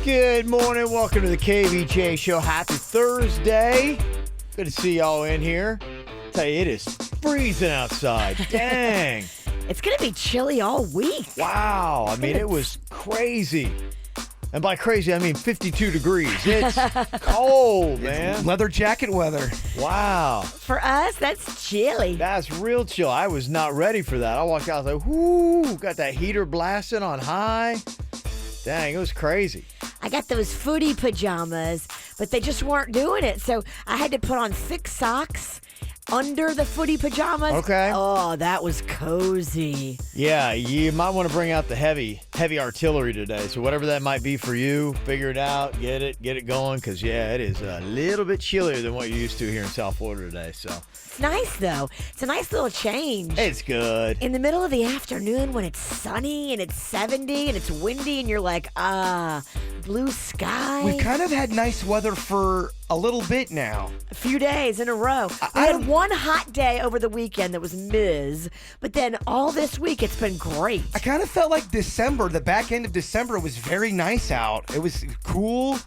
Good morning. Welcome to the KVJ Show. Happy Thursday. Good to see y'all in here. Tell you, it is freezing outside. Dang. It's going to be chilly all week. Wow. I mean, it was crazy. And by crazy, I mean 52 degrees. It's cold, man. Leather jacket weather. Wow. For us, that's chilly. That's real chill. I was not ready for that. I walked out, I was like, whoo, got that heater blasting on high. Dang, it was crazy. I got those footy pajamas, but they just weren't doing it. So I had to put on thick socks under the footy pajamas. Okay. Oh, that was cozy. Yeah, you might want to bring out the heavy artillery today. So whatever that might be for you, figure it out, get it going. Because, yeah, it is a little bit chillier than what you're used to here in South Florida today. So It's nice, though. It's a nice little change. it's good. In the middle of the afternoon when it's sunny and it's 70 and it's windy and you're like, blue sky. We've kind of had nice weather for a little bit now. A few days in a row. We had one hot day over the weekend that was Ms. But then all this week it's been great. I kind of felt like December, the back end of December was very nice out. It was cool.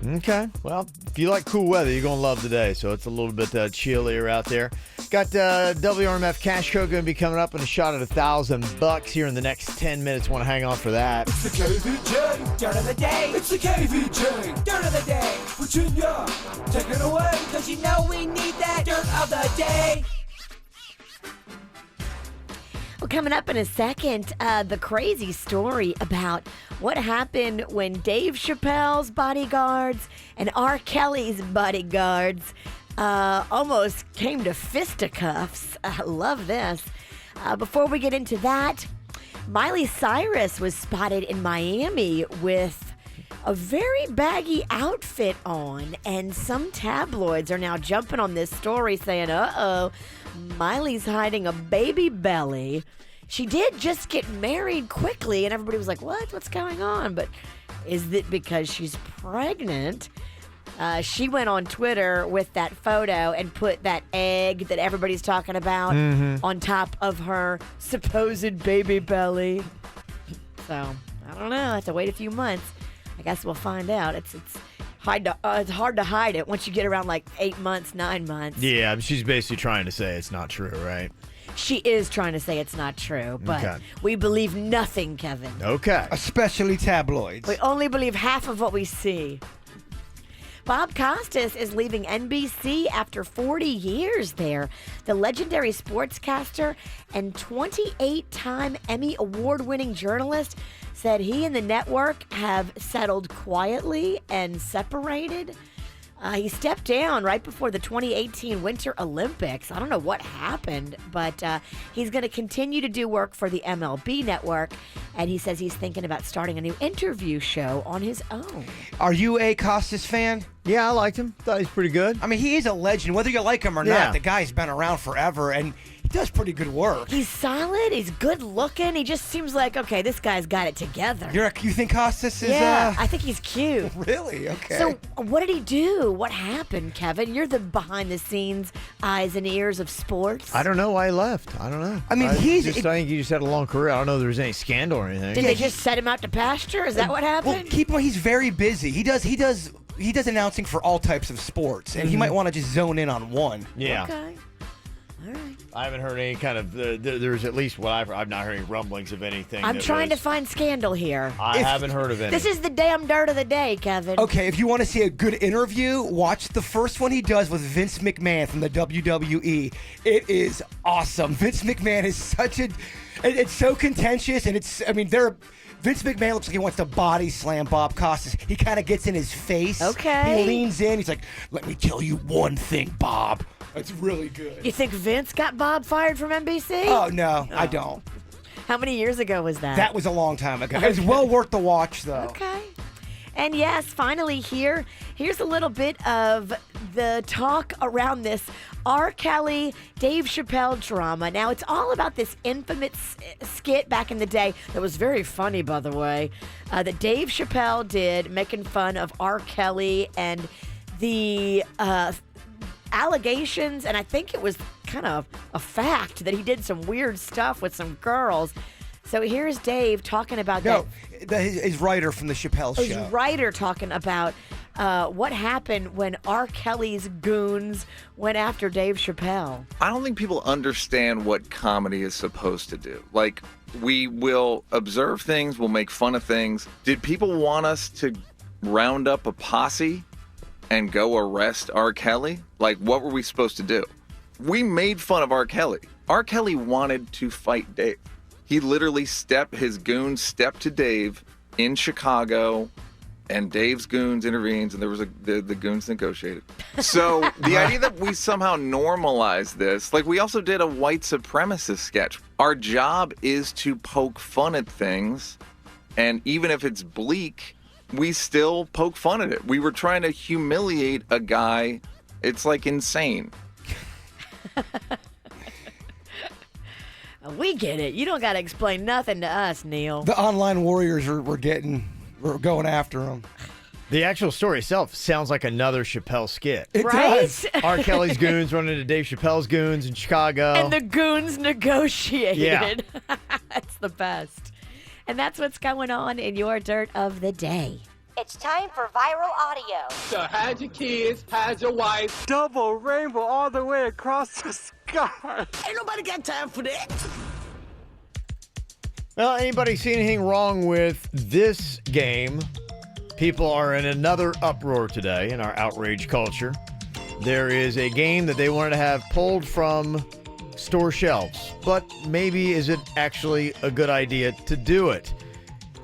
Okay. Well, if you like cool weather, you're going to love today. So it's a little bit chillier out there. Got WRMF cash code going to be coming up and a shot at $1,000 here in the next 10 minutes. Want to hang on for that. It's the KVJ Dirt of the Day. It's the KVJ Dirt of the Day. Virginia, take it away. Cause you know we need that Dirt of the Day. Well, coming up in a second, the crazy story about what happened when Dave Chappelle's bodyguards and R. Kelly's bodyguards almost came to fisticuffs. I love this. Before we get into that, Miley Cyrus was spotted in Miami with a very baggy outfit on, and some tabloids are now jumping on this story saying, uh-oh, Miley's hiding a baby belly. She did just get married quickly, and everybody was like, what? What's going on? But is it because she's pregnant? She went on Twitter with that photo and put that egg that everybody's talking about on top of her supposed baby belly. So, I don't know. I have to wait a few months. I guess we'll find out. It's hard to hide it once you get around like 8 months, 9 months. Yeah, she's basically trying to say it's not true, right? She is trying to say it's not true, but Okay. we believe nothing, Kevin. Okay. Especially tabloids. We only believe half of what we see. Bob Costas is leaving NBC after 40 years there. The legendary sportscaster and 28-time Emmy Award-winning journalist said he and the network have settled quietly and separated. He stepped down right before the 2018 Winter Olympics. I don't know what happened, but he's going to continue to do work for the MLB network, and he says he's thinking about starting a new interview show on his own. Are you a Costas fan? Yeah, I liked him. Thought he's pretty good. I mean, he is a legend. Whether you like him or Yeah. not, the guy's been around forever, and he does pretty good work. He's solid. He's good looking. He just seems like, okay, this guy's got it together. You think Costas is... Yeah, I think he's cute. Really? Okay. So what did he do? What happened, Kevin? You're the behind-the-scenes eyes and ears of sports. I don't know why he left. I don't know. I mean, I think he just had a long career. I don't know if there was any scandal or anything. Did they just set him out to pasture? Is that what Well, happened? keep in mind, he's very busy. He does announcing for all types of sports, and he might want to just zone in on one. Yeah. Okay. All right. I haven't heard any kind of, there's at least what I've not heard any rumblings of anything. I'm trying to find scandal here. I haven't heard of any. This is the damn dirt of the day, Kevin. Okay, if you want to see a good interview, watch the first one he does with Vince McMahon from the WWE. It is awesome. Vince McMahon is it's so contentious, and Vince McMahon looks like he wants to body slam Bob Costas. He kind of gets in his face. Okay. He leans in. He's like, let me tell you one thing, Bob. It's really good. You think Vince got Bob fired from NBC? Oh, no, I don't. How many years ago was that? That was a long time ago. It's well worth the watch, though. Okay. And yes, finally here's a little bit of the talk around this R. Kelly, Dave Chappelle drama. Now, it's all about this infamous skit back in the day that was very funny, by the way, that Dave Chappelle did making fun of R. Kelly and the allegations, and I think it was kind of a fact that he did some weird stuff with some girls. So here's Dave talking about No, his writer from the Chappelle his show. writer talking about what happened when R. Kelly's goons went after Dave Chappelle. I don't think people understand what comedy is supposed to do. Like, we will observe things, we'll make fun of things. Did people want us to round up a posse and go arrest R. Kelly? Like, what were we supposed to do? We made fun of R. Kelly. R. Kelly wanted to fight Dave. He literally his goons stepped to Dave in Chicago, and Dave's goons intervenes, and there was the goons negotiated. So the idea that we somehow normalize this, like we also did a white supremacist sketch. Our job is to poke fun at things, and even if it's bleak, we still poke fun at it. We were trying to humiliate a guy. It's like insane. We get it. You don't got to explain nothing to us, Neil. The online warriors were going after him. The actual story itself sounds like another Chappelle skit. It Right? does. R. Kelly's goons run into Dave Chappelle's goons in Chicago. And the goons negotiated. Yeah. That's the best. And that's what's going on in your dirt of the day. It's time for viral audio. So hide your kids, hide your wife. Double rainbow all the way across the sky. Ain't nobody got time for that. Well, anybody see anything wrong with this game? People are in another uproar today in our outrage culture. There is a game that they wanted to have pulled from store shelves, but maybe is it actually a good idea to do it?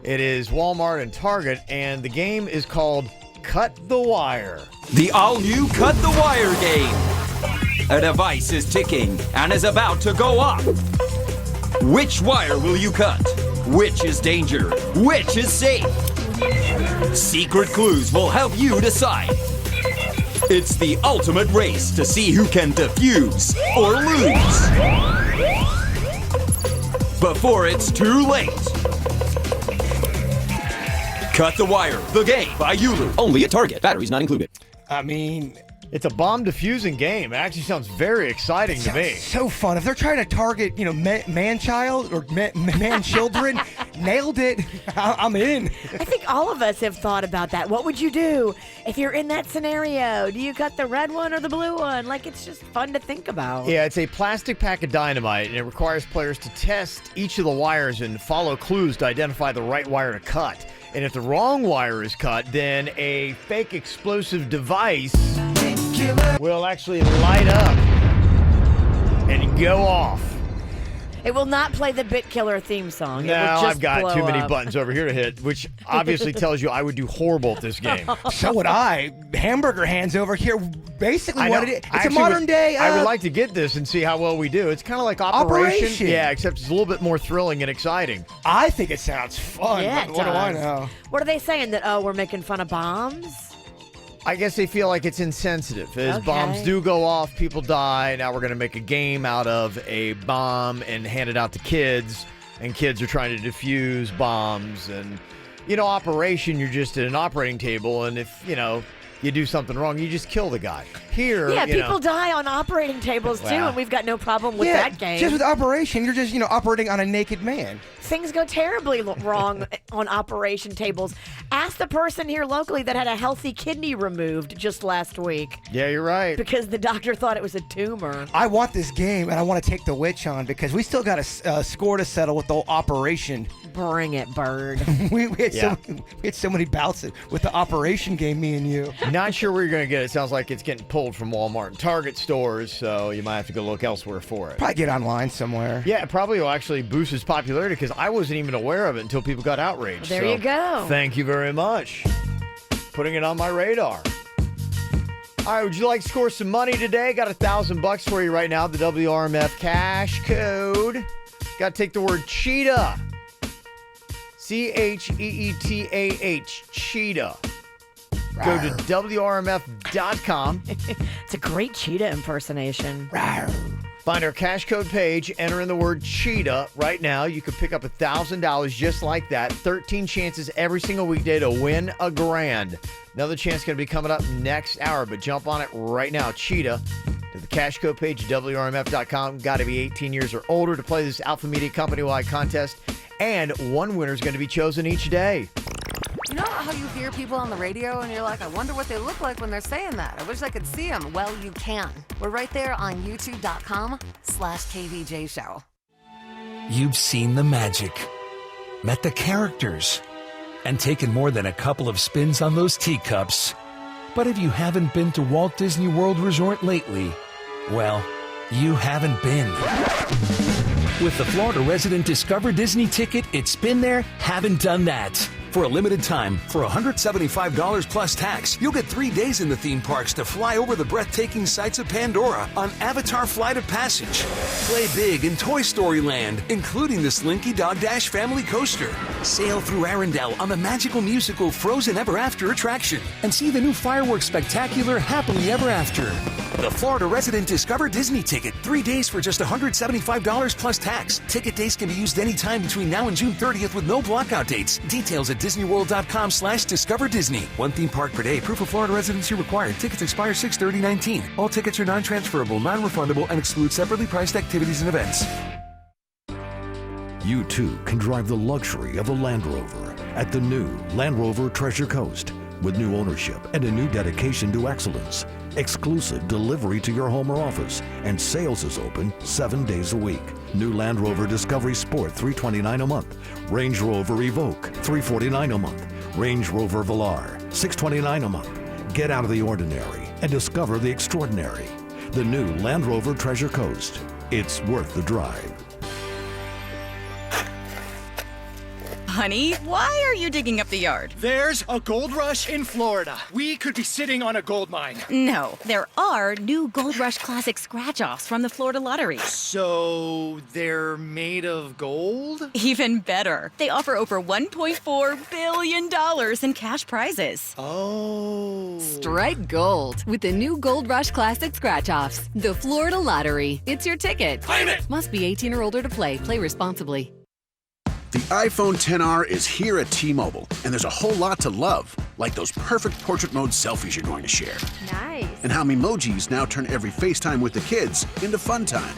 It is Walmart and Target, and the game is called Cut the Wire. The all-new Cut the Wire game. A device is ticking and is about to go off. Which wire will you cut? Which is danger? Which is safe? Secret clues will help you decide. It's the ultimate race to see who can defuse or lose. Before it's too late. Cut the Wire, the game by Yulu. Only at Target. Batteries not included. I mean, It's a bomb defusing game. It actually sounds very exciting to me. so fun. If they're trying to target, man-child or man-children, nailed it. I'm in. I think all of us have thought about that. What would you do if you're in that scenario? Do you cut the red one or the blue one? Like, it's just fun to think about. Yeah, it's a plastic pack of dynamite, and it requires players to test each of the wires and follow clues to identify the right wire to cut. And if the wrong wire is cut, then a fake explosive device will actually light up and go off. It will not play the Bit Killer theme song. No, It will just I've got blow too many up. buttons over here to hit, which obviously tells you I would do horrible at this game. So would I. Hamburger hands over here. Basically, I what know. it is. I It's a actually modern would- day. I would like to get this and see how well we do. It's kind of like Operation. Yeah, except it's a little bit more thrilling and exciting. I think it sounds fun. Yeah, but it what do I does. know? What are they saying? That, we're making fun of bombs? I guess they feel like it's insensitive. As Okay. bombs do go off, people die. Now we're going to make a game out of a bomb and hand it out to kids. And kids are trying to defuse bombs. And, Operation, you're just at an operating table. And if, you do something wrong, you just kill the guy. Here, Yeah, people die on operating tables too, Wow. and we've got no problem with Yeah, that game. just with Operation, you're just, operating on a naked man. Things go terribly wrong on operation tables. Ask the person here locally that had a healthy kidney removed just last week Yeah, you're right. because the doctor thought it was a tumor. I want this game, and I want to take the witch on because we still got a score to settle with the Operation. Bring it, bird. We Yeah. had so many bouts with the Operation game, me and you. Not sure where you're going to get it. Sounds like it's getting pulled from Walmart and Target stores, so you might have to go look elsewhere for it. Probably get online somewhere. Yeah, it probably will actually boost its popularity because I wasn't even aware of it until people got outraged. There So, you go. Thank you very much. Putting it on my radar. All right, would you like to score some money today? Got $1,000 for you right now. The WRMF cash code. Got to take the word cheetah. CHEETAH. Cheetah. Go to WRMF.com. It's a great cheetah impersonation. Find our cash code page, enter in the word cheetah right now. You can pick up $1,000 just like that. 13 chances every single weekday to win $1,000. Another chance going to be coming up next hour, but jump on it right now. Cheetah to the cash code page, WRMF.com. Got to be 18 years or older to play this Alpha Media company-wide contest. And one winner is going to be chosen each day. You know how you hear people on the radio and you're like, I wonder what they look like when they're saying that. I wish I could see them. Well, you can. We're right there on youtube.com/KVJ Show. You've seen the magic, met the characters, and taken more than a couple of spins on those teacups. But if you haven't been to Walt Disney World Resort lately, well, you haven't been. With the Florida Resident Discover Disney ticket, it's been there, haven't done that. For a limited time, for $175 plus tax, you'll get 3 days in the theme parks to fly over the breathtaking sights of Pandora on Avatar Flight of Passage. Play big in Toy Story Land, including the Slinky Dog Dash family coaster. Sail through Arendelle on the magical musical Frozen Ever After attraction. And see the new fireworks spectacular Happily Ever After. The Florida Resident Discover Disney ticket. 3 days for just $175 plus tax. Ticket days can be used anytime between now and June 30th with no blockout dates. Details at DisneyWorld.com/Discover Disney. One theme park per day. Proof of Florida residency required. Tickets expire 6/30/19. All tickets are non-transferable, non-refundable, and exclude separately priced activities and events. You too can drive the luxury of a Land Rover at the new Land Rover Treasure Coast. With new ownership and a new dedication to excellence. Exclusive delivery to your home or office. And sales is open 7 days a week. New Land Rover Discovery Sport $329 a month. Range Rover Evoque $349 a month. Range Rover Velar $629 a month. Get out of the ordinary and discover the extraordinary. The new Land Rover Treasure Coast. It's worth the drive. Honey, why are you digging up the yard? There's a gold rush in Florida. We could be sitting on a gold mine. No, there are new Gold Rush Classic scratch-offs from the Florida Lottery. So they're made of gold? Even better. They offer over $1.4 billion in cash prizes. Oh. Strike gold with the new Gold Rush Classic scratch-offs. The Florida Lottery. It's your ticket. Claim it! Must be 18 or older to play. Play responsibly. The iPhone XR is here at T-Mobile, and there's a whole lot to love, like those perfect portrait mode selfies you're going to share. Nice. And how Memojis now turn every FaceTime with the kids into fun time.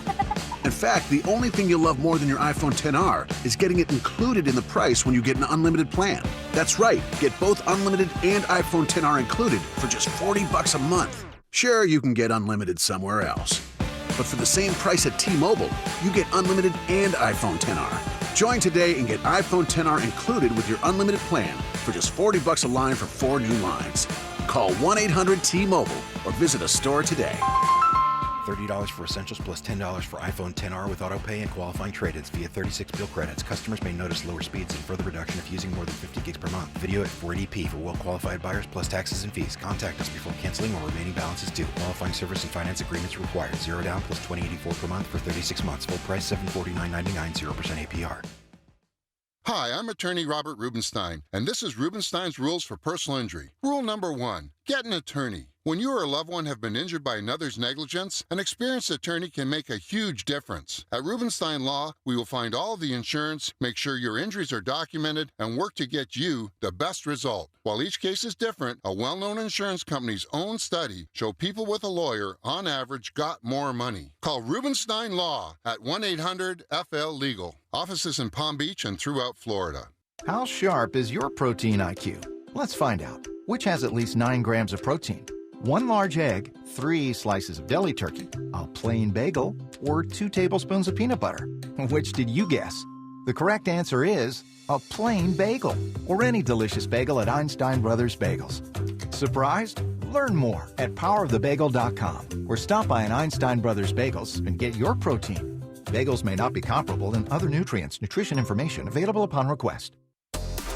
In fact, the only thing you'll love more than your iPhone XR is getting it included in the price when you get an unlimited plan. That's right, get both unlimited and iPhone XR included for just $40 a month. Sure, you can get unlimited somewhere else. But for the same price at T-Mobile, you get unlimited and iPhone XR. Join today and get iPhone XR included with your unlimited plan for just $40 a line for 4 new lines. Call 1-800-T-Mobile or visit a store today. $30 for essentials plus $10 for iPhone XR with autopay and qualifying trade-ins via 36 bill credits. Customers may notice lower speeds and further reduction if using more than 50 gigs per month. Video at 480p for well-qualified buyers plus taxes and fees. Contact us before canceling or remaining balance is due. Qualifying service and finance agreements required. 0 down plus $20.84 per month for 36 months. Full price $749.99, 0% APR. Hi, I'm attorney Robert Rubenstein, and this is Rubenstein's Rules for Personal Injury. Rule number 1, get an attorney. When you or a loved one have been injured by another's negligence, an experienced attorney can make a huge difference. At Rubenstein Law, we will find all the insurance, make sure your injuries are documented, and work to get you the best result. While each case is different, a well-known insurance company's own study showed people with a lawyer, on average, got more money. Call Rubenstein Law at 1-800-FL-LEGAL. Offices in Palm Beach and throughout Florida. How sharp is your protein IQ? Let's find out. Which has at least 9 grams of protein? 1 large egg, 3 slices of deli turkey, a plain bagel, or 2 tablespoons of peanut butter? Which did you guess? The correct answer is a plain bagel, or any delicious bagel at Einstein Brothers Bagels. Surprised? Learn more at powerofthebagel.com or stop by an Einstein Brothers Bagels and get your protein. Bagels may not be comparable in other nutrients. Nutrition information available upon request.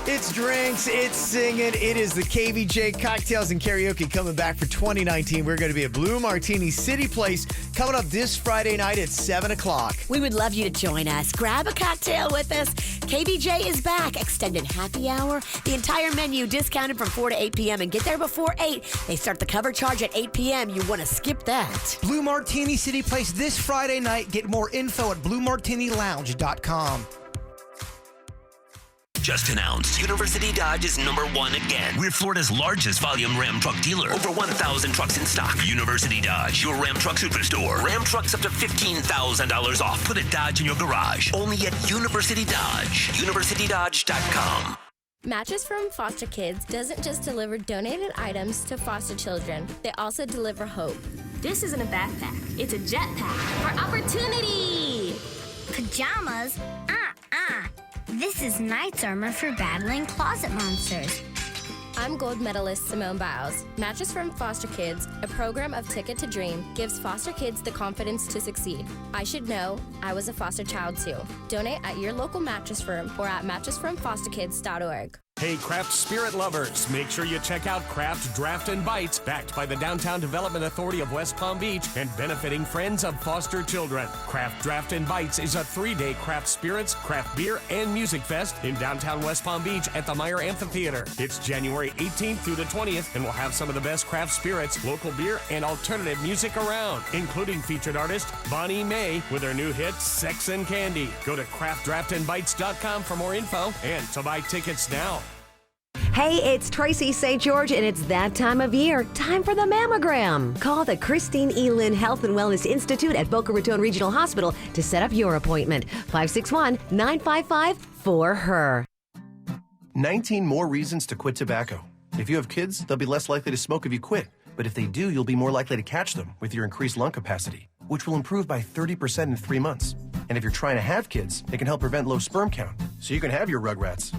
It's drinks, it's singing, it is the KVJ Cocktails and Karaoke coming back for 2019. We're going to be at Blue Martini City Place coming up this Friday night at 7 o'clock. We would love you to join us. Grab a cocktail with us. KVJ is back. Extended happy hour. The entire menu discounted from 4 to 8 p.m. and get there before 8. They start the cover charge at 8 p.m. You want to skip that. Blue Martini City Place this Friday night. Get more info at BlueMartiniLounge.com. Just announced, University Dodge is #1 again. We're Florida's largest volume Ram truck dealer. Over 1,000 trucks in stock. University Dodge, your Ram truck superstore. Ram trucks up to $15,000 off. Put a Dodge in your garage. Only at University Dodge. UniversityDodge.com. Mattress from Foster Kids doesn't just deliver donated items to foster children, they also deliver hope. This isn't a backpack, it's a jetpack for opportunity. Pajamas? This is Knight's armor for battling closet monsters. I'm gold medalist Simone Biles. Mattress from Foster Kids, a program of Ticket to Dream, gives foster kids the confidence to succeed. I should know, I was a foster child too. Donate at your local mattress firm or at mattressfromfosterkids.org. Hey, craft spirit lovers, make sure you check out Craft Draft and Bites, backed by the Downtown Development Authority of West Palm Beach and benefiting Friends of Foster Children. Craft Draft and Bites is a 3-day craft spirits, craft beer, and music fest in downtown West Palm Beach at the Meyer Amphitheater. It's January 18th through the 20th, and we'll have some of the best craft spirits, local beer, and alternative music around, including featured artist Bonnie May with her new hit, Sex and Candy. Go to craftdraftandbites.com for more info and to buy tickets now. Hey, it's Tracy St. George, and it's that time of year. Time for the mammogram. Call the Christine E. Lynn Health and Wellness Institute at Boca Raton Regional Hospital to set up your appointment. 561-955-4HER. 19 more reasons to quit tobacco. If you have kids, they'll be less likely to smoke if you quit. But if they do, you'll be more likely to catch them with your increased lung capacity, which will improve by 30% in 3 months. And if you're trying to have kids, it can help prevent low sperm count, so you can have your rugrats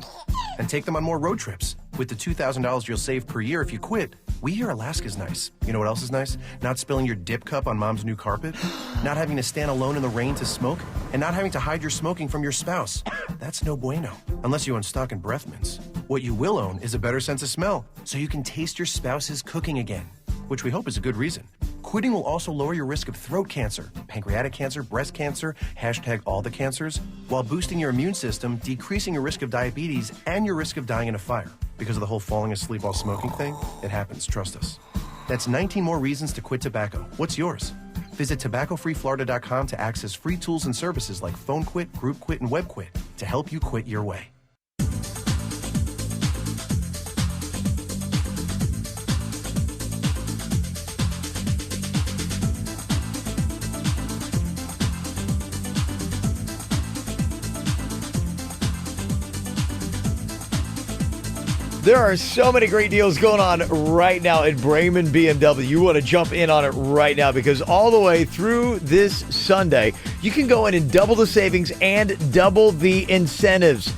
and take them on more road trips. With the $2,000 you'll save per year if you quit, we hear Alaska's nice. You know what else is nice? Not spilling your dip cup on mom's new carpet, not having to stand alone in the rain to smoke, and not having to hide your smoking from your spouse. That's no bueno, unless you own stock in breath mints. What you will own is a better sense of smell, so you can taste your spouse's cooking again, which we hope is a good reason. Quitting will also lower your risk of throat cancer, pancreatic cancer, breast cancer, #all the cancers, while boosting your immune system, decreasing your risk of diabetes, and your risk of dying in a fire. Because of the whole falling asleep while smoking thing, it happens, trust us. That's 19 more reasons to quit tobacco. What's yours? Visit tobaccofreeflorida.com to access free tools and services like Phone Quit, Group Quit, and Web Quit to help you quit your way. There are so many great deals going on right now at Bremen BMW. You want to jump in on it right now because all the way through this Sunday, you can go in and double the savings and double the incentives.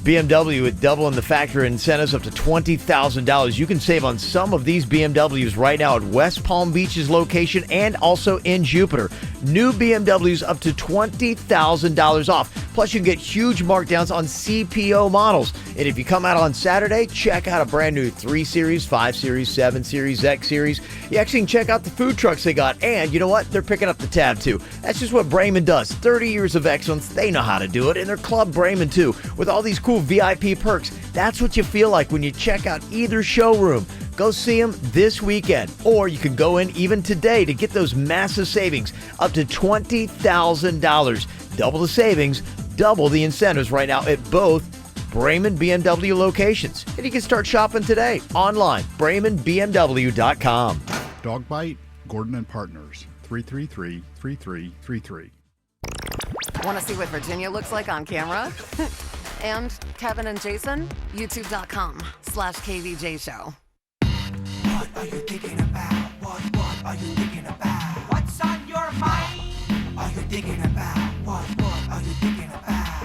BMW with doubling the factory incentives up to $20,000. You can save on some of these BMWs right now at West Palm Beach's location and also in Jupiter. New BMWs up to $20,000 off. Plus, you can get huge markdowns on CPO models. And if you come out on Saturday, check out a brand new 3 Series, 5 Series, 7 Series, X Series. You actually can check out the food trucks they got. And you know what? They're picking up the tab, too. That's just what Bremen does. 30 years of excellence. They know how to do it. And they're Club Bremen, too, with all these cool VIP perks. That's what you feel like when you check out either showroom. Go see them this weekend. Or you can go in even today to get those massive savings up to $20,000. Double the savings, double the incentives right now at both Bremen BMW locations. And you can start shopping today online, BremenBMW.com. Dog Bite, Gordon and Partners, 333-3333. Want to see what Virginia looks like on camera? And Kevin and Jason? YouTube.com/KVJ Show. What are you thinking about? What are you thinking about? What's on your mind? Are you thinking about? What are you thinking about?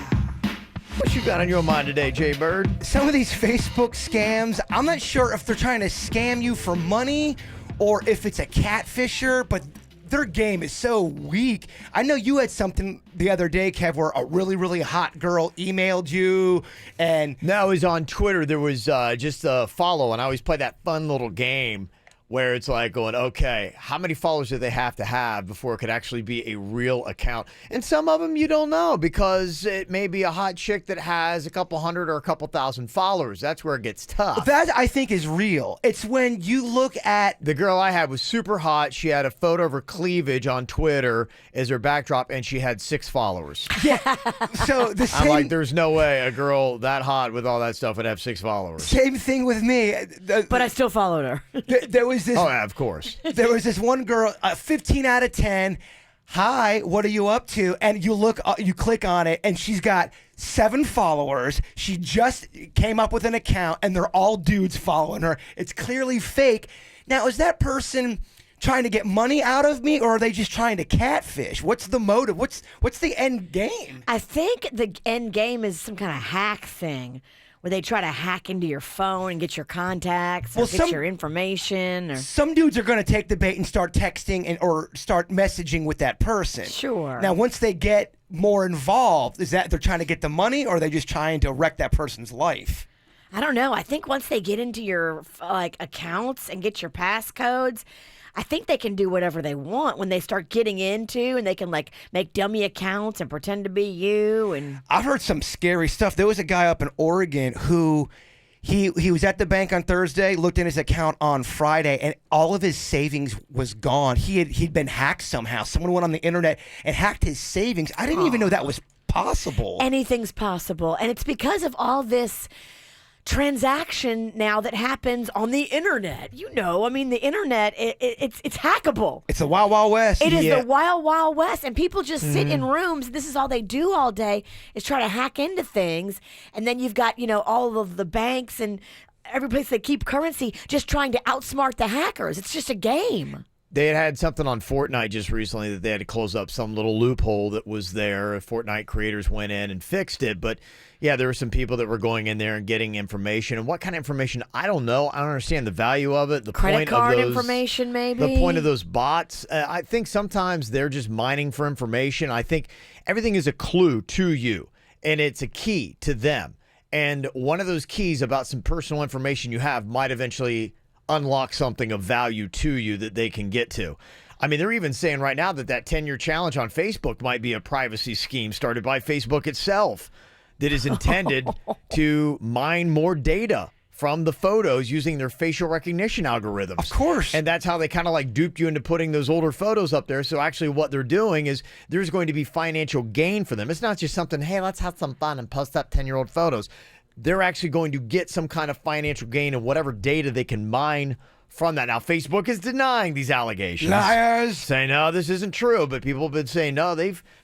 What you got on your mind today, Jay Bird? Some of these Facebook scams, I'm not sure if they're trying to scam you for money or if it's a catfisher, but their game is so weak. I know you had something the other day, Kev, where a really, really hot girl emailed you, and no, it was on Twitter. There was just a follow, and I always play that fun little game where it's like going, okay, how many followers do they have to have before it could actually be a real account? And some of them you don't know because it may be a hot chick that has a couple hundred or a couple thousand followers. That's where it gets tough. That, I think, is real. It's when you look at... The girl I had was super hot. She had a photo of her cleavage on Twitter as her backdrop, and she had 6 followers. Yeah. So the same... I'm like, there's no way a girl that hot with all that stuff would have 6 followers. Same thing with me. But I still followed her. There was this... Oh, yeah, of course. There was this one girl, 15 out of 10. Hi, what are you up to? And you look, you click on it, and she's got 7 followers. She just came up with an account, and they're all dudes following her. It's clearly fake. Now, is that person trying to get money out of me, or are they just trying to catfish? What's the motive? What's the end game? I think the end game is some kind of hack thing, where they try to hack into your phone and get your contacts or get your information. Or some dudes are going to take the bait and start texting or start messaging with that person. Sure. Now, once they get more involved, is that they're trying to get the money, or are they just trying to wreck that person's life? I don't know. I think once they get into your accounts and get your passcodes, I think they can do whatever they want when they start getting into, and they can make dummy accounts and pretend to be you. And I've heard some scary stuff. There was a guy up in Oregon who he was at the bank on Thursday, looked in his account on Friday, and all of his savings was gone. He'd been hacked somehow. Someone went on the internet and hacked his savings. I didn't even know that was possible. Anything's possible, and it's because of all this transaction now that happens on the internet. I mean, the internet, it's hackable. It's the Wild Wild West. It is the Wild Wild West, and people just sit in rooms. This is all they do all day is try to hack into things, and then you've got all of the banks and every place they keep currency just trying to outsmart the hackers. It's just a game. They had something on Fortnite just recently that they had to close up some little loophole that was there. Fortnite creators went in and fixed it. But, yeah, there were some people that were going in there and getting information. And what kind of information? I don't know. I don't understand the value of it. The credit point card of those, information, maybe? The point of those bots. I think sometimes they're just mining for information. I think everything is a clue to you, and it's a key to them. And one of those keys about some personal information you have might eventually unlock something of value to you that they can get to. I mean, they're even saying right now that 10-year challenge on Facebook might be a privacy scheme started by Facebook itself that is intended to mine more data from the photos using their facial recognition algorithms. Of course. And that's how they kind of duped you into putting those older photos up there. So actually what they're doing is there's going to be financial gain for them. It's not just something, hey, let's have some fun and post up 10-year-old photos. They're actually going to get some kind of financial gain in whatever data they can mine from that. Now, Facebook is denying these allegations. Liars! Saying, no, this isn't true. But people have been saying, no,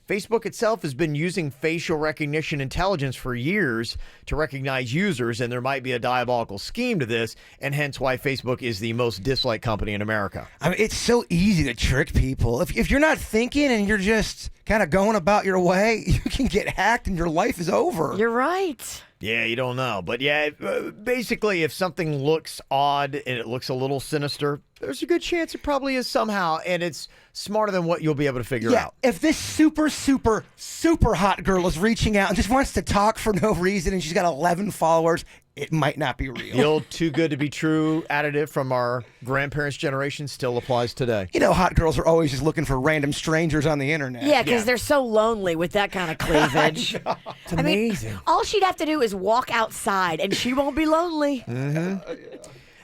Facebook itself has been using facial recognition intelligence for years to recognize users, and there might be a diabolical scheme to this, and hence why Facebook is the most disliked company in America. I mean, it's so easy to trick people. If you're not thinking and you're just kind of going about your way, you can get hacked and your life is over. You're right. Yeah, you don't know. But yeah, basically, if something looks odd and it looks a little sinister, there's a good chance it probably is somehow, and it's smarter than what you'll be able to figure out. If this super, super, super hot girl is reaching out and just wants to talk for no reason and she's got 11 followers, it might not be real. The old too good to be true additive from our grandparents' generation still applies today. Hot girls are always just looking for random strangers on the internet. Yeah, because they're so lonely with that kind of cleavage. It's amazing. All she'd have to do is walk outside, and she won't be lonely. Mm-hmm.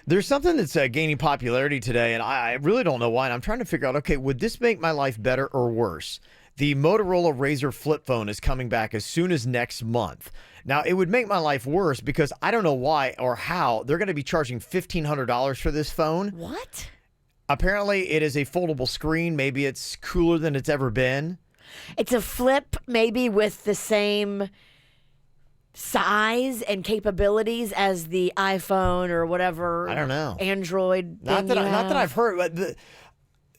There's something that's gaining popularity today, and I really don't know why. And I'm trying to figure out, okay, would this make my life better or worse? The Motorola Razr flip phone is coming back as soon as next month. Now, it would make my life worse because I don't know why or how they're going to be charging $1,500 for this phone. What? Apparently, it is a foldable screen. Maybe it's cooler than it's ever been. It's a flip, maybe with the same size and capabilities as the iPhone or whatever. I don't know. Android. Not that I've heard. But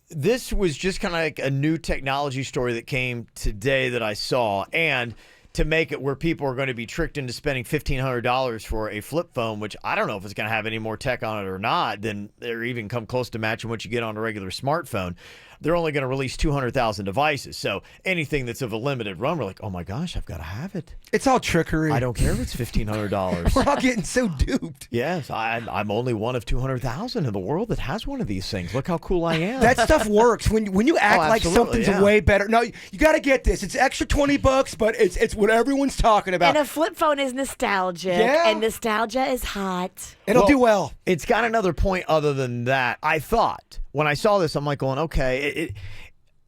this was just kind of like a new technology story that came today that I saw, and to make it where people are going to be tricked into spending $1,500 for a flip phone, which I don't know if it's going to have any more tech on it or not, then they're even come close to matching what you get on a regular smartphone. they're only going to release 200,000 devices. So anything that's of a limited run, we're like, oh my gosh, I've got to have it. It's all trickery. I don't care if it's $1,500. We're all getting so duped. Yes, I'm only one of 200,000 in the world that has one of these things. Look how cool I am. That stuff works when you act like something's way better. No, you got to get this. It's extra $20, but it's what everyone's talking about. And a flip phone is nostalgic, and nostalgia is hot. It'll do well. It's got another point other than that. I thought when I saw this, I'm like going, okay.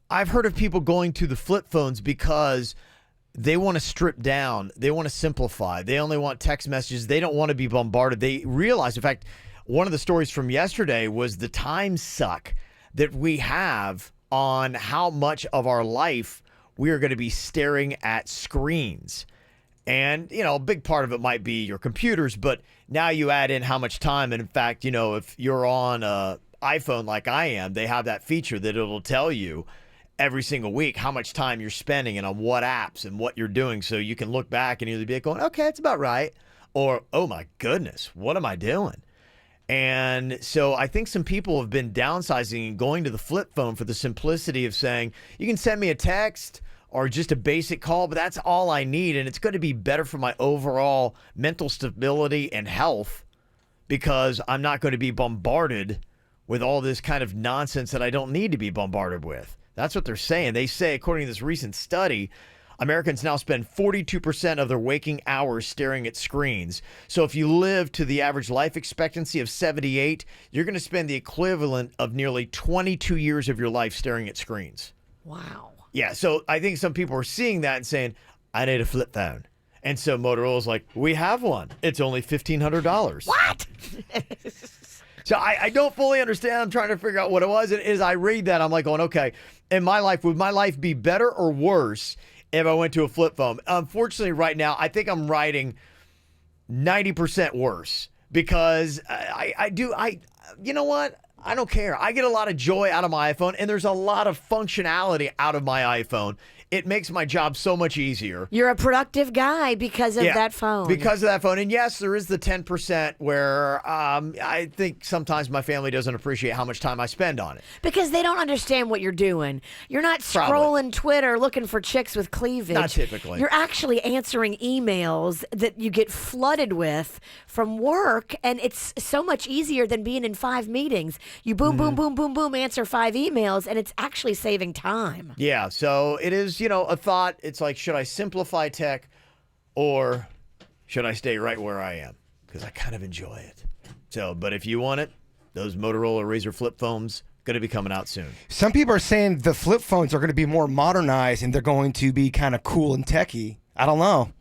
I've heard of people going to the flip phones because they want to strip down. They want to simplify. They only want text messages. They don't want to be bombarded. They realize, in fact, one of the stories from yesterday was the time suck that we have on how much of our life we are going to be staring at screens. And, a big part of it might be your computers, but now you add in how much time. And in fact, if you're on an iPhone like I am, they have that feature that it'll tell you every single week how much time you're spending and on what apps and what you're doing. So you can look back and either be going, okay, it's about right. Or, oh my goodness, what am I doing? And so I think some people have been downsizing and going to the flip phone for the simplicity of saying, you can send me a text or just a basic call, but that's all I need. And it's going to be better for my overall mental stability and health because I'm not going to be bombarded with all this kind of nonsense that I don't need to be bombarded with. That's what they're saying. They say, according to this recent study, Americans now spend 42% of their waking hours staring at screens. So if you live to the average life expectancy of 78, you're going to spend the equivalent of nearly 22 years of your life staring at screens. Wow. Yeah, so I think some people are seeing that and saying, I need a flip phone. And so Motorola's like, we have one. It's only $1,500. What? So I don't fully understand. I'm trying to figure out what it was. And as I read that, I'm like going, okay, in my life, would my life be better or worse if I went to a flip phone? Unfortunately, right now, I think I'm writing 90% worse because you know what? I don't care. I get a lot of joy out of my iPhone, and there's a lot of functionality out of my iPhone. It makes my job so much easier. You're a productive guy because of that phone. Because of that phone. And yes, there is the 10% where I think sometimes my family doesn't appreciate how much time I spend on it. Because they don't understand what you're doing. You're not scrolling Twitter looking for chicks with cleavage. Not typically. You're actually answering emails that you get flooded with from work, and it's so much easier than being in 5 meetings. You boom, boom, boom, boom, boom, answer 5 emails, and it's actually saving time. Yeah, so it is, a thought. It's like, should I simplify tech or should I stay right where I am? Because I kind of enjoy it. So, but if you want it, those Motorola Razr flip phones going to be coming out soon. Some people are saying the flip phones are going to be more modernized and they're going to be kind of cool and techy. I don't know.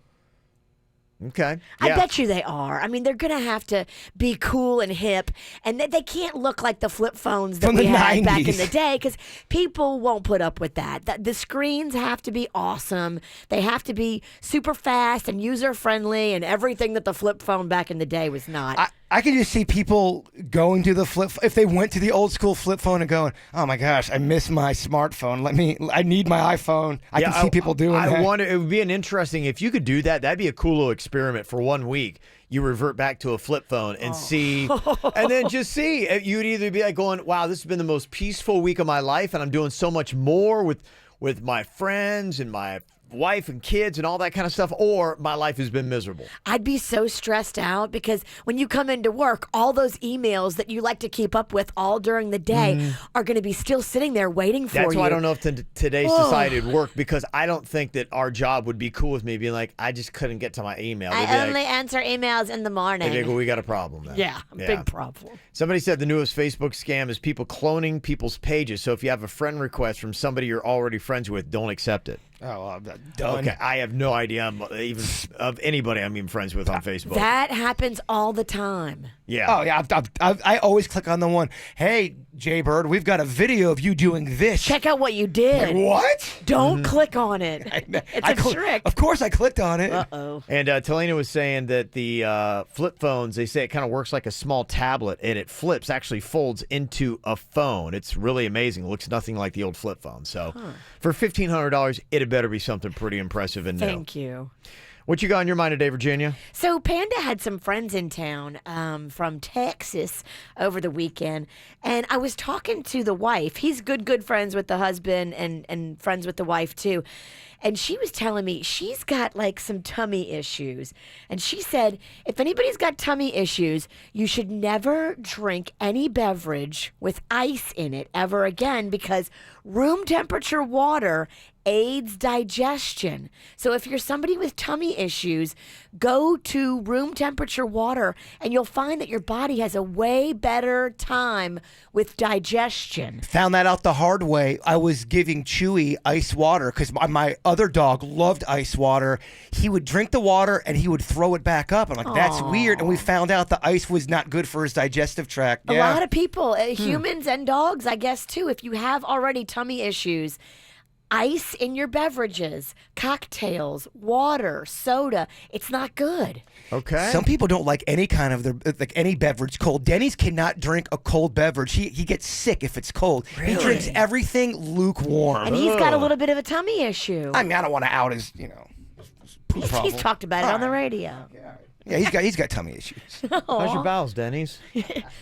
Okay. I bet you they are. I mean, they're going to have to be cool and hip, and they can't look like the flip phones that From we the had 90s. back in the day because people won't put up with that. The screens have to be awesome. They have to be super fast and user-friendly and everything that the flip phone back in the day was not. I can just see people going to the flip, if they went to the old school flip phone and going, oh my gosh, I miss my smartphone. I need my iPhone. I can see people doing that. I wonder, it would be an interesting, if you could do that, that'd be a cool little experiment for 1 week. You revert back to a flip phone and see, and then just see. You'd either be like going, wow, this has been the most peaceful week of my life and I'm doing so much more with my friends and my wife and kids and all that kind of stuff, or my life has been miserable. I'd be so stressed out because when you come into work, all those emails that you like to keep up with all during the day are going to be still sitting there waiting for you. That's why I don't know if today's society would work, because I don't think that our job would be cool with me being like, I just couldn't get to my email. I only answer emails in the morning. They'd be like, well, we got a problem then. Yeah, big problem. Somebody said the newest Facebook scam is people cloning people's pages. So if you have a friend request from somebody you're already friends with, don't accept it. Oh, I'm done. Okay, I have no idea even of anybody I'm even friends with on Facebook. That happens all the time. Yeah. Oh, yeah. I always click on the one, hey, Jaybird, we've got a video of you doing this. Check out what you did. Like, what? Don't click on it. It's a trick. Of course I clicked on it. Uh-oh. And Talina was saying that the flip phones, they say it kind of works like a small tablet, and it flips, actually folds into a phone. It's really amazing. It looks nothing like the old flip phone. So for $1,500, it better be something pretty impressive and new. Thank you. What you got on your mind today, Virginia? So Panda had some friends in town from Texas over the weekend, and I was talking to the wife. He's good friends with the husband and friends with the wife too. And she was telling me she's got like some tummy issues. And she said, if anybody's got tummy issues, you should never drink any beverage with ice in it ever again because room temperature water aids digestion. So if you're somebody with tummy issues, go to room temperature water and you'll find that your body has a way better time with digestion. Found that out the hard way. I was giving Chewy ice water because my other dog loved ice water. He would drink the water and he would throw it back up. I'm like, that's weird. And we found out the ice was not good for his digestive tract. A lot of people, humans and dogs, I guess too, if you have already tummy issues, ice in your beverages, cocktails, water, soda, it's not good. Okay. Some people don't like any kind of any beverage cold. Denny's cannot drink a cold beverage. He gets sick if it's cold. Really? He drinks everything lukewarm. And he's got a little bit of a tummy issue. I mean, I don't want to out his, poop problem. He's talked about it on the radio. Yeah, he's got tummy issues. How's your bowels, Denny's?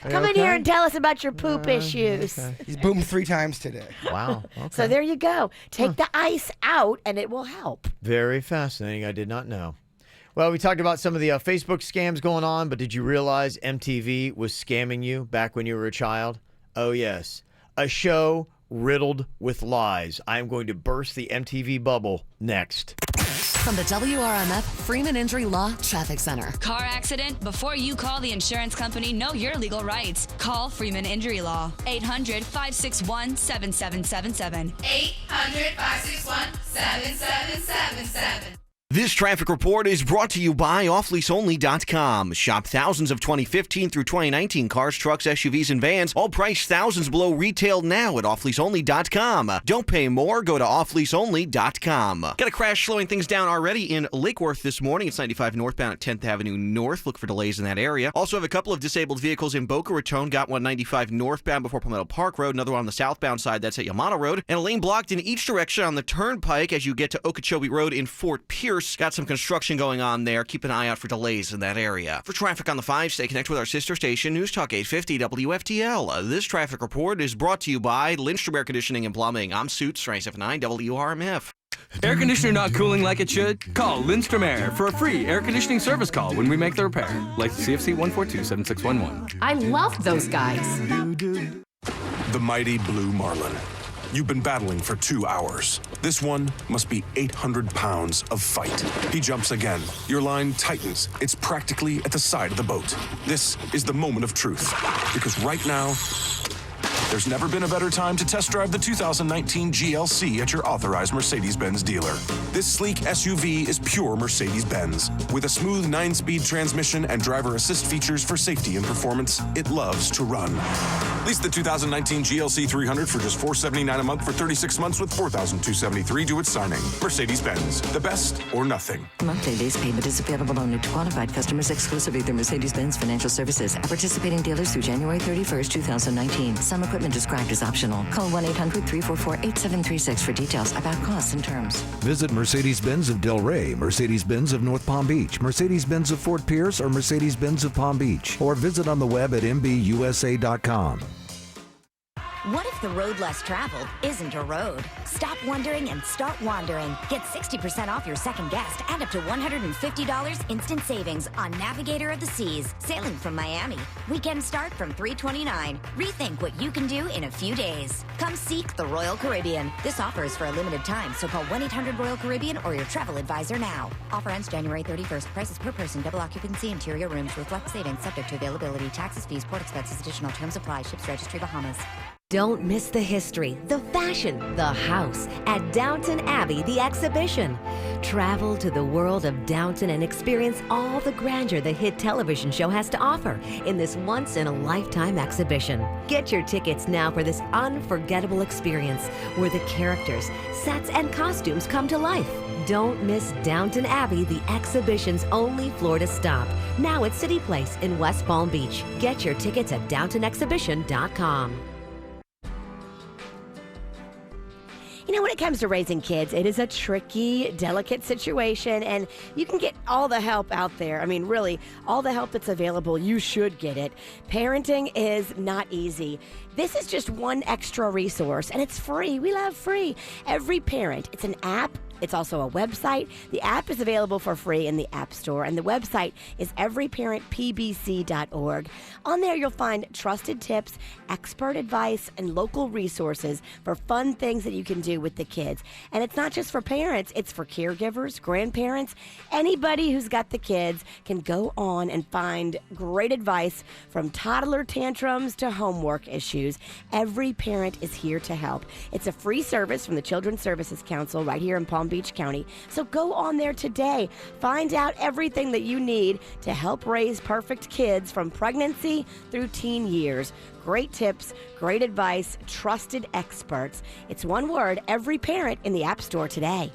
Come in here and tell us about your poop issues. Okay. He's boomed 3 times today. Wow. Okay. So there you go. Take the ice out and it will help. Very fascinating. I did not know. Well, we talked about some of the Facebook scams going on, but did you realize MTV was scamming you back when you were a child? Oh, yes. A show riddled with lies. I'm going to burst the MTV bubble next. From the WRMF Freeman Injury Law Traffic Center. Car accident? Before you call the insurance company, know your legal rights. Call Freeman Injury Law. 800-561-7777. 800-561-7777. This traffic report is brought to you by offleaseonly.com. Shop thousands of 2015 through 2019 cars, trucks, SUVs, and vans, all priced thousands below retail now at offleaseonly.com. Don't pay more. Go to offleaseonly.com. Got a crash slowing things down already in Lake Worth this morning. It's 95 northbound at 10th Avenue North. Look for delays in that area. Also have a couple of disabled vehicles in Boca Raton. Got one 95 northbound before Palmetto Park Road. Another one on the southbound side. That's at Yamato Road. And a lane blocked in each direction on the Turnpike as you get to Okeechobee Road in Fort Pierce. Got some construction going on there. Keep an eye out for delays in that area. For traffic on the 5, stay connected with our sister station, News Talk 850 WFTL. This traffic report is brought to you by Lindstrom Air Conditioning and Plumbing. I'm Suits, 979 WRMF. Air conditioner not cooling like it should? Call Lindstrom Air for a free air conditioning service call when we make the repair. License CFC 1427611. I love those guys. The mighty Blue Marlin. You've been battling for 2 hours. This one must be 800 pounds of fight. He jumps again. Your line tightens. It's practically at the side of the boat. This is the moment of truth. Because right now, there's never been a better time to test drive the 2019 GLC at your authorized Mercedes-Benz dealer. This sleek SUV is pure Mercedes-Benz. With a smooth 9-speed transmission and driver assist features for safety and performance, it loves to run. Lease the 2019 GLC 300 for just $479 a month for 36 months with $4,273 due at signing. Mercedes-Benz, the best or nothing. Monthly lease payment is available only to qualified customers exclusively through Mercedes-Benz Financial Services at participating dealers through January 31st, 2019. Some equipment described as optional. Call 1-800-344-8736 for details about costs and terms. Visit Mercedes-Benz of Del Rey, Mercedes-Benz of North Palm Beach, Mercedes-Benz of Fort Pierce, or Mercedes-Benz of Palm Beach. Or visit on the web at mbusa.com. What if the road less traveled isn't a road? Stop wondering and start wandering. Get 60% off your second guest and up to $150 instant savings on Navigator of the Seas, sailing from Miami. Weekends start from $329. Rethink what you can do in a few days. Come seek the Royal Caribbean. This offer is for a limited time, so call 1-800-ROYAL-CARIBBEAN or your travel advisor now. Offer ends January 31st. Prices per person, double occupancy, interior rooms, reflect savings, subject to availability, taxes, fees, port expenses, additional terms apply. Ships Registry, Bahamas. Don't miss the history, the fashion, the house at Downton Abbey, the exhibition. Travel to the world of Downton and experience all the grandeur the hit television show has to offer in this once-in-a-lifetime exhibition. Get your tickets now for this unforgettable experience where the characters, sets, and costumes come to life. Don't miss Downton Abbey, the exhibition's only Florida stop. Now at City Place in West Palm Beach. Get your tickets at downtonexhibition.com. when it comes to raising kids, it is a tricky, delicate situation, and you can get all the help out there. I mean, really, all the help that's available, you should get it. Parenting is not easy. This is just one extra resource, and it's free. We love free. Every Parent. It's an app. It's also a website. The app is available for free in the App Store, and the website is everyparentpbc.org. On there, you'll find trusted tips, expert advice, and local resources for fun things that you can do with the kids. And it's not just for parents, it's for caregivers, grandparents. Anybody who's got the kids can go on and find great advice from toddler tantrums to homework issues. Every Parent is here to help. It's a free service from the Children's Services Council right here in Palm Beach County. So go on there today. Find out everything that you need to help raise perfect kids from pregnancy through teen years. Great tips, great advice, trusted experts. It's one word, Every Parent, in the App Store today.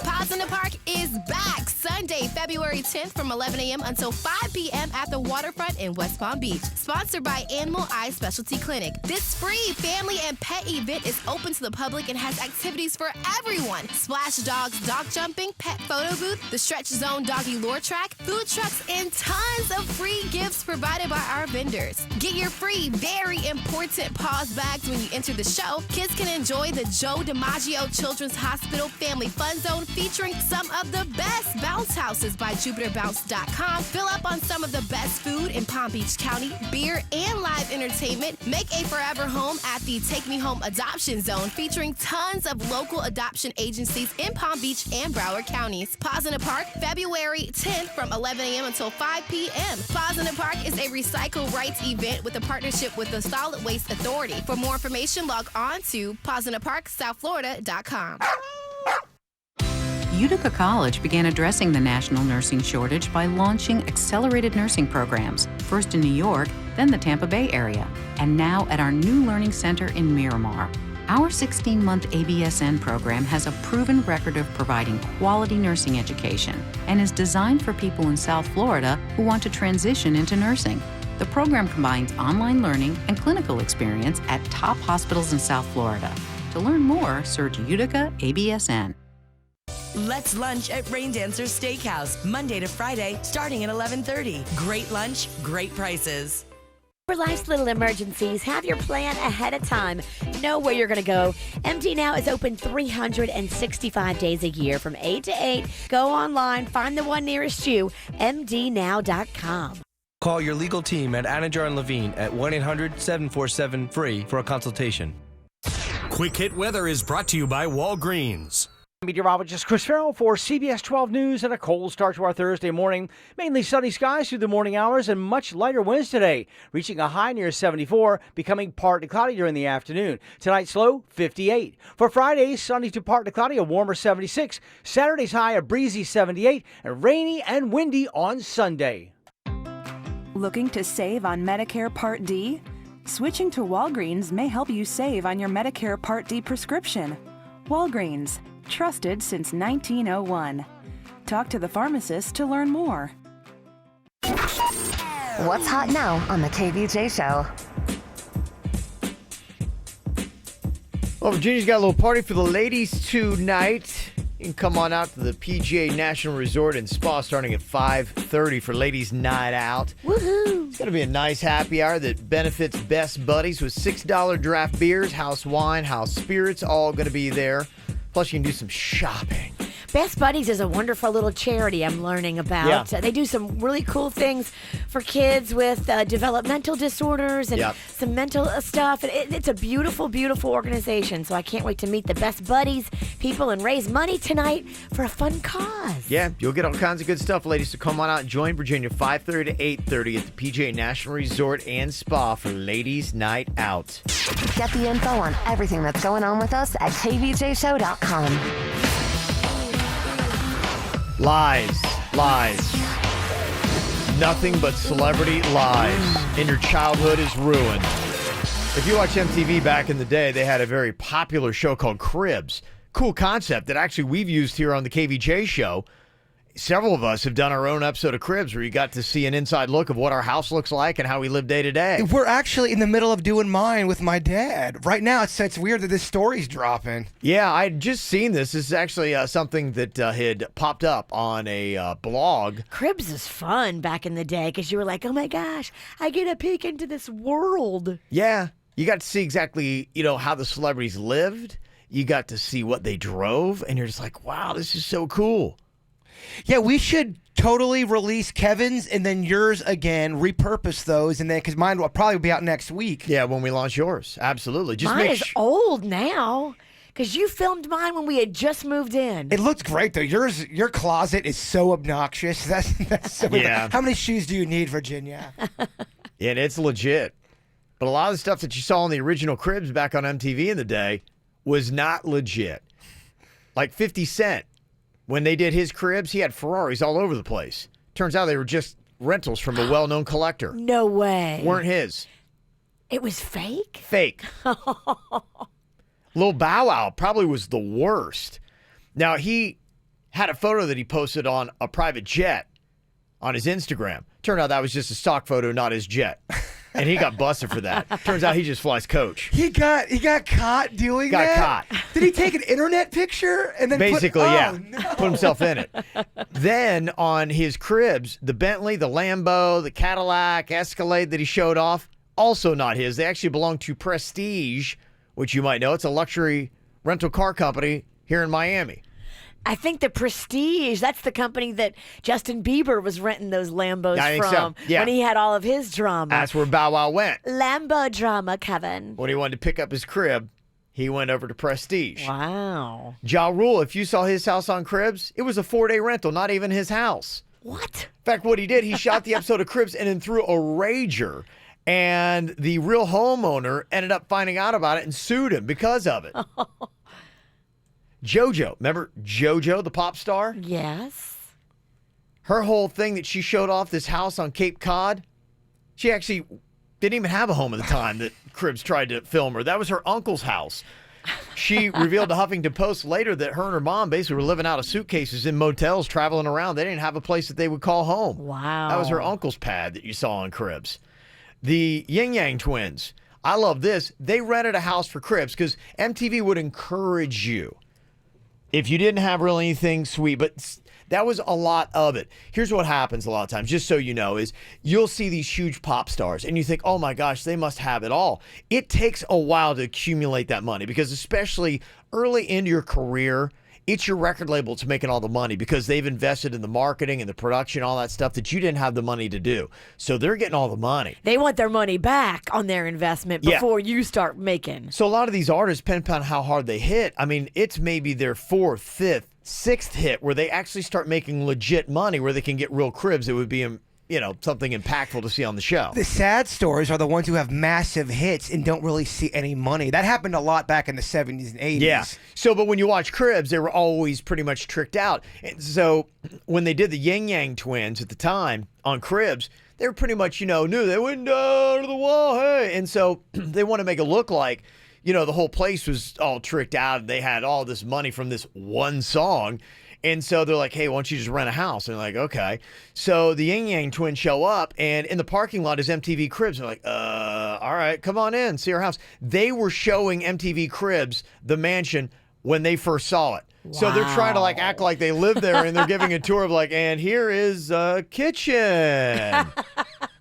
Paws in the Park is back Sunday, February 10th from 11 a.m. until 5 p.m. at the waterfront in West Palm Beach. Sponsored by Animal Eye Specialty Clinic. This free family and pet event is open to the public and has activities for everyone. Splash Dogs dog jumping, pet photo booth, the Stretch Zone doggy lure track, food trucks, and tons of free gifts provided by our vendors. Get your free, very important Paws bags when you enter the show. Kids can enjoy the Joe DiMaggio Children's Hospital Family Fun Zone featuring some of the best bounce houses by JupiterBounce.com. Fill up on some of the best food in Palm Beach County, beer and live entertainment. Make a forever home at the Take Me Home Adoption Zone featuring tons of local adoption agencies in Palm Beach and Broward counties. Paws in the Park, February 10th from 11 a.m. until 5 p.m. Paws in the Park is a recycle rights event with a partnership with the Solid Waste Authority. For more information, log on to pawsintheparksouthflorida.com. Utica College began addressing the national nursing shortage by launching accelerated nursing programs, first in New York, then the Tampa Bay area, and now at our new learning center in Miramar. Our 16-month ABSN program has a proven record of providing quality nursing education and is designed for people in South Florida who want to transition into nursing. The program combines online learning and clinical experience at top hospitals in South Florida. To learn more, search Utica ABSN. Let's lunch at Rain Dancer's Steakhouse, Monday to Friday, starting at 11:30. Great lunch, great prices. For life's little emergencies, have your plan ahead of time. Know where you're going to go. MD Now is open 365 days a year from 8 to 8. Go online, find the one nearest you, mdnow.com. Call your legal team at Anajar and Levine at 1-800-747-FREE for a consultation. Quick Hit Weather is brought to you by Walgreens. Meteorologist Chris Farrell for CBS 12 News, and a cold start to our Thursday morning. Mainly sunny skies through the morning hours and much lighter winds today, reaching a high near 74, becoming partly cloudy during the afternoon. Tonight's low, 58. For Friday, sunny to partly cloudy, a warmer 76. Saturday's high, a breezy 78, and rainy and windy on Sunday. Looking to save on Medicare Part D? Switching to Walgreens may help you save on your Medicare Part D prescription. Walgreens. Trusted since 1901. Talk to the pharmacist to learn more. What's hot now on the KVJ show? Well, Virginia's got a little party for the ladies tonight. You can come on out to the PGA National Resort and Spa starting at 5:30 for Ladies Night Out. Woohoo! It's going to be a nice happy hour that benefits Best Buddies with $6 draft beers, house wine, house spirits, all going to be there. Plus, you can do some shopping. Best Buddies is a wonderful little charity I'm learning about. Yeah. They do some really cool things for kids with developmental disorders and some mental stuff. And it's a beautiful, beautiful organization. So I can't wait to meet the Best Buddies people and raise money tonight for a fun cause. Yeah, you'll get all kinds of good stuff, ladies. So come on out and join Virginia 5:30 to 8:30 at the PGA National Resort and Spa for Ladies Night Out. Get the info on everything that's going on with us at kvjshow.com. Lies. Nothing but celebrity lies. And your childhood is ruined. If you watch MTV back in the day, they had a very popular show called Cribs. Cool concept that actually we've used here on the KVJ show. several of us have done our own episode of Cribs where you got to see an inside look of what our house looks like and how we live day to day. We're actually in the middle of doing mine with my dad. Right now, it's weird that this story's dropping. Yeah, I'd just seen this. This is actually something that had popped up on a blog. Cribs is fun back in the day because you were like, oh my gosh, I get a peek into this world. Yeah, you got to see exactly, how the celebrities lived. You got to see what they drove, and you're just like, wow, this is so cool. Yeah, we should totally release Kevin's and then yours again, repurpose those, and then because mine will probably be out next week. Yeah, when we launch yours. Absolutely. Mine is old now because you filmed mine when we had just moved in. It looks great, though. Your closet is so obnoxious. That's so Yeah. How many shoes do you need, Virginia? Yeah, and it's legit. But a lot of the stuff that you saw on the original Cribs back on MTV in the day was not legit. Like 50 Cent. When they did his Cribs, he had Ferraris all over the place. Turns out they were just rentals from a well-known collector. No way. Weren't his. It was fake? Fake. Lil Bow Wow probably was the worst. Now, he had a photo that he posted on a private jet on his Instagram. Turned out that was just a stock photo, not his jet. And he got busted for that. Turns out he just flies coach. He got caught doing Got that? caught. Did he take an internet picture and then Basically, yeah. No. Put himself in it. Then on his Cribs, the Bentley, the Lambo, the Cadillac, Escalade that he showed off, also not his. They actually belong to Prestige, which you might know. It's a luxury rental car company here in Miami. I think the Prestige, that's the company that Justin Bieber was renting those Lambos I think from so. Yeah. when he had all of his drama. That's where Bow Wow went. Lambo drama, Kevin. When he wanted to pick up his crib, he went over to Prestige. Wow. Ja Rule, if you saw his house on Cribs, it was a 4-day rental, not even his house. What? In fact, what he did, he shot the episode of Cribs and then threw a rager. And the real homeowner ended up finding out about it and sued him because of it. JoJo, remember JoJo, the pop star? Yes. Her whole thing that she showed off this house on Cape Cod, she actually didn't even have a home at the time that Cribs tried to film her. That was her uncle's house. She revealed to Huffington Post later that her and her mom basically were living out of suitcases in motels, traveling around. They didn't have a place that they would call home. Wow. That was her uncle's pad that you saw on Cribs. The Yin Yang twins, I love this. They rented a house for Cribs because MTV would encourage you. If you didn't have really anything sweet, but that was a lot of it. Here's what happens a lot of times, just so you know, is you'll see these huge pop stars and you think, oh my gosh, they must have it all. It takes a while to accumulate that money because especially early into your career, it's your record label that's making all the money because they've invested in the marketing and the production, all that stuff that you didn't have the money to do. So they're getting all the money. They want their money back on their investment before you start making. So a lot of these artists, depending upon how hard they hit, I mean, it's maybe their 4th, 5th, 6th hit where they actually start making legit money where they can get real cribs. It would be, something impactful to see on the show. The sad stories are the ones who have massive hits and don't really see any money. That happened a lot back in the 70s and 80s. Yeah. So, but when you watch Cribs, they were always pretty much tricked out. And so when they did the Yin Yang twins at the time on Cribs, they were pretty much, knew they went down to the wall, hey. And so they want to make it look like, the whole place was all tricked out and they had all this money from this one song. And so they're like, hey, why don't you just rent a house? And they're like, okay. So the Yin Yang twins show up, and in the parking lot is MTV Cribs. They're like, all right, come on in, see our house. They were showing MTV Cribs, the mansion, when they first saw it. Wow. So they're trying to act like they live there, and they're giving a tour of and here is a kitchen.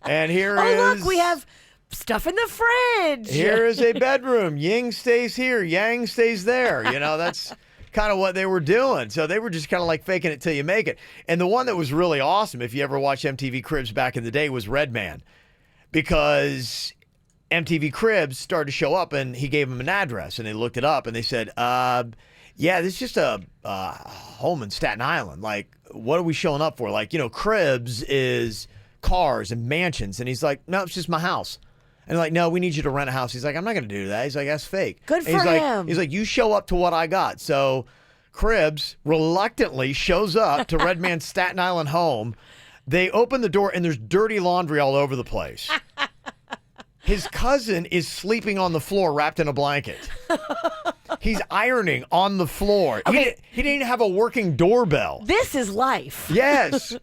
And here is... Oh, look, we have stuff in the fridge. Here is a bedroom. Yin stays here, Yang stays there. That's... kind of what they were doing. So they were just kind of faking it till you make it. And the one that was really awesome, if you ever watched MTV Cribs back in the day, was Redman. Because MTV Cribs started to show up and he gave them an address and they looked it up and they said, yeah, this is just a home in Staten Island. What are we showing up for? Cribs is cars and mansions. And he's like, no, it's just my house. And they're like, no, we need you to rent a house. He's like, I'm not going to do that. He's like, that's fake. Good for him. him. He's like, you show up to what I got. So Cribs reluctantly shows up to Redman's Staten Island home. They open the door, and there's dirty laundry all over the place. His cousin is sleeping on the floor wrapped in a blanket. He's ironing on the floor. Okay. He didn't even have a working doorbell. This is life. Yes.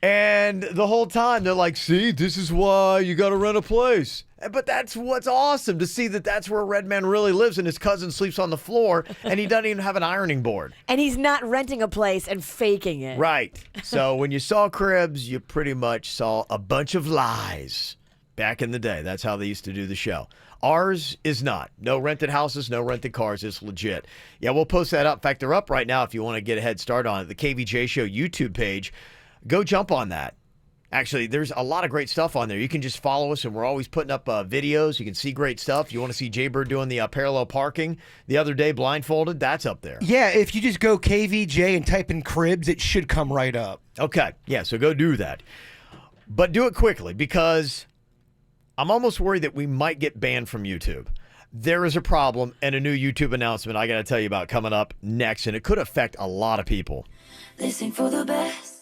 And the whole time they're like, see, this is why you got to rent a place. But that's what's awesome, to see that that's where Redman really lives, and his cousin sleeps on the floor, and he doesn't even have an ironing board. And he's not renting a place and faking it. Right. So when you saw Cribs, you pretty much saw a bunch of lies back in the day. That's how they used to do the show. Ours is not. No rented houses, no rented cars. It's legit. Yeah, we'll post that up. In fact, they're up right now if you want to get a head start on it. The KVJ Show YouTube page. Go jump on that. Actually, there's a lot of great stuff on there. You can just follow us, and we're always putting up videos. You can see great stuff. You want to see Jaybird doing the parallel parking the other day, blindfolded? That's up there. Yeah, if you just go KVJ and type in Cribs, it should come right up. Okay, yeah, so go do that. But do it quickly, because I'm almost worried that we might get banned from YouTube. There is a problem and a new YouTube announcement I got to tell you about coming up next, and it could affect a lot of people. They sing for the best.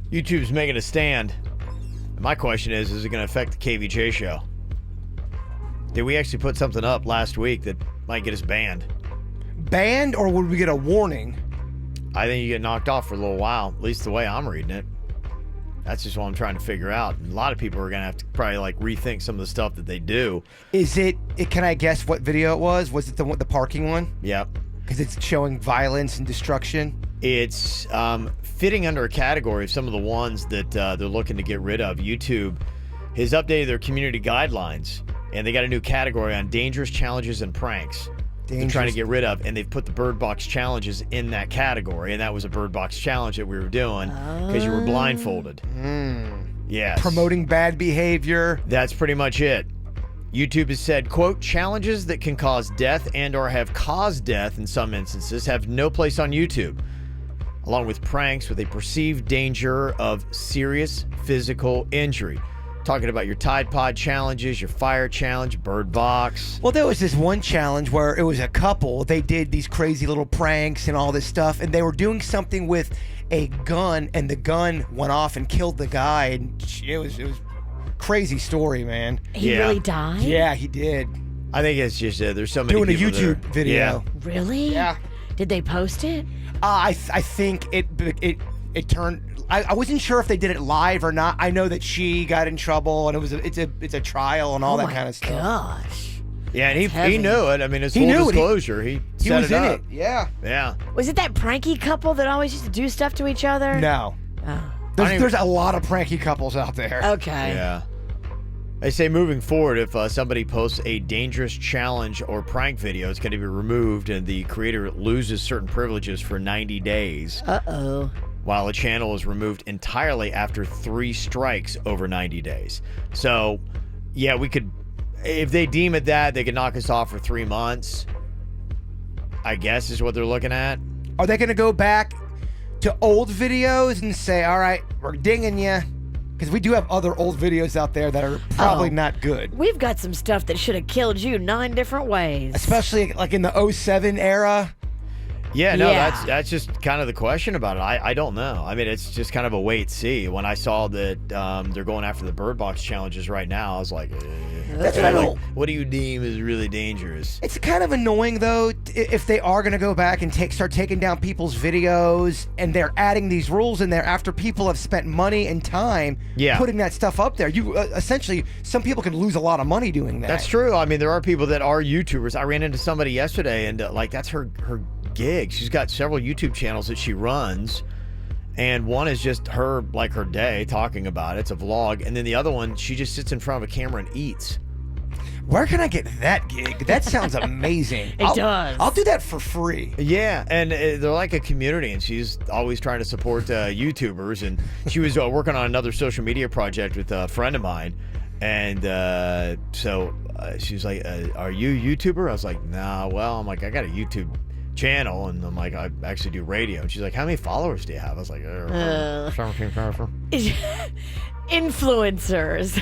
YouTube's making a stand. My question is it going to affect the KVJ show? Did we actually put something up last week that might get us banned? Banned, or would we get a warning? I think you get knocked off for a little while, at least the way I'm reading it. That's just what I'm trying to figure out. And a lot of people are going to have to probably like rethink some of the stuff that they do. Is it can I guess what video it was? Was it the parking one? Yep. Because it's showing violence and destruction? It's fitting under a category of some of the ones that they're looking to get rid of. YouTube has updated their community guidelines, and they got a new category on dangerous challenges and pranks. They're trying to get rid of, and they've put the Bird Box challenges in that category, and that was a Bird Box challenge that we were doing because you were blindfolded. Yes. Promoting bad behavior. That's pretty much it. YouTube has said, quote, challenges that can cause death and or have caused death in some instances have no place on YouTube, along with pranks with a perceived danger of serious physical injury. Talking about your Tide Pod challenges, your fire challenge, Bird Box. Well, there was this one challenge where it was a couple. They did these crazy little pranks and all this stuff, and they were doing something with a gun, and the gun went off and killed the guy. And it was crazy story, man. He really died? Yeah, he did. I think it's just there's so many doing a people that YouTube are- video. Yeah. Really? Yeah. Did they post it? I think it turned. I wasn't sure if they did it live or not. I know that she got in trouble, and it's a trial and all that kind of stuff. Gosh. Yeah, and he heavy. knew it. I mean, it's He full knew it. disclosure. He He set was it in up. it. Yeah. Yeah. Was it that pranky couple that always used to do stuff to each other? No. Oh. There's a lot of pranky couples out there. Okay. Yeah. They say moving forward, if somebody posts a dangerous challenge or prank video, it's going to be removed, and the creator loses certain privileges for 90 days. Uh-oh. While a channel is removed entirely after 3 strikes over 90 days. So, yeah, we could, if they deem it that, they could knock us off for 3 months, I guess is what they're looking at. Are they going to go back to old videos and say, all right, we're dinging you? Because we do have other old videos out there that are probably not good. We've got some stuff that should have killed you 9 different ways. Especially like in the 07 era. Yeah, no, Yeah. that's just kind of the question about it. I don't know. I mean, it's just kind of a wait see. When I saw that they're going after the Bird Box challenges right now, I was like, That's what I don't- what do you deem is really dangerous? It's kind of annoying though if they are going to go back and start taking down people's videos and they're adding these rules in there after people have spent money and time putting that stuff up there. You essentially, some people can lose a lot of money doing that. That's true. I mean, there are people that are YouTubers. I ran into somebody yesterday, and like that's her gig. She's got several YouTube channels that she runs, and one is just her, like her day, talking about it. It's a vlog, and then the other one, she just sits in front of a camera and eats. Where can I get that gig? That sounds amazing. It does. I'll do that for free. Yeah, and they're like a community, and she's always trying to support YouTubers, and she was working on another social media project with a friend of mine, and so she was like, are you a YouTuber? I was like, nah, well, I'm like, I got a YouTube channel, and I'm like, I actually do radio. And she's like, how many followers do you have? I was like, 17,000. Influencers.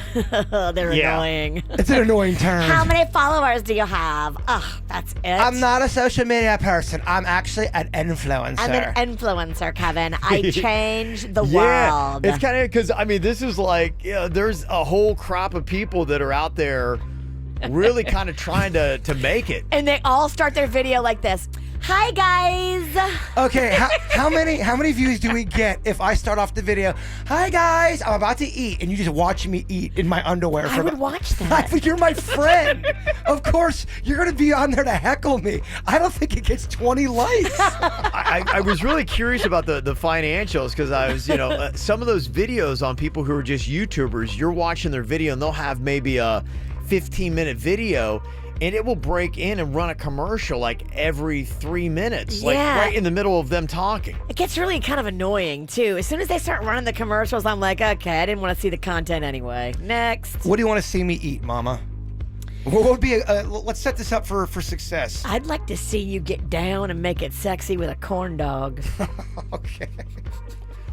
They're Yeah. annoying. It's an annoying term. How many followers do you have? Ugh, that's it. I'm not a social media person. I'm actually an influencer. I'm an influencer, Kevin. I change the Yeah, world. it's kind of because I mean, this is like, there's a whole crop of people that are out there really kind of trying to make it. And they all start their video like this. Hi, guys. Okay, how many views do we get if I start off the video? Hi guys, I'm about to eat, and you just watch me eat in my underwear. I would watch that. You're my friend. Of course, you're gonna be on there to heckle me. I don't think it gets 20 likes. I was really curious about the financials because I was, some of those videos on people who are just YouTubers, you're watching their video and they'll have maybe a 15-minute video, and it will break in and run a commercial like every 3 minutes, like Yeah. right in the middle of them talking. It gets really kind of annoying, too. As soon as they start running the commercials, I'm like, okay, I didn't want to see the content anyway. Next. What do you want to see me eat, Mama? What would be let's set this up for success. I'd like to see you get down and make it sexy with a corn dog. Okay.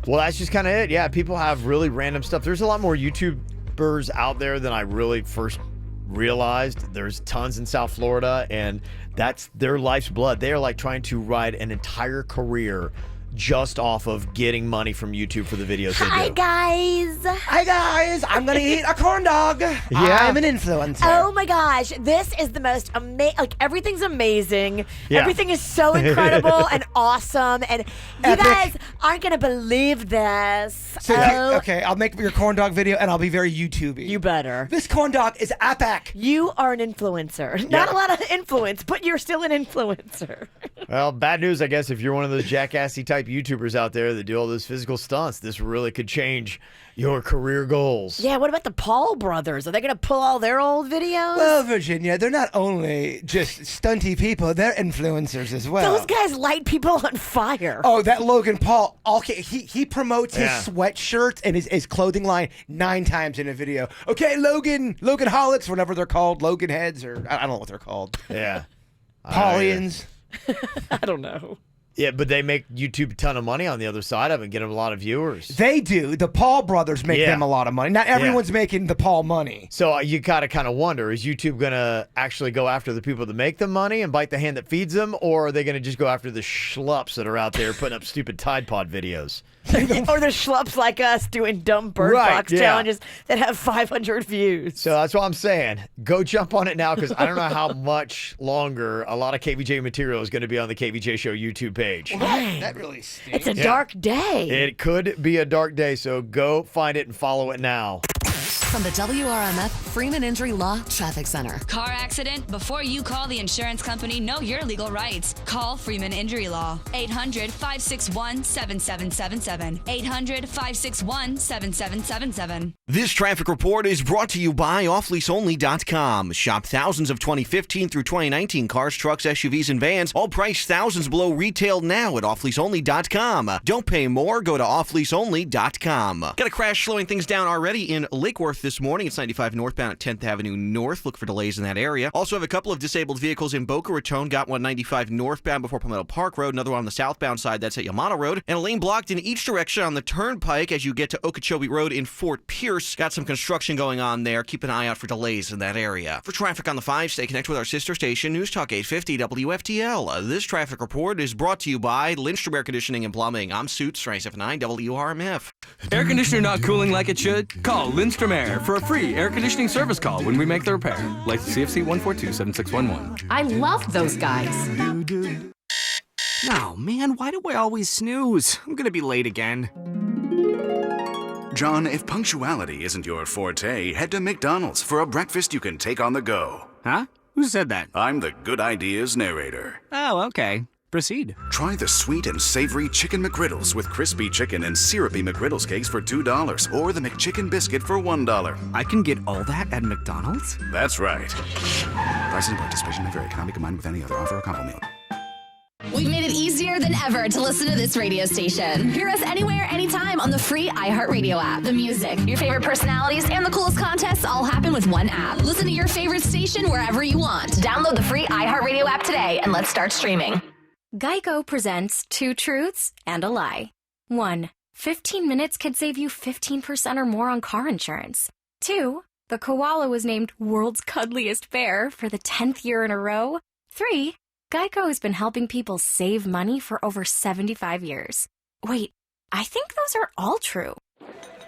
Well, that's just kind of it. Yeah, people have really random stuff. There's a lot more YouTubers out there than I really first realized. There's tons in South Florida, and that's their life's blood. They are like trying to ride an entire career just off of getting money from YouTube for the videos Hi, they do. guys. Hi guys, I'm gonna eat a corn dog. Yeah. I'm an influencer. Oh my gosh, this is the most amazing. Like, everything's amazing. Yeah. Everything is so incredible and awesome. And you Epic. guys aren't going to believe this. So, Oh, okay, I'll make your corn dog video and I'll be very YouTubey. you better. This corn dog is epic. You are an influencer. Not a lot of influence, but you're still an influencer. Well, bad news, I guess, if you're one of those jackassy type YouTubers out there that do all those physical stunts, this really could change your career goals. Yeah, what about the Paul brothers? Are they going to pull all their old videos? Well, Virginia, they're not only just stunty people, they're influencers as well. Those guys light people on fire. Oh, that Logan Paul, okay, he promotes his Yeah. sweatshirts and his clothing line 9 times in a video. Okay, Logan Holics, whatever they're called, Logan heads, or I don't know what they're called. Yeah. Paulians. I don't know. Yeah, but they make YouTube a ton of money on the other side of it, get them a lot of viewers. They do. The Paul brothers make them a lot of money. Not everyone's making the Paul money. So you gotta kind of wonder, is YouTube going to actually go after the people that make them money and bite the hand that feeds them, or are they going to just go after the schlups that are out there putting up stupid Tide Pod videos? Or the schlups like us doing dumb bird box challenges that have 500 views. So that's what I'm saying. Go jump on it now, because I don't know how much longer a lot of KVJ material is going to be on the KVJ Show YouTube page. Well, that really stinks. It's a dark day. It could be a dark day, so go find it and follow it now. From the WRMF Freeman Injury Law Traffic Center. Car accident? Before you call the insurance company, know your legal rights. Call Freeman Injury Law. 800-561-7777. 800-561-7777. This traffic report is brought to you by offleaseonly.com. Shop thousands of 2015 through 2019 cars, trucks, SUVs, and vans, all priced thousands below retail now at offleaseonly.com. Don't pay more. Go to offleaseonly.com. Got a crash slowing things down already in Lake Worth this morning. It's 95 northbound at 10th Avenue North. Look for delays in that area. Also have a couple of disabled vehicles in Boca Raton. Got one 95 northbound before Palmetto Park Road. Another one on the southbound side. That's at Yamana Road. And a lane blocked in each direction on the Turnpike as you get to Okeechobee Road in Fort Pierce. Got some construction going on there. Keep an eye out for delays in that area. For traffic on the 5, stay connected with our sister station, News Talk 850 WFTL. This traffic report is brought to you by Lindstrom Air Conditioning and Plumbing. I'm Suits, 979 WRMF. Air conditioner not cooling like it should? Call Lindstrom Air for a free air conditioning service call when we make the repair. License CFC 1427611. I love those guys. No, man, why do I always snooze? I'm gonna be late again. John, if punctuality isn't your forte, head to McDonald's for a breakfast you can take on the go. Huh? Who said that? I'm the Good Ideas narrator. Oh, okay. Proceed. Try the sweet and savory Chicken McGriddles with crispy chicken and syrupy McGriddles cakes for $2, or the McChicken biscuit for $1. I can get all that at McDonald's? That's right. Prices and participation may vary. Cannot be combined with any other offer or combo meal. We've made it easier than ever to listen to this radio station. Hear us anywhere, anytime on the free iHeartRadio app. The music, your favorite personalities, and the coolest contests all happen with one app. Listen to your favorite station wherever you want. Download the free iHeartRadio app today and let's start streaming. Geico presents 2 truths and a lie. 1. 15 minutes could save you 15% or more on car insurance. 2. The koala was named World's Cuddliest Bear for the 10th year in a row. 3. Geico has been helping people save money for over 75 years. Wait, I think those are all true.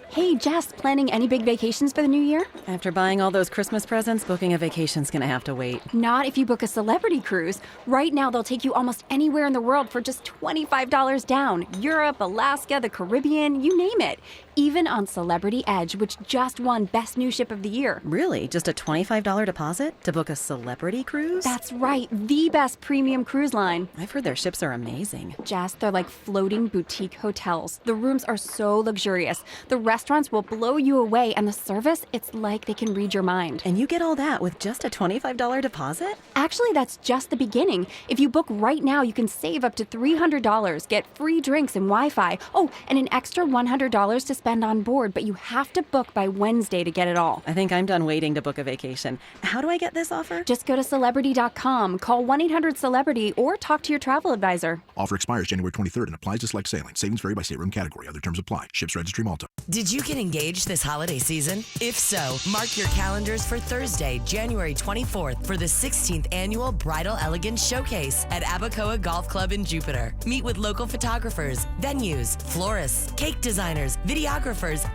Hey, Jess, planning any big vacations for the new year? After buying all those Christmas presents, booking a vacation's gonna have to wait. Not if you book a celebrity cruise. Right now, they'll take you almost anywhere in the world for just $25 down. Europe, Alaska, the Caribbean, you name it. Even on Celebrity Edge, which just won Best New Ship of the Year. Really? Just a $25 deposit to book a celebrity cruise? That's right, the best premium cruise line. I've heard their ships are amazing. Jess, they're like floating boutique hotels. The rooms are so luxurious. The restaurants will blow you away, and the service, it's like they can read your mind. And you get all that with just a $25 deposit? Actually, that's just the beginning. If you book right now, you can save up to $300, get free drinks and Wi-Fi. Oh, and an extra $100 to spend on board, but you have to book by Wednesday to get it all. I think I'm done waiting to book a vacation. How do I get this offer? Just go to Celebrity.com, call 1-800-CELEBRITY, or talk to your travel advisor. Offer expires January 23rd and applies to select sailing. Savings vary by stateroom category. Other terms apply. Ships Registry, Malta. Did you get engaged this holiday season? If so, mark your calendars for Thursday, January 24th for the 16th Annual Bridal Elegance Showcase at Abacoa Golf Club in Jupiter. Meet with local photographers, venues, florists, cake designers, videographers,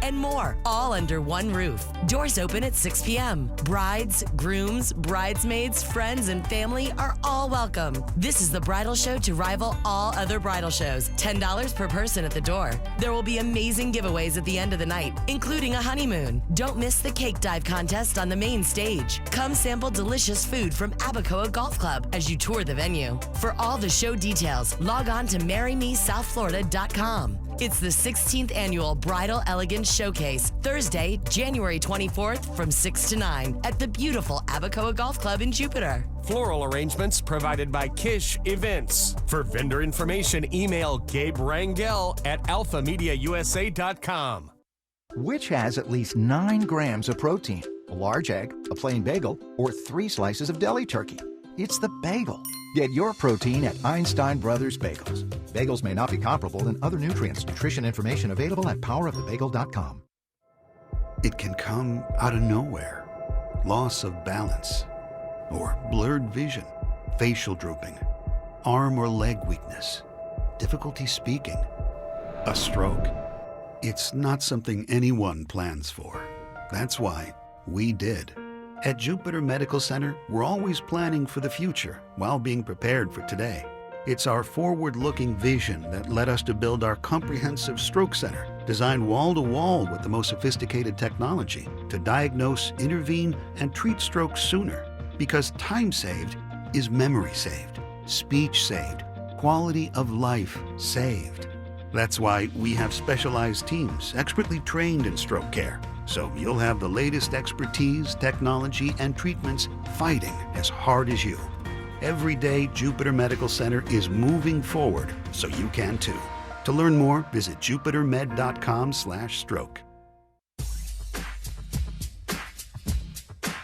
and more, all under one roof. Doors open at 6 p.m. Brides, grooms, bridesmaids, friends, and family are all welcome. This is the bridal show to rival all other bridal shows. $10 per person at the door. There will be amazing giveaways at the end of the night, including a honeymoon. Don't miss the cake dive contest on the main stage. Come sample delicious food from Abacoa Golf Club as you tour the venue. For all the show details, log on to marrymesouthflorida.com. It's the 16th Annual Bridal Elegance Showcase, Thursday, January 24th from 6 to 9 at the beautiful Abacoa Golf Club in Jupiter. Floral arrangements provided by Kish Events. For vendor information, email Gabe Rangel at alphamediausa.com. Which has at least 9 grams of protein? A large egg, a plain bagel, or 3 slices of deli turkey? It's the bagel. Get your protein at Einstein Brothers Bagels. Bagels may not be comparable in other nutrients. Nutrition information available at powerofthebagel.com. It can come out of nowhere. Loss of balance, or blurred vision, facial drooping, arm or leg weakness, difficulty speaking, a stroke. It's not something anyone plans for. That's why we did. At Jupiter Medical Center, we're always planning for the future while being prepared for today. It's our forward-looking vision that led us to build our comprehensive stroke center, designed wall-to-wall with the most sophisticated technology to diagnose, intervene, and treat strokes sooner. Because time saved is memory saved, speech saved, quality of life saved. That's why we have specialized teams expertly trained in stroke care. So you'll have the latest expertise, technology, and treatments fighting as hard as you. Every day, Jupiter Medical Center is moving forward, so you can too. To learn more, visit jupitermed.com/stroke.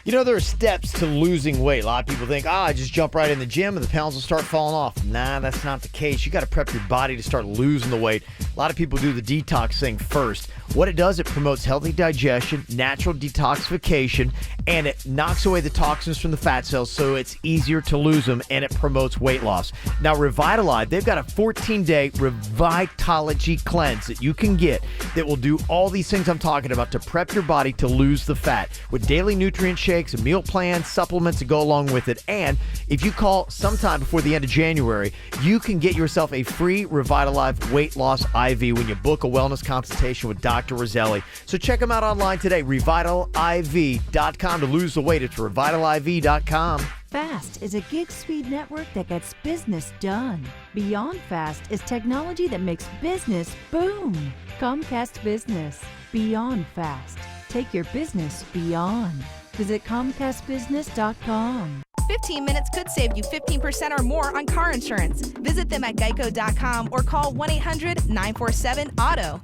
You know, there are steps to losing weight. A lot of people think, I just jump right in the gym and the pounds will start falling off. Nah, that's not the case. You got to prep your body to start losing the weight. A lot of people do the detox thing first. What it does, it promotes healthy digestion, natural detoxification, and it knocks away the toxins from the fat cells so it's easier to lose them, and it promotes weight loss. Now, Revitalize, they've got a 14-day Revitology cleanse that you can get that will do all these things I'm talking about to prep your body to lose the fat with daily nutrient shakes, a meal plan, supplements to go along with it. And if you call sometime before the end of January, you can get yourself a free Revitalize weight loss IV when you book a wellness consultation with Dr. Roselli. So check them out online today, revitaliv.com to lose the weight. It's revitaliv.com. FAST is a gig speed network that gets business done. Beyond FAST is technology that makes business boom. Comcast Business. Beyond FAST. Take your business beyond. Visit ComcastBusiness.com. 15 minutes could save you 15% or more on car insurance. Visit them at geico.com or call 1-800-947-AUTO.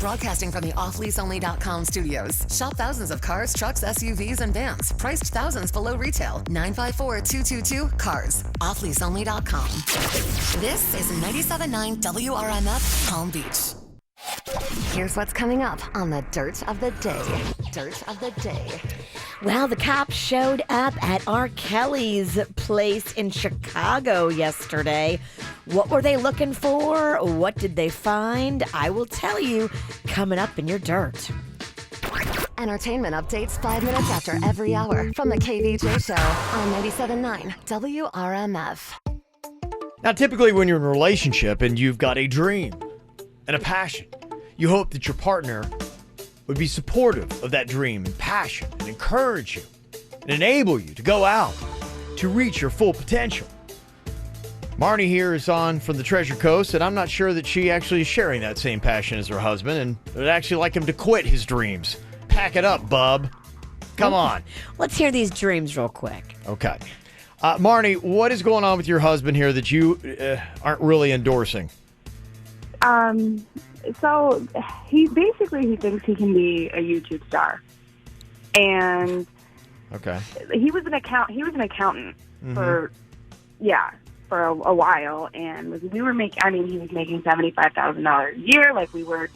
Broadcasting from the offleaseonly.com studios. Shop thousands of cars, trucks, SUVs, and vans. Priced thousands below retail. 954-222-CARS. Offleaseonly.com. This is 97.9 WRMF Palm Beach. Here's what's coming up on the Dirt of the Day. Dirt of the Day. Well, the cops showed up at R. Kelly's place in Chicago yesterday. What were they looking for? What did they find? I will tell you coming up in your dirt. Entertainment updates 5 minutes after every hour from the KVJ Show on 97.9 WRMF. Now, typically when you're in a relationship and you've got a dream and a passion, you hope that your partner would be supportive of that dream and passion and encourage you and enable you to go out to reach your full potential. Marnie here is on from the Treasure Coast, and I'm not sure that she actually is sharing that same passion as her husband and would actually like him to quit his dreams. Pack it up, bub. Come on. Let's hear these dreams real quick. Okay. Marnie, what is going on with your husband here that you aren't really endorsing? So he thinks he can be a YouTube star, and okay, he was an accountant for a while, and he was making $75,000 a year, like we were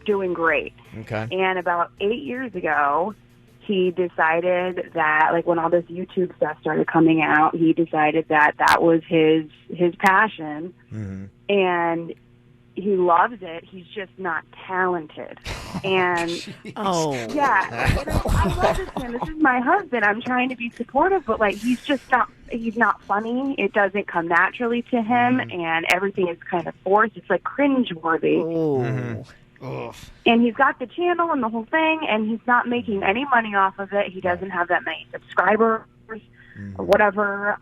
doing great. Okay, and about 8 years ago, he decided that, like, when all this YouTube stuff started coming out, he decided that was his passion, and he loves it. He's just not talented. And yeah, I love this man. This is my husband. I'm trying to be supportive, but like he's not funny. It doesn't come naturally to him, and everything is kind of forced. It's like cringe-worthy. And he's got the channel and the whole thing, and he's not making any money off of it. He doesn't have that many subscribers or whatever.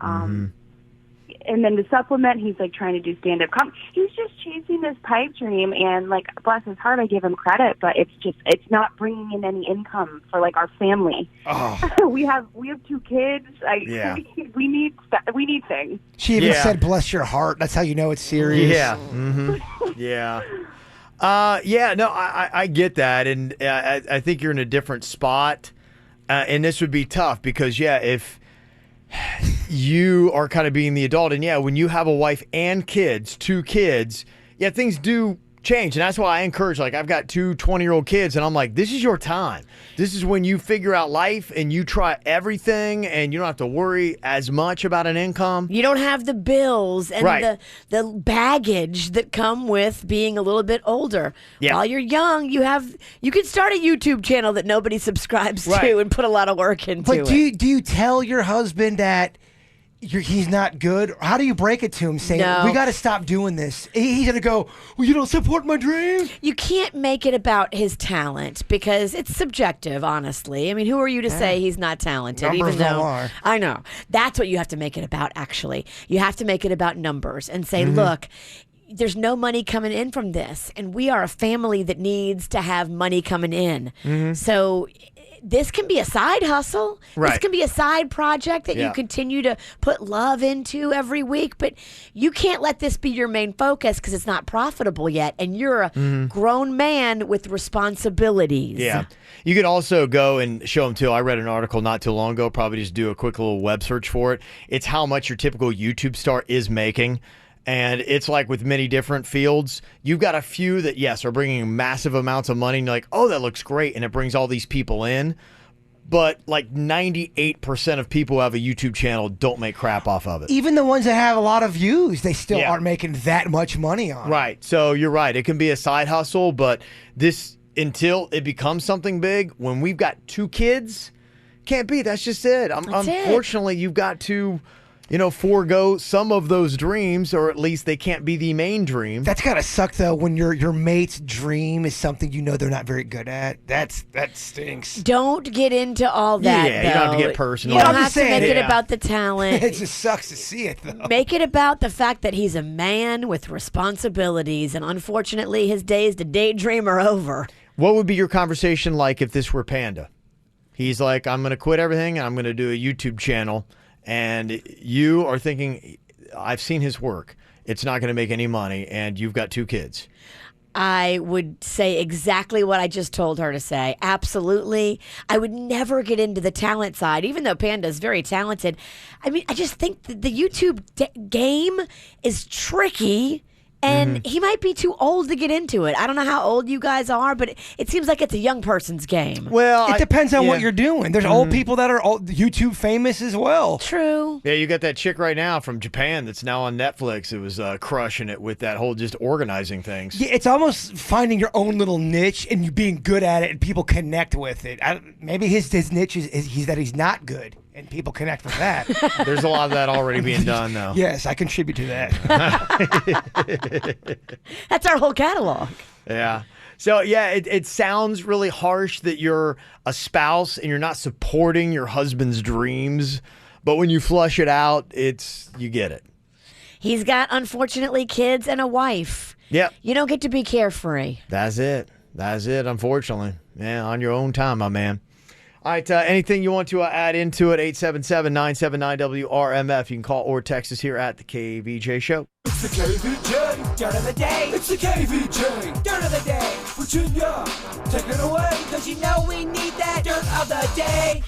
And then to supplement, he's like trying to do stand-up comedy. He's just chasing this pipe dream, and like, bless his heart, I give him credit, but it's not bringing in any income for like our family. We have 2 kids. We need things. She even said, "Bless your heart." That's how you know it's serious. Yeah. Yeah. No, I get that, and I think you're in a different spot, and this would be tough because if you are kind of being the adult. And yeah, when you have a wife and kids, 2 kids, yeah, things do change. And that's why I encourage, like, I've got 2 20-year-old kids, and I'm like, this is your time. This is when you figure out life and you try everything, and you don't have to worry as much about an income. You don't have the bills and Right. the baggage that come with being a little bit older. Yeah. While you're young, you can start a YouTube channel that nobody subscribes Right. to and put a lot of work into But it. do you tell your husband that he's not good? How do you break it to him, saying, No. we got to stop doing this? He's going to go, well, you don't support my dream? You can't make it about his talent because it's subjective, honestly. I mean, who are you to say he's not talented? Numbers even though don't lie. I know. That's what you have to make it about, actually. You have to make it about numbers and say, Mm-hmm. look, there's no money coming in from this, and we are a family that needs to have money coming in. Mm-hmm. So this can be a side hustle. This Right. can be a side project that Yeah. you continue to put love into every week, but you can't let this be your main focus because it's not profitable yet, and you're a grown man with responsibilities. Yeah. You could also go and show them too. I read an article not too long ago, probably just do a quick little web search for it. It's how much your typical YouTube star is making. And it's like with many different fields, you've got a few that, yes, are bringing massive amounts of money. And you're like, oh, that looks great. And it brings all these people in. But like 98% of people who have a YouTube channel don't make crap off of it. Even the ones that have a lot of views, they still Yeah. aren't making that much money on it. Right. So you're right. It can be a side hustle, but this, until it becomes something big, when we've got 2 kids, can't be. That's just it. That's it. Unfortunately, you've got to, forego some of those dreams, or at least they can't be the main dream. That's gotta suck though when your mate's dream is something you know they're not very good at. That stinks. Don't get into all that. Yeah, you don't have to though. get personal. You don't I'm have just to saying, make it yeah. about the talent. It just sucks to see it though. Make it about the fact that he's a man with responsibilities, and unfortunately, his days to daydream are over. What would be your conversation like if this were Panda? He's like, I'm going to quit everything and I'm going to do a YouTube channel. And you are thinking, I've seen his work. It's not going to make any money. And you've got 2 kids. I would say exactly what I just told her to say. Absolutely. I would never get into the talent side, even though Panda is very talented. I mean, I just think that the YouTube game is tricky. And he might be too old to get into it. I don't know how old you guys are, but it seems like it's a young person's game. Well, It depends on yeah. what you're doing. There's old people that are YouTube famous as well. True. Yeah, you got that chick right now from Japan that's now on Netflix. It was crushing it with that whole just organizing things. Yeah, it's almost finding your own little niche and you being good at it and people connect with it. Maybe his niche is that he's not good and people connect with that. There's a lot of that already being done, though. Yes, I contribute to that. That's our whole catalog. Yeah. So, yeah, it sounds really harsh that you're a spouse and you're not supporting your husband's dreams. But when you flush it out, you get it. He's got, unfortunately, kids and a wife. Yep. You don't get to be carefree. That's it, unfortunately. Yeah, on your own time, my man. All right, anything you want to add into it, 877-979-WRMF. You can call or text us here at the KVJ Show. It's the KVJ, dirt of the day. It's the KVJ, dirt of the day. Virginia, take it away. Cause you know we need that dirt of the day.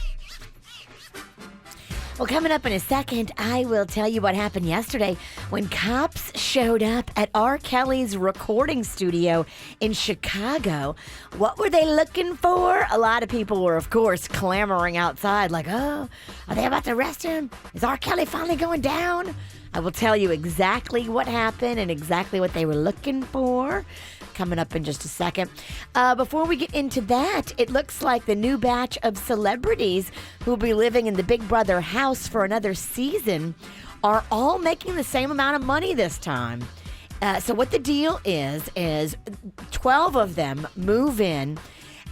Well, coming up in a second, I will tell you what happened yesterday when cops showed up at R. Kelly's recording studio in Chicago. What were they looking for? A lot of people were, of course, clamoring outside like, oh, are they about to arrest him? Is R. Kelly finally going down? I will tell you exactly what happened and exactly what they were looking for. Coming up in just a second. Before we get into that, it looks like the new batch of celebrities who will be living in the Big Brother house for another season are all making the same amount of money this time. So what the deal is 12 of them move in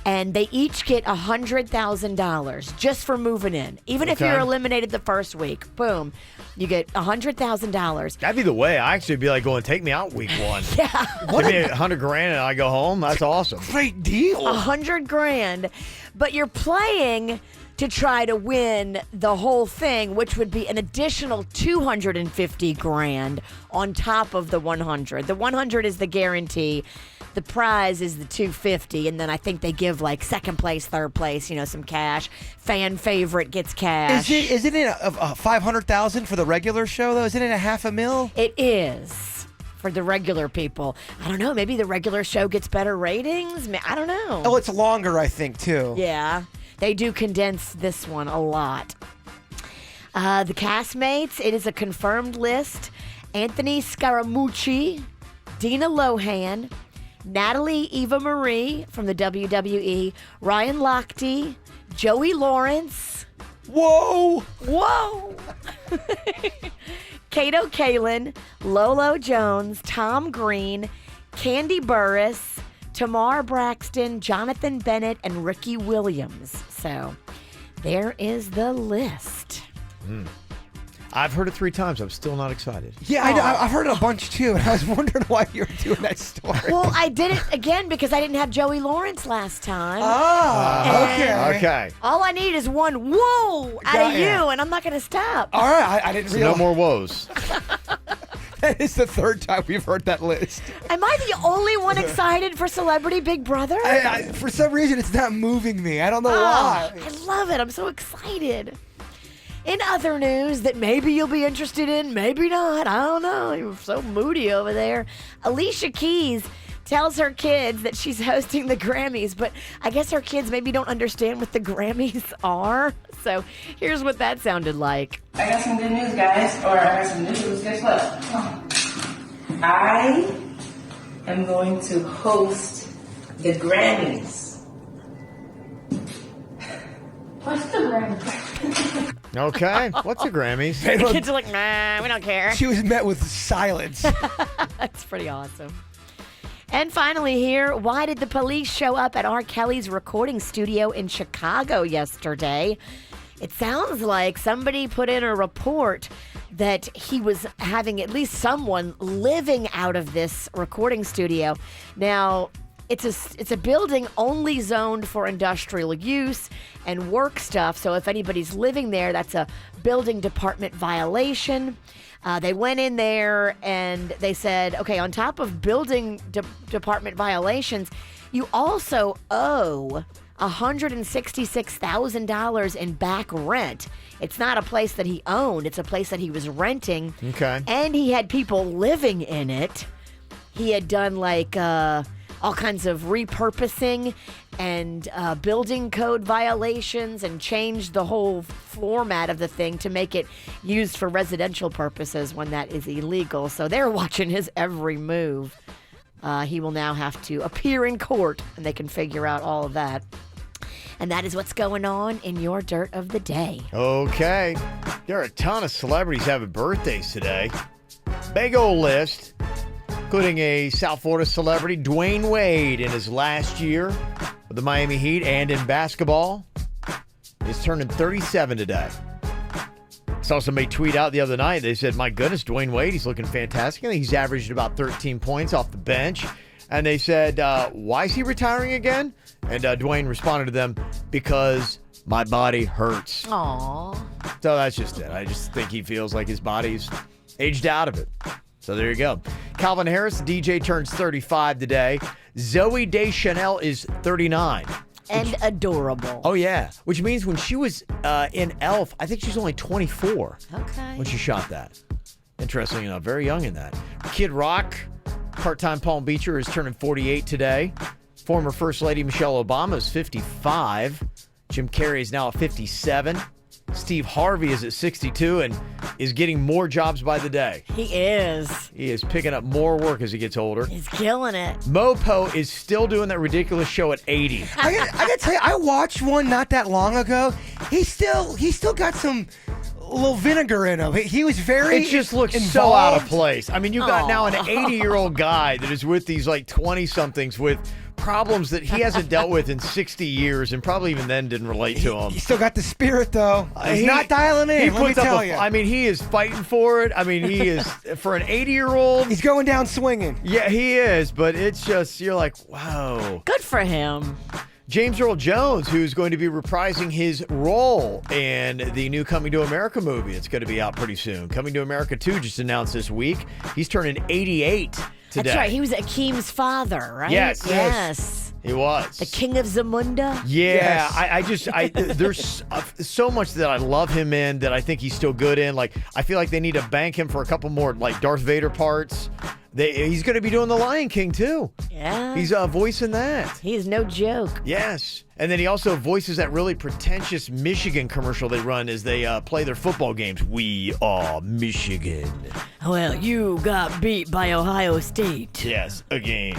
and they each get $100,000 just for moving in. Even if Okay. you're eliminated the first week, boom, you get $100,000. That'd be the way. I actually be like going, take me out week 1. Yeah. Give me $100,000 and I go home. That's awesome. Great deal. $100,000, but you're playing to try to win the whole thing, which would be an additional $250,000 on top of the 100. The 100 is the guarantee. The prize is the 250, and then I think they give like second place, third place, some cash. Fan favorite gets cash. Isn't it a 500,000 for the regular show though? Isn't it a $500,000? It is for the regular people. I don't know. Maybe the regular show gets better ratings. I don't know. Oh, it's longer, I think, too. Yeah, they do condense this one a lot. The castmates, it is a confirmed list. Anthony Scaramucci, Dina Lohan, Natalie Eva Marie from the WWE, Ryan Lochte, Joey Lawrence. Whoa! Kato Kalin, Lolo Jones, Tom Green, Candy Burris, Tamar Braxton, Jonathan Bennett, and Ricky Williams. So there is the list. I've heard it 3 times. I'm still not excited. Yeah, I've heard it a bunch too, and I was wondering why you were doing that story. Well, I did it again because I didn't have Joey Lawrence last time. Okay. All I need is one whoa out of you, and I'm not going to stop. All right, I didn't So realize. no more woes. That is the 3rd time we've heard that list. Am I the only one excited for Celebrity Big Brother? For some reason, it's not moving me. I don't know why. I love it. I'm so excited. In other news that maybe you'll be interested in, maybe not, I don't know. You're so moody over there. Alicia Keys tells her kids that she's hosting the Grammys, but I guess her kids maybe don't understand what the Grammys are. So here's what that sounded like. I got some good news, guys. Or I got some news. Guess what? I am going to host the Grammys. What's the Grammys? Okay. What's the Grammys? The kids are like, nah, we don't care. She was met with silence. That's pretty awesome. And finally here, why did the police show up at R. Kelly's recording studio in Chicago yesterday? It sounds like somebody put in a report that he was having at least someone living out of this recording studio. Now, it's a building only zoned for industrial use and work stuff. So if anybody's living there, that's a building department violation. They went in there and they said, okay, on top of building department violations, you also owe $166,000 in back rent. It's not a place that he owned. It's a place that he was renting. Okay. And he had people living in it. He had done like all kinds of repurposing and building code violations and changed the whole format of the thing to make it used for residential purposes when that is illegal. So they're watching his every move. He will now have to appear in court, and they can figure out all of that. And that is what's going on in your Dirt of the Day. Okay. There are a ton of celebrities having birthdays today. Big old list, including a South Florida celebrity, Dwayne Wade, in his last year with the Miami Heat and in basketball. He's turning 37 today. Saw somebody tweet out the other night. They said, my goodness, Dwayne Wade, he's looking fantastic. I think he's averaged about 13 points off the bench. And they said, why is he retiring again? And Dwayne responded to them, because my body hurts. Aww. So that's just it. I just think he feels like his body's aged out of it. So there you go. Calvin Harris, DJ, turns 35 today. Zooey Deschanel is 39. And adorable. Oh, yeah. Which means when she was in Elf, I think she's only 24 Okay. when she shot that. Interesting enough. Very young in that. Kid Rock, part-time Palm Beacher, is turning 48 today. Former First Lady Michelle Obama is 55. Jim Carrey is now at 57. Steve Harvey is at 62 and is getting more jobs by the day. He is. He is picking up more work as he gets older. He's killing it. Mopo is still doing that ridiculous show at 80. I gotta tell you, I watched one not that long ago. He still got some little vinegar in him. He was very It just looks involved. so out of place. I mean, you got now an Aw. 80-year-old guy that is with these like 20-somethings with problems that he hasn't dealt with in 60 years and probably even then didn't relate to him. He still got the spirit, though. He's not dialing in, let me tell you. I mean, he is fighting for it. I mean, he is, for an 80-year-old. He's going down swinging. Yeah, he is, but it's just, you're like, wow. Good for him. James Earl Jones, who's going to be reprising his role in the new Coming to America movie. It's going to be out pretty soon. Coming to America 2 just announced this week. He's turning 88 today. That's right. He was Akeem's father, right? Yes. He was. The King of Zamunda? Yeah, yes. There's so much that I love him in that I think he's still good in. Like, I feel like they need to bank him for a couple more, like, Darth Vader parts. He's going to be doing The Lion King, too. Yeah. He's voicing that. He's no joke. Yes. And then he also voices that really pretentious Michigan commercial they run as they play their football games. We are Michigan. Well, you got beat by Ohio State. Yes, again.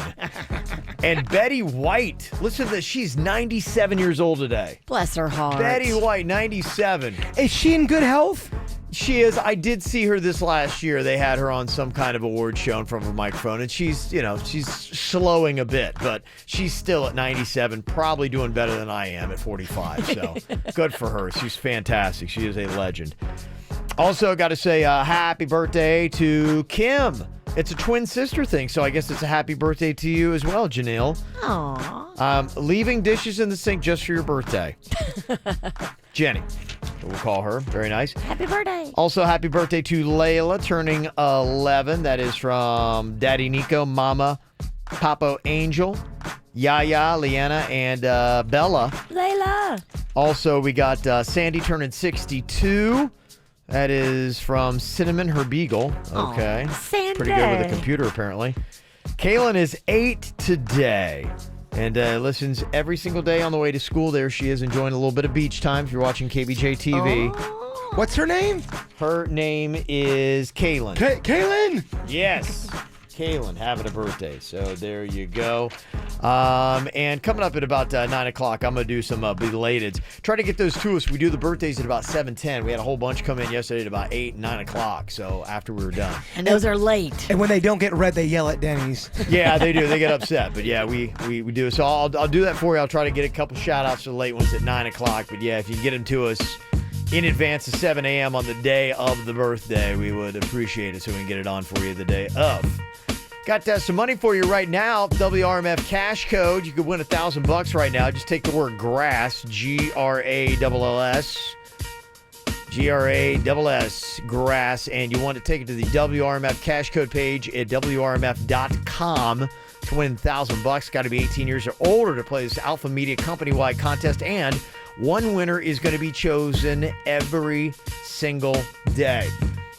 And Betty White. Listen to this. She's 97 years old today. Bless her heart. Betty White, 97. Is she in good health? She is. I did see her this last year. They had her on some kind of award show in front of a microphone, and she's slowing a bit, but she's still at 97, probably doing better than I am at 45. So good for her. She's fantastic. She is a legend. Also, got to say happy birthday to Kim. It's a twin sister thing, so I guess it's a happy birthday to you as well, Janelle. Aww. Leaving dishes in the sink just for your birthday. Jenny. We'll call her. Very nice. Happy birthday. Also, happy birthday to Layla, turning 11. That is from Daddy Nico, Mama, Papo Angel, Yaya, Leanna, and Bella. Layla. Also, we got Sandy turning 62. That is from Cinnamon, her beagle. Okay. Aww, Sandy. Pretty good with a computer, apparently. Kaylin is 8 today. And listens every single day on the way to school. There she is, enjoying a little bit of beach time if you're watching Kvj TV. Oh. What's her name? Her name is Kaylin. Kaylin? Yes. Kaylin having a birthday. So there you go. And coming up at about 9 o'clock, I'm going to do some belateds. Try to get those to us. We do the birthdays at about 7:10. We had a whole bunch come in yesterday at about 8 and 9 o'clock. So after we were done. And those are late. And when they don't get read, they yell at Denny's. Yeah, they do. They get upset. But yeah, we do. So I'll do that for you. I'll try to get a couple shout outs for the late ones at 9 o'clock. But yeah, if you can get them to us in advance of 7 a.m. on the day of the birthday, we would appreciate it so we can get it on for you the day of. Got some money for you right now. WRMF cash code. You could win $1,000 right now. Just take the word grass, GRASS, GRASS, grass, and you want to take it to the WRMF cash code page at WRMF.com to win $1,000. Got to be 18 years or older to play this Alpha Media company-wide contest, and one winner is going to be chosen every single day.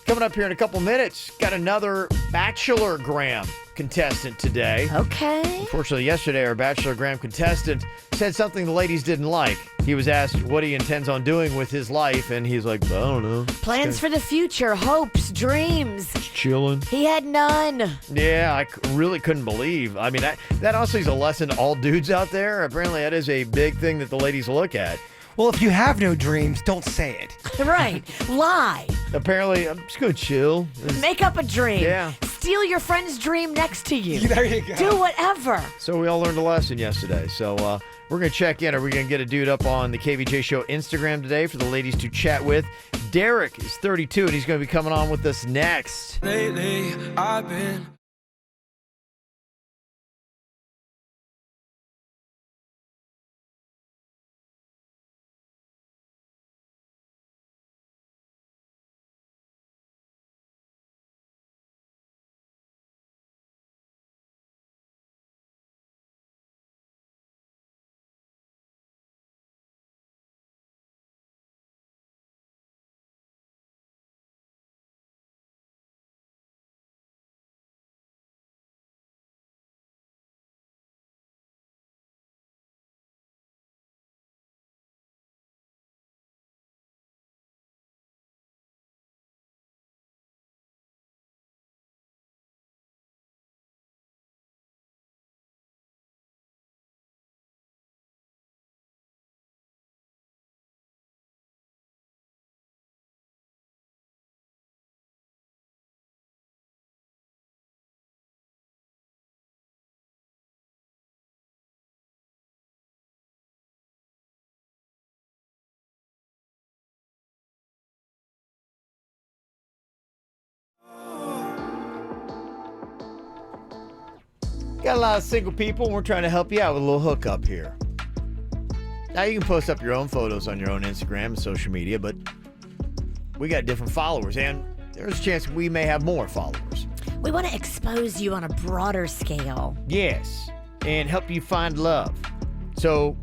Coming up here in a couple minutes, got another Bachelor-gram contestant today. Okay. Unfortunately, yesterday, our Bachelor-gram contestant said something the ladies didn't like. He was asked what he intends on doing with his life, and he's like, I don't know. Plans for the future, hopes, dreams. Just chilling. He had none. Yeah, I really couldn't believe. I mean, that honestly is a lesson to all dudes out there. Apparently, that is a big thing that the ladies look at. Well, if you have no dreams, don't say it. Right. Lie. Apparently, I'm just going to chill. Make up a dream. Yeah. Steal your friend's dream next to you. There you go. Do whatever. So we all learned a lesson yesterday. So we're going to check in. Are we going to get a dude up on the KVJ Show Instagram today for the ladies to chat with? Derek is 32, and he's going to be coming on with us next. Lately, I've been... Got a lot of single people, and we're trying to help you out with a little hookup here. Now, you can post up your own photos on your own Instagram and social media, but we got different followers, and there's a chance we may have more followers. We want to expose you on a broader scale. Yes, and help you find love. So,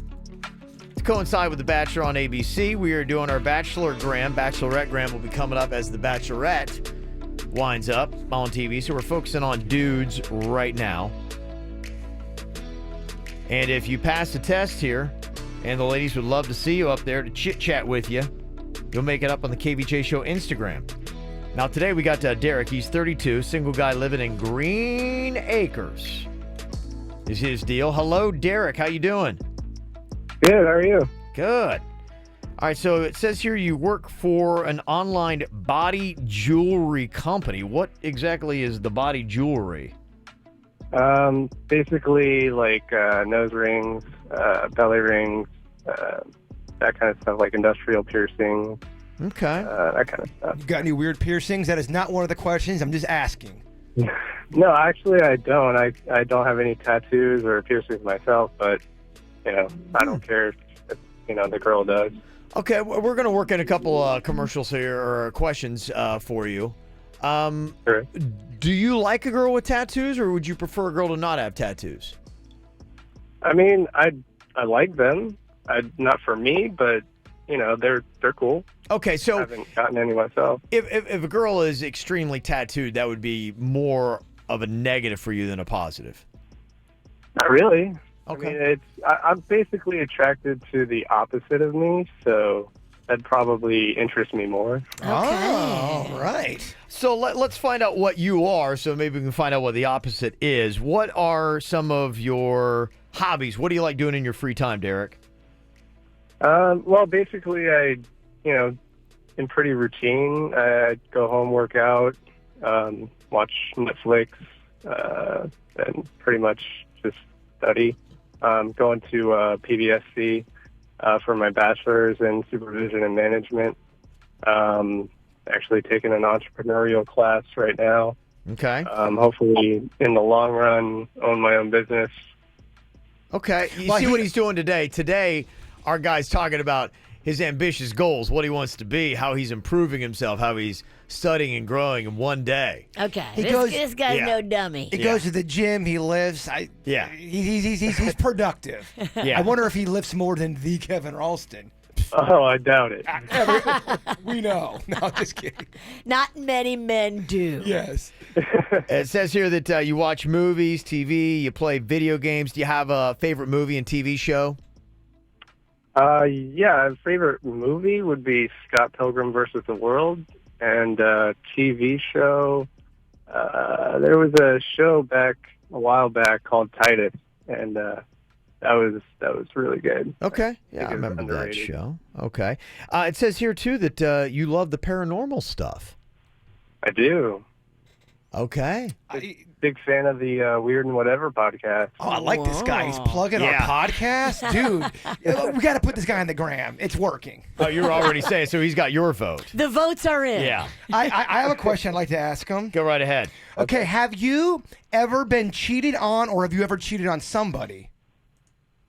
to coincide with The Bachelor on ABC, we are doing our Bachelorette Gram will be coming up as The Bachelorette winds up on TV. So we're focusing on dudes right now. And if you pass the test here, and the ladies would love to see you up there to chit-chat with you, you'll make it up on the KVJ Show Instagram. Now today we got Derek. He's 32, single guy living in Green Acres is his deal. Hello, Derek. How you doing? Good. How are you? Good. All right, so it says here you work for an online body jewelry company. What exactly is the body jewelry? Basically like nose rings, belly rings, that kind of stuff, like industrial piercing. Okay. That kind of stuff. You got any weird piercings? That is not one of the questions. I'm just asking. No, actually I don't. I don't have any tattoos or piercings myself, but, I don't care if, the girl does. Okay, we're going to work in a couple commercials here, or questions for you. Sure. Do you like a girl with tattoos, or would you prefer a girl to not have tattoos? I mean, I like them. Not for me, but, they're cool. Okay, so I haven't gotten any myself. If a girl is extremely tattooed, that would be more of a negative for you than a positive. Not really. Okay. I mean, I'm basically attracted to the opposite of me, so that'd probably interest me more. Oh, all right. So let's find out what you are, so maybe we can find out what the opposite is. What are some of your hobbies? What do you like doing in your free time, Derek? Well, basically, in pretty routine. I go home, work out, watch Netflix, and pretty much just study. Going to PBSC for my bachelor's in supervision and management. Actually taking an entrepreneurial class right now. Okay. Hopefully, in the long run, own my own business. Okay. You see what he's doing today. Today, our guy's talking about his ambitious goals, what he wants to be, how he's improving himself, how he's studying and growing in one day. Okay, He this guy's no dummy. He goes to the gym. He lifts. He's productive. Yeah. I wonder if he lifts more than the Kevin Ralston. Oh, I doubt it. We know. No, just kidding. Not many men do. Yes. It says here that you watch movies, TV, you play video games. Do you have a favorite movie and TV show? Yeah, a favorite movie would be Scott Pilgrim versus the World, and TV show. There was a show a while back called Titus, and that was really good. Okay, yeah, I remember that show. Okay, it says here too that you love the paranormal stuff. I do. Okay. Big fan of the Weird and Whatever podcast. Oh, I like this guy. He's plugging our podcast. Dude, we got to put this guy on the gram. It's working. Oh, you're already saying, so he's got your vote. The votes are in. Yeah. I have a question I'd like to ask him. Go right ahead. Okay, have you ever been cheated on, or have you ever cheated on somebody?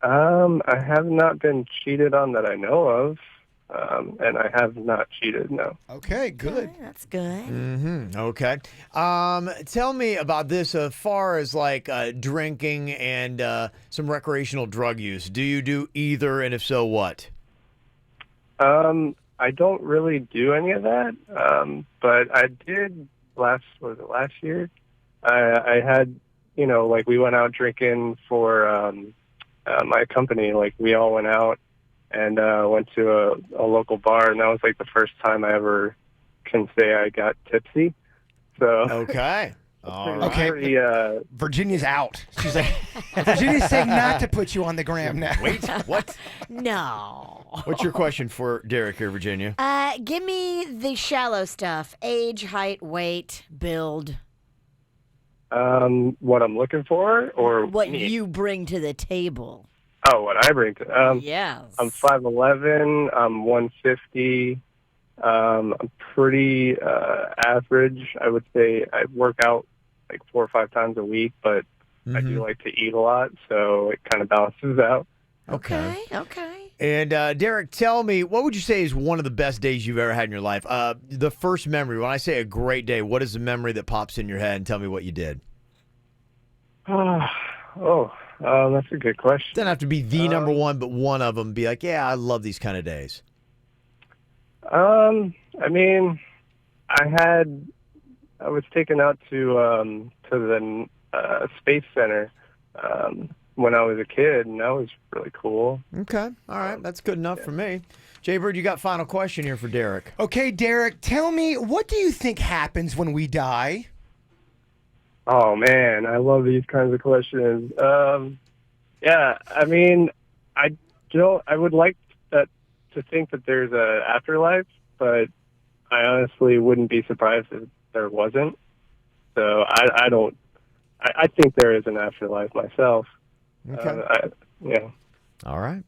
I have not been cheated on that I know of. And I have not cheated, no. Okay, good. Okay, that's good. Mm-hmm. Okay. Tell me about this as far as like drinking and some recreational drug use. Do you do either, and if so, what? I don't really do any of that, but I did last year? I had, like we went out drinking for my company. Like we all went out and went to a local bar, and that was like the first time I ever can say I got tipsy. So okay. All right. Okay, Virginia's out. She's like, Virginia's saying not to put you on the gram now. Wait, what? No. What's your question for Derek here, Virginia? Give me the shallow stuff. Age, height, weight, build. What I'm looking for, or what me? you bring to the table. Oh, what I bring to yes. I'm 5'11", I'm 150. I'm pretty average. I would say I work out like 4 or 5 times a week, but I do like to eat a lot, so it kind of balances out. Okay. And Derek, tell me, what would you say is one of the best days you've ever had in your life? The first memory, when I say a great day, what is the memory that pops in your head? And tell me what you did. That's a good question. Doesn't have to be the number one, but one of them. Be like, yeah, I love these kind of days. I mean, I was taken out to the Space Center when I was a kid, and that was really cool. Okay. All right. That's good enough for me. Jaybird, you got final question here for Derek. Okay, Derek, tell me, what do you think happens when we die? Oh, man, I love these kinds of questions. Yeah, I mean, I would like to think that there's an afterlife, but I honestly wouldn't be surprised if there wasn't. So I think there is an afterlife myself. Okay. Yeah. All right.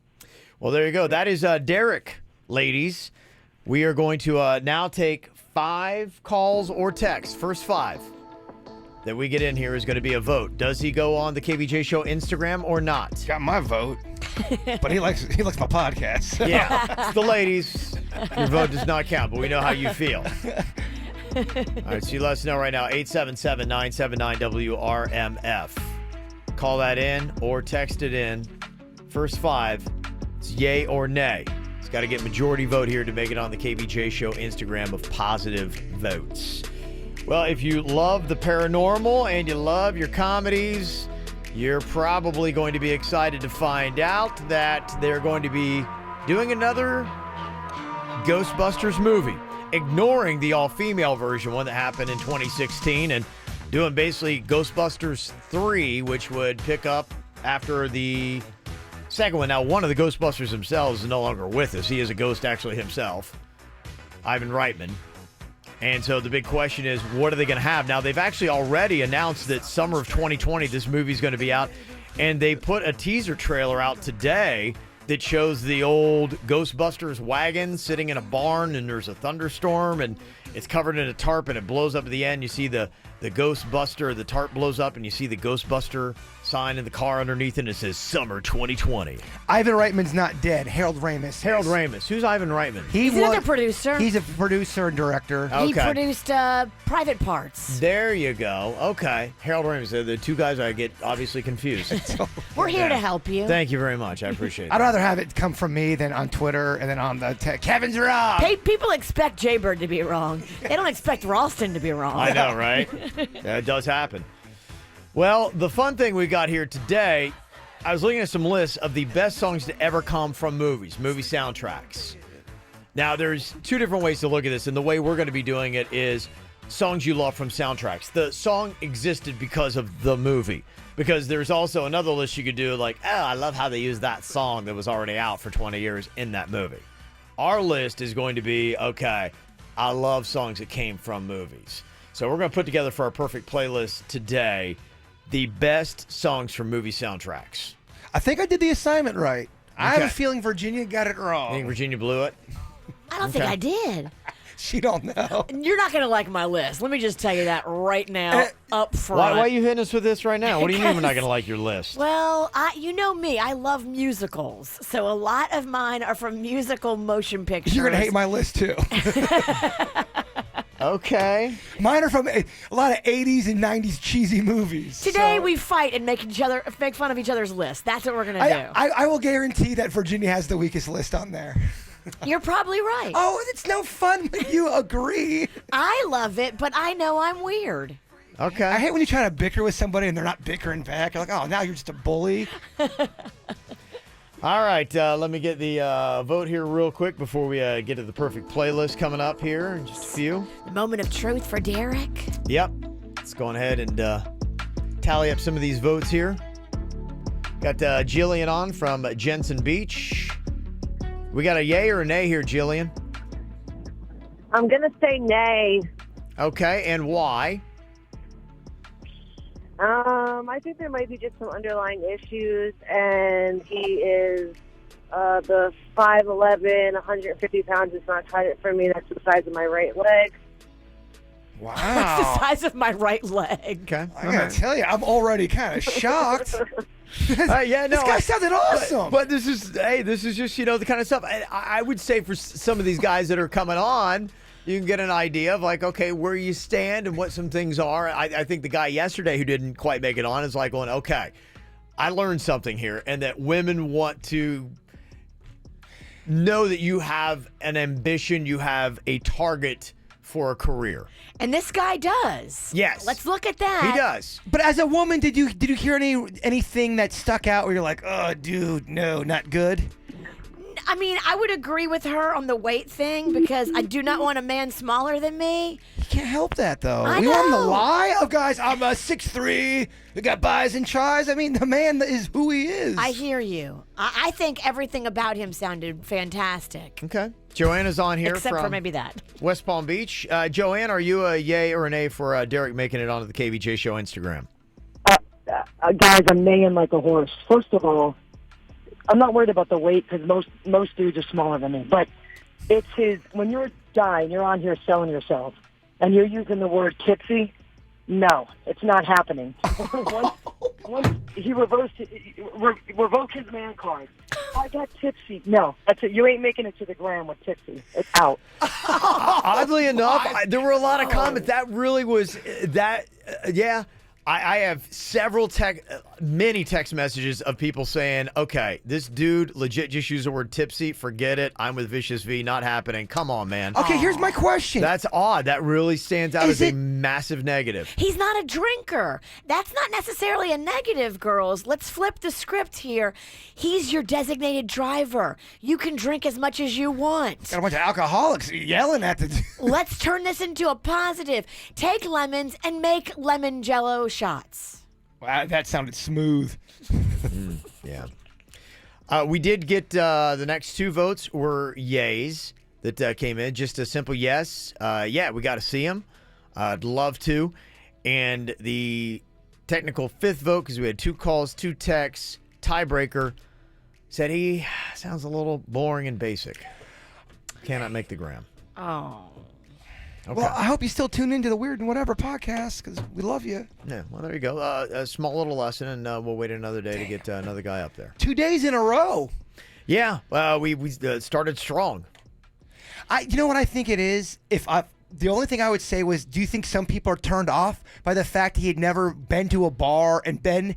Well, there you go. That is Derek, ladies. We are going to now take 5 calls or texts. First 5 that we get in here is going to be a vote. Does he go on the KVJ Show Instagram or not? Got my vote. But he likes my podcast. Yeah. It's the ladies. Your vote does not count, but we know how you feel. All right, so you let us know right now, 877-979-WRMF. Call that in or text it in. First 5, it's yay or nay. It's got to get majority vote here to make it on the KVJ Show Instagram of positive votes. Well, if you love the paranormal and you love your comedies, you're probably going to be excited to find out that they're going to be doing another Ghostbusters movie, ignoring the all-female version, one that happened in 2016, and doing basically Ghostbusters 3, which would pick up after the second one. Now, one of the Ghostbusters themselves is no longer with us. He is a ghost actually himself, Ivan Reitman. And so the big question is, what are they going to have? Now, they've actually already announced that summer of 2020, this movie's going to be out. And they put a teaser trailer out today that shows the old Ghostbusters wagon sitting in a barn, and there's a thunderstorm, and it's covered in a tarp, and it blows up at the end. You see the Ghostbuster, the tarp blows up, and you see the Ghostbuster sign in the car underneath, and it says Summer 2020. Ivan Reitman's not dead. Harold Ramis. Harold Ramis. Who's Ivan Reitman? He's another producer. He's a producer and director. Okay. He produced Private Parts. There you go. Okay. Harold Ramis. They're the two guys I get obviously confused. We're here to help you. Thank you very much. I appreciate it. I'd rather have it come from me than on Twitter and then on the Kevin's wrong. People expect Jaybird to be wrong. They don't expect Ralston to be wrong. I know, right? That does happen. Well, the fun thing we got here today, I was looking at some lists of the best songs to ever come from movies, movie soundtracks. Now, there's 2 different ways to look at this, and the way we're going to be doing it is songs you love from soundtracks. The song existed because of the movie, because there's also another list you could do like, oh, I love how they used that song that was already out for 20 years in that movie. Our list is going to be, okay, I love songs that came from movies. So we're going to put together for our perfect playlist today the best songs from movie soundtracks. I think I did the assignment right. I have a feeling Virginia got it wrong. You think Virginia blew it? I don't think I did. She don't know. You're not going to like my list. Let me just tell you that right now up front. Why are you hitting us with this right now? What do you mean we're not going to like your list? Well, you know me. I love musicals. So a lot of mine are from musical motion pictures. You're going to hate my list, too. Okay. Mine are from a lot of 80s and 90s cheesy movies. Today we fight and make fun of each other's lists. That's what we're going to do. I will guarantee that Virginia has the weakest list on there. You're probably right. Oh, it's no fun when you agree. I love it, but I know I'm weird. Okay. I hate when you try to bicker with somebody and they're not bickering back. You're like, oh, now you're just a bully. All right, let me get the vote here real quick before we get to the perfect playlist coming up here in just a few. The moment of truth for Derek. Yep. Let's go ahead and tally up some of these votes here. Got Jillian on from Jensen Beach. We got a yay or a nay here, Jillian? I'm going to say nay. Okay, and why? I think there might be just some underlying issues, and he is the 5'11", 150 pounds is not cut it for me. That's the size of my right leg. Wow. That's the size of my right leg. Okay. I got to tell you, I'm already kind of shocked. Yeah, no. This guy sounded awesome. But this is just, the kind of stuff. I would say for some of these guys that are coming on, you can get an idea of like, okay, where you stand and what some things are. I think the guy yesterday who didn't quite make it on is like going, okay, I learned something here, and that women want to know that you have an ambition, you have a target for a career. And this guy does. Yes. Let's look at that. He does. But as a woman, did you hear anything that stuck out where you're like, oh, dude, no, not good? I mean, I would agree with her on the weight thing because I do not want a man smaller than me. You can't help that, though. I We want him to know. lie? Oh, guys, I'm 6'3". We got buys and tries. I mean, the man is who he is. I hear you. I think everything about him sounded fantastic. Okay. Joanna's on here Except from for maybe that. West Palm Beach. Joanne, are you a yay or an A for Derek making it onto the KVJ Show Instagram? Guys, I'm neighing like a horse. First of all, I'm not worried about the weight because most dudes are smaller than me. But it's when you're a guy and you're on here selling yourself and you're using the word tipsy, no, it's not happening. once he revoked his man card. I got tipsy. No, that's it. You ain't making it to the gram with tipsy. It's out. Oddly enough, there were a lot of comments. That really was yeah. I have many text messages of people saying, okay, this dude legit just used the word tipsy. Forget it. I'm with Vicious V. Not happening. Come on, man. Okay, here's my question. That's odd. That really stands out as a massive negative. He's not a drinker. That's not necessarily a negative, girls. Let's flip the script here. He's your designated driver. You can drink as much as you want. Got a bunch of alcoholics yelling at the... Let's turn this into a positive. Take lemons and make lemon jello shots. Wow, that sounded smooth. Yeah. We did get the next two votes were yays that came in. Just a simple yes. Yeah, we got to see him. I'd love to. And the technical fifth vote, because we had 2 calls, 2 texts, tiebreaker, said he sounds a little boring and basic. Cannot make the gram. Oh. Okay. Well, I hope you still tune into the Weird and Whatever podcast because we love you. Yeah, well, there you go. A small little lesson, and we'll wait another day to get another guy up there. 2 days in a row. Yeah, we started strong. You know what I think it is? The only thing I would say was, do you think some people are turned off by the fact he had never been to a bar and been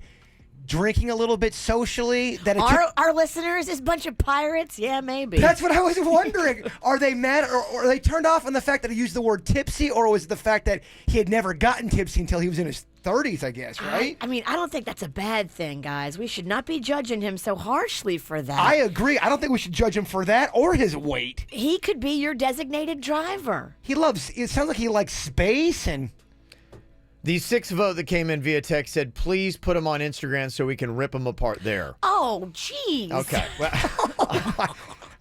drinking a little bit socially? That Our listeners is a bunch of pirates? Yeah, maybe. That's what I was wondering. Are they mad or are they turned off on the fact that he used the word tipsy, or was it the fact that he had never gotten tipsy until he was in his 30s, I guess, right? I mean, I don't think that's a bad thing, guys. We should not be judging him so harshly for that. I agree. I don't think we should judge him for that or his weight. He could be your designated driver. It sounds like he likes space and... The 6th vote that came in via text said, please put him on Instagram so we can rip him apart there. Oh, jeez. Okay. Well,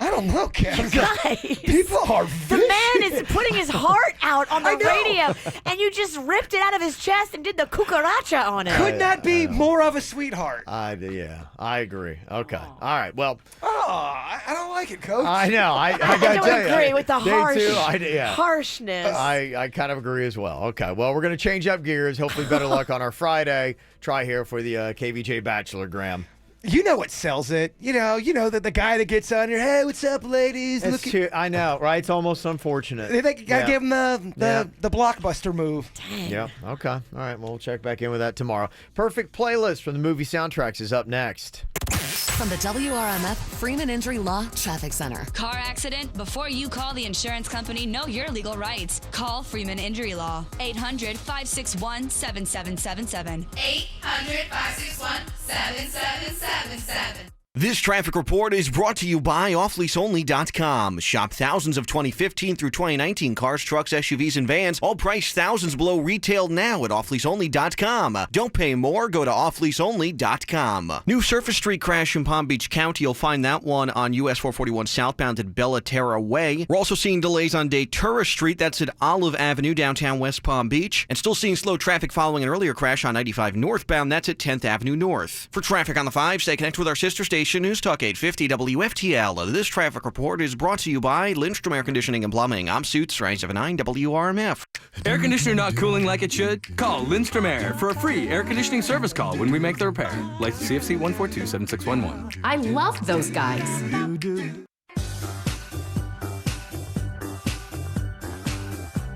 I don't know, Kevin. Guys, people are the man is putting his heart out on the radio, and you just ripped it out of his chest and did the cucaracha on it. Could not be more of a sweetheart. Yeah, I agree. Okay. All right. Well. I don't like it, Coach. I know. I got to don't tell you. agree with the harshness. I kind of agree as well. Okay. Well, we're going to change up gears. Hopefully better luck on our Friday. Try here for the KVJ Bachelorgram. You know what sells it. You know that the guy that gets on your, hey, what's up, ladies? I know, right? It's almost unfortunate. They got to give him the blockbuster move. Dang. Yeah, okay. All right, well, we'll check back in with that tomorrow. Perfect playlist from the movie soundtracks is up next. From the WRMF Freeman Injury Law Traffic Center. Car accident? Before you call the insurance company, know your legal rights. Call Freeman Injury Law. 800-561-7777. 800-561-7777. This traffic report is brought to you by offleaseonly.com. Shop thousands of 2015 through 2019 cars, trucks, SUVs, and vans, all priced thousands below retail now at offleaseonly.com. Don't pay more, go to offleaseonly.com. New Surface Street crash in Palm Beach County. You'll find that one on US 441 southbound at Bella Terra Way. We're also seeing delays on Datura Street. That's at Olive Avenue, downtown West Palm Beach. And still seeing slow traffic following an earlier crash on 95 northbound. That's at 10th Avenue North. For traffic on the 5, stay connected with our sister station station, News Talk 850 WFTL. This traffic report is brought to you by Lindstrom Air Conditioning and Plumbing. I'm Suits 979 WRMF. Air conditioner not cooling like it should? Call Lindstrom Air for a free air conditioning service call when we make the repair. License CFC 1427611. I love those guys.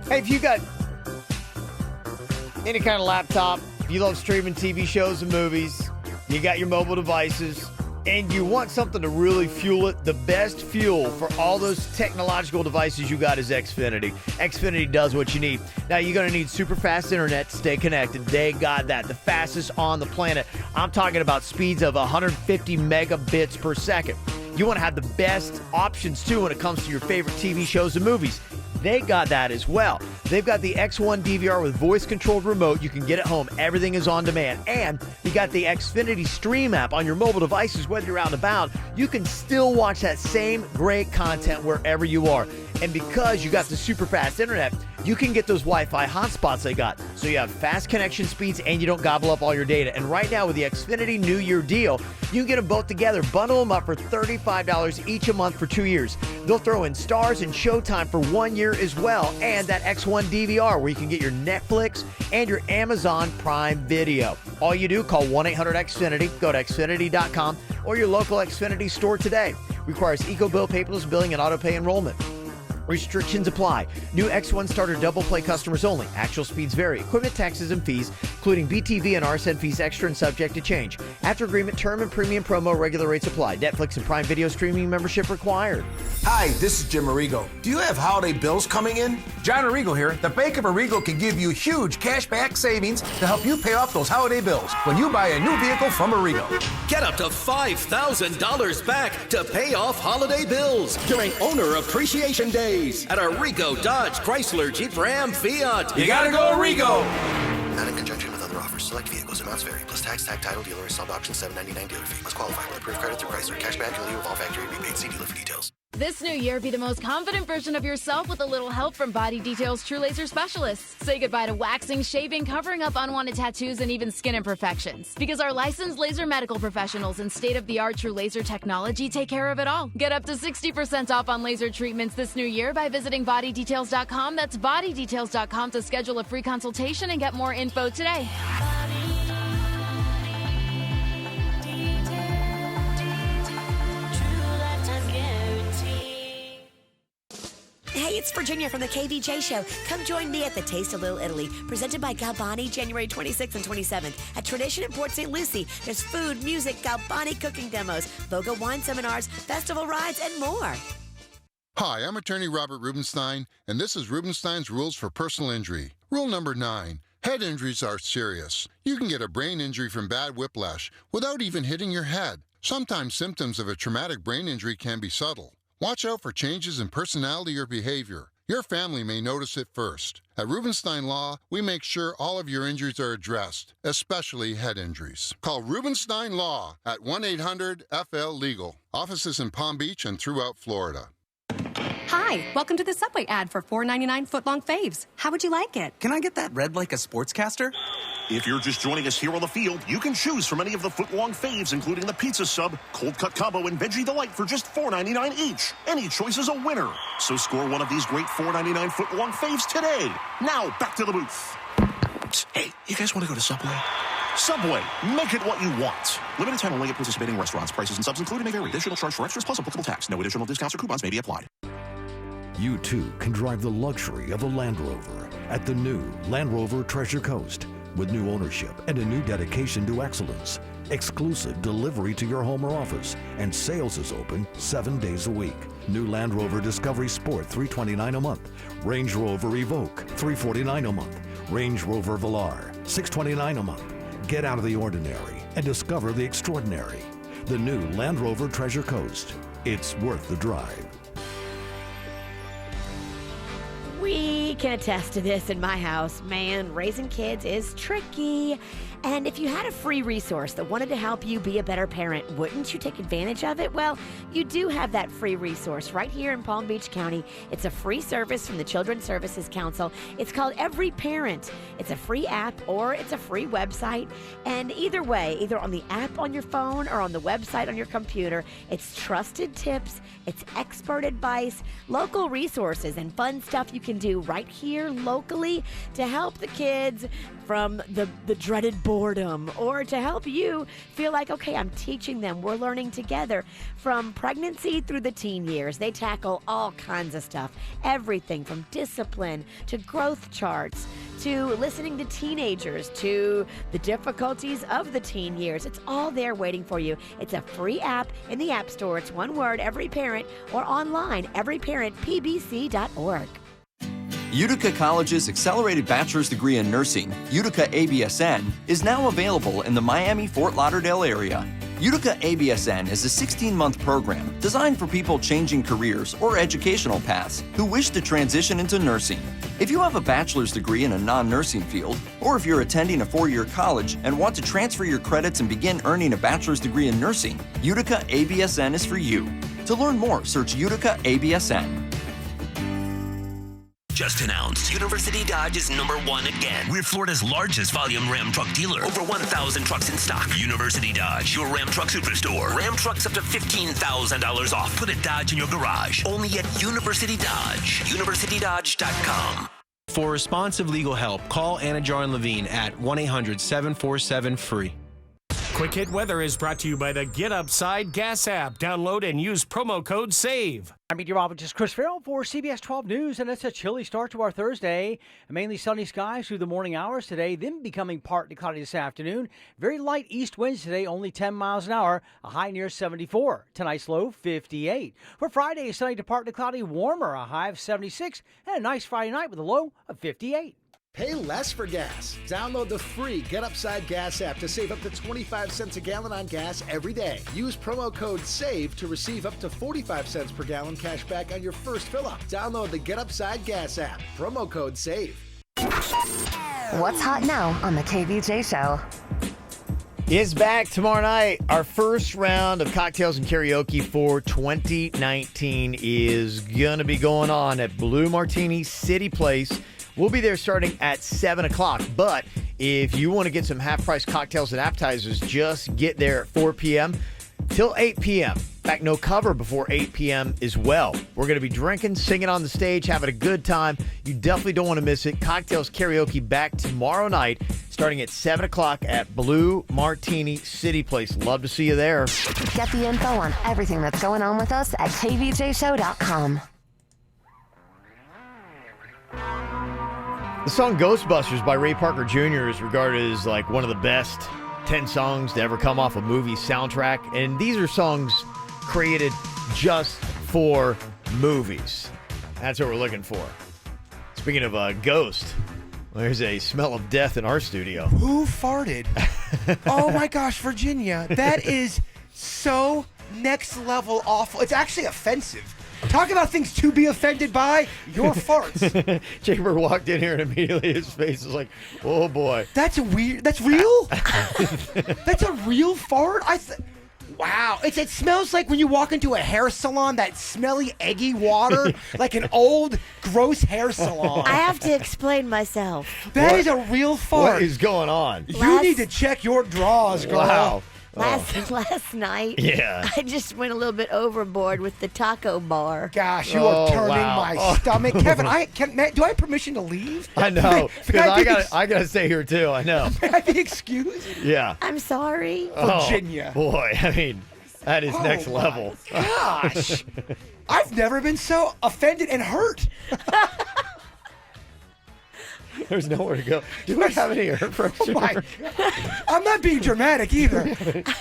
Hey, if you got any kind of laptop, if you love streaming TV shows and movies, you got your mobile devices, and you want something to really fuel it, the best fuel for all those technological devices you got is Xfinity. Xfinity does what you need. Now, you're going to need super fast internet to stay connected. They got that. The fastest on the planet. I'm talking about speeds of 150 megabits per second. You want to have the best options, too, when it comes to your favorite TV shows and movies. They got that as well. They've got the X1 DVR with voice-controlled remote. You can get it home. Everything is on demand. And you got the Xfinity Stream app on your mobile devices. Whether you're out and about, you can still watch that same great content wherever you are. And because you got the super fast internet, you can get those Wi-Fi hotspots they got. So you have fast connection speeds and you don't gobble up all your data. And right now with the Xfinity New Year deal, you can get them both together. Bundle them up for $35 each a month for 2 years. They'll throw in Stars and Showtime for 1 year as well. And that X1 DVR where you can get your Netflix and your Amazon Prime Video. All you do, call 1-800-XFINITY, go to Xfinity.com or your local Xfinity store today. Requires EcoBill, paperless billing, and auto-pay enrollment. Restrictions apply. New X1 starter double play customers only. Actual speeds vary. Equipment taxes and fees, including BTV and RSN fees extra and subject to change. After agreement, term and premium promo, regular rates apply. Netflix and Prime Video streaming membership required. Hi, this is Jim Arrigo. Do you have holiday bills coming in? John Arrigo here. The Bank of Arrigo can give you huge cashback savings to help you pay off those holiday bills when you buy a new vehicle from Arrigo. Get up to $5,000 back to pay off holiday bills during Owner Appreciation Day at Arrigo, Dodge, Chrysler, Jeep, Ram, Fiat. You gotta go Arrigo! Not in conjunction with other offers. Select vehicles. Amounts vary. Plus tax, tag, title, dealer, sub auction, $7.99 dealer fee. Must qualify with approved credit through Chrysler. Cashback and with all factory rebates. See dealer for details. This new year, be the most confident version of yourself with a little help from Body Detail's True Laser Specialists. Say goodbye to waxing, shaving, covering up unwanted tattoos, and even skin imperfections. Because our licensed laser medical professionals and state-of-the-art True Laser technology take care of it all. Get up to 60% off on laser treatments this new year by visiting bodydetails.com. That's bodydetails.com to schedule a free consultation and get more info today. Hey, it's Virginia from the KVJ Show. Come join me at the Taste of Little Italy, presented by Galbani, January 26th and 27th at Tradition in Port St. Lucie. There's food, music, Galbani cooking demos, Voga wine seminars, festival rides, and more. Hi, I'm attorney Robert Rubenstein, and this is Rubenstein's Rules for Personal Injury. Rule number 9. Head injuries are serious. You can get a brain injury from bad whiplash without even hitting your head. Sometimes symptoms of a traumatic brain injury can be subtle. Watch out for changes in personality or behavior. Your family may notice it first. At Rubenstein Law, we make sure all of your injuries are addressed, especially head injuries. Call Rubenstein Law at 1-800-FL-LEGAL. Offices in Palm Beach and throughout Florida. Hi, welcome to the Subway ad for $4.99 footlong faves. How would you like it? Can I get that red like a sportscaster? If you're just joining us here on the field, you can choose from any of the foot-long faves, including the pizza sub, cold cut combo, and veggie delight for just $4.99 each. Any choice is a winner. So score one of these great $4.99 foot-long faves today. Now, back to the booth. Hey, you guys want to go to Subway? Subway, make it what you want. Limited time only at participating restaurants. Prices and subs included may vary. Additional charge for extras plus applicable tax. No additional discounts or coupons may be applied. You too can drive the luxury of a Land Rover at the new Land Rover Treasure Coast. With new ownership and a new dedication to excellence, exclusive delivery to your home or office, and sales is open 7 days a week. New Land Rover Discovery Sport $329 a month, Range Rover Evoque $349 a month, Range Rover Velar $629 a month. Get out of the ordinary and discover the extraordinary. The new Land Rover Treasure Coast. It's worth the drive. We I can attest to this in my house. Man, raising kids is tricky. And if you had a free resource that wanted to help you be a better parent, wouldn't you take advantage of it? Well, you do have that free resource right here in Palm Beach County. It's a free service from the Children's Services Council. It's called Every Parent. It's a free app or it's a free website. And either way, either on the app on your phone or on the website on your computer, it's trusted tips, it's expert advice, local resources, and fun stuff you can do right here locally to help the kids from the dreaded boredom, or to help you feel like, okay, I'm teaching them. We're learning together. From pregnancy through the teen years, they tackle all kinds of stuff. Everything from discipline to growth charts to listening to teenagers to the difficulties of the teen years. It's all there waiting for you. It's a free app in the App Store. It's one word, Every Parent, or online, everyparentpbc.org. Utica College's accelerated bachelor's degree in nursing, Utica ABSN, is now available in the Miami-Fort Lauderdale area. Utica ABSN is a 16-month program designed for people changing careers or educational paths who wish to transition into nursing. If you have a bachelor's degree in a non-nursing field, or if you're attending a 4-year college and want to transfer your credits and begin earning a bachelor's degree in nursing, Utica ABSN is for you. To learn more, search Utica ABSN. Just announced, University Dodge is #1 again. We're Florida's largest volume Ram truck dealer. Over 1,000 trucks in stock. University Dodge, your Ram truck superstore. Ram trucks up to $15,000 off. Put a Dodge in your garage. Only at University Dodge. UniversityDodge.com. For responsive legal help, call Anna Jar Levine at 1-800-747-FREE. Quick Hit Weather is brought to you by the Get Upside Gas app. Download and use promo code SAVE. I'm meteorologist Chris Farrell for CBS 12 News, and it's a chilly start to our Thursday. Mainly sunny skies through the morning hours today, then becoming partly cloudy this afternoon. Very light east winds today, only 10 miles an hour, a high near 74. Tonight's low, 58. For Friday, sunny to partly cloudy, warmer, a high of 76, and a nice Friday night with a low of 58. Pay less for gas. Download the free Get Upside Gas app to save up to 25 cents a gallon on gas every day. Use promo code SAVE to receive up to 45 cents per gallon cash back on your first fill-up. Download the Get Upside Gas app. Promo code SAVE. What's hot now on the KVJ Show? Is back tomorrow night. Our first round of cocktails and karaoke for 2019 is going to be going on at Blue Martini City Place. We'll be there starting at 7 o'clock, but if you want to get some half-price cocktails and appetizers, just get there at 4 p.m. till 8 p.m. In fact, no cover before 8 p.m. as well. We're going to be drinking, singing on the stage, having a good time. You definitely don't want to miss it. Cocktails karaoke back tomorrow night, starting at 7 o'clock at Blue Martini City Place. Love to see you there. Get the info on everything that's going on with us at kvjshow.com. The song Ghostbusters by Ray Parker Jr. is regarded as like one of the best 10 songs to ever come off a movie soundtrack. And these are songs created just for movies. That's what we're looking for. Speaking of ghost, there's a smell of death in our studio. Who farted? Oh my gosh, Virginia. That is so next level awful. It's actually offensive. Talk about things to be offended by, your farts. Chamber walked in here and immediately his face was like, oh boy. That's weird. That's real? That's a real fart? Wow. It smells like when you walk into a hair salon, that smelly, eggy water, like an old, gross hair salon. I have to explain myself. That is a real fart. What is going on? You need to check your drawers, girl. Wow. Last night, I just went a little bit overboard with the taco bar. Gosh, you are turning my stomach. Kevin, do I have permission to leave? I know, because I gotta stay here too. I know. May I be excused? Yeah. I'm sorry. Virginia. Boy, I mean, that is next level. Gosh. I've never been so offended and hurt. There's nowhere to go. Do I have any air freshener? Oh my God. I'm not being dramatic either.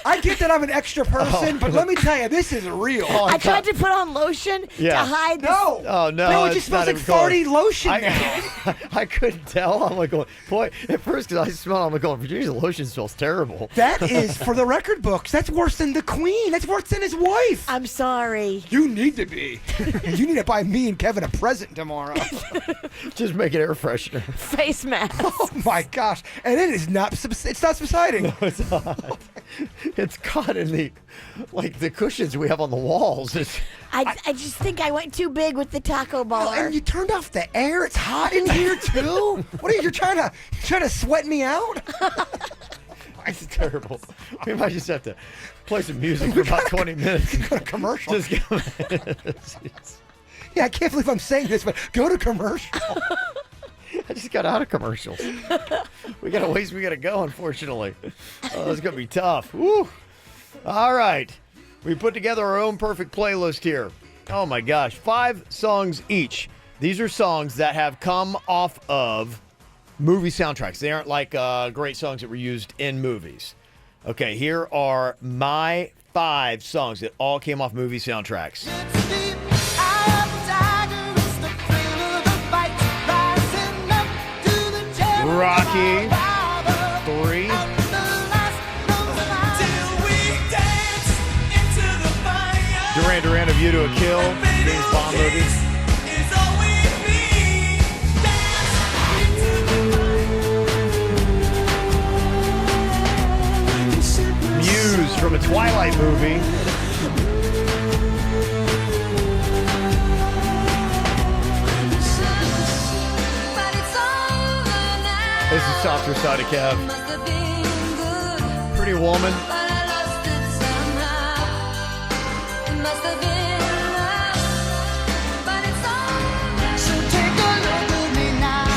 I get that I'm an extra person, but let me tell you, this is real. I tried to put on lotion to hide this. No. Oh, no. No, it it's just smells not like even going. farty lotion now. I couldn't tell. I'm like, going, boy, at first, because I smell, I'm like, going, Virginia's lotion smells terrible. That is, for the record books, that's worse than the Queen. That's worse than his wife. I'm sorry. You need to be. You need to buy me and Kevin a present tomorrow. Just make it air freshener. Face mask. Oh my gosh! And it is not. It's not subsiding. No, it's not. It's caught in the cushions we have on the walls. I just think I went too big with the taco bar. Oh, and you turned off the air. It's hot in here too. What are you trying to sweat me out? It's terrible. We might just have to play some music for about 20 minutes. Go to commercial. Just go. Yeah, I can't believe I'm saying this, but go to commercial. I just got out of commercials. We got a ways we got to go, unfortunately. Oh, it's going to be tough. Woo. All right. We put together our own perfect playlist here. Oh, my gosh. 5 songs each. These are songs that have come off of movie soundtracks. They aren't like great songs that were used in movies. Okay, here are my 5 songs that all came off movie soundtracks. Rocky 3. Duran Duran, A View to a Kill, James Bond movie. Muse from a Twilight movie. This is Softer Side of Kev. Pretty Woman.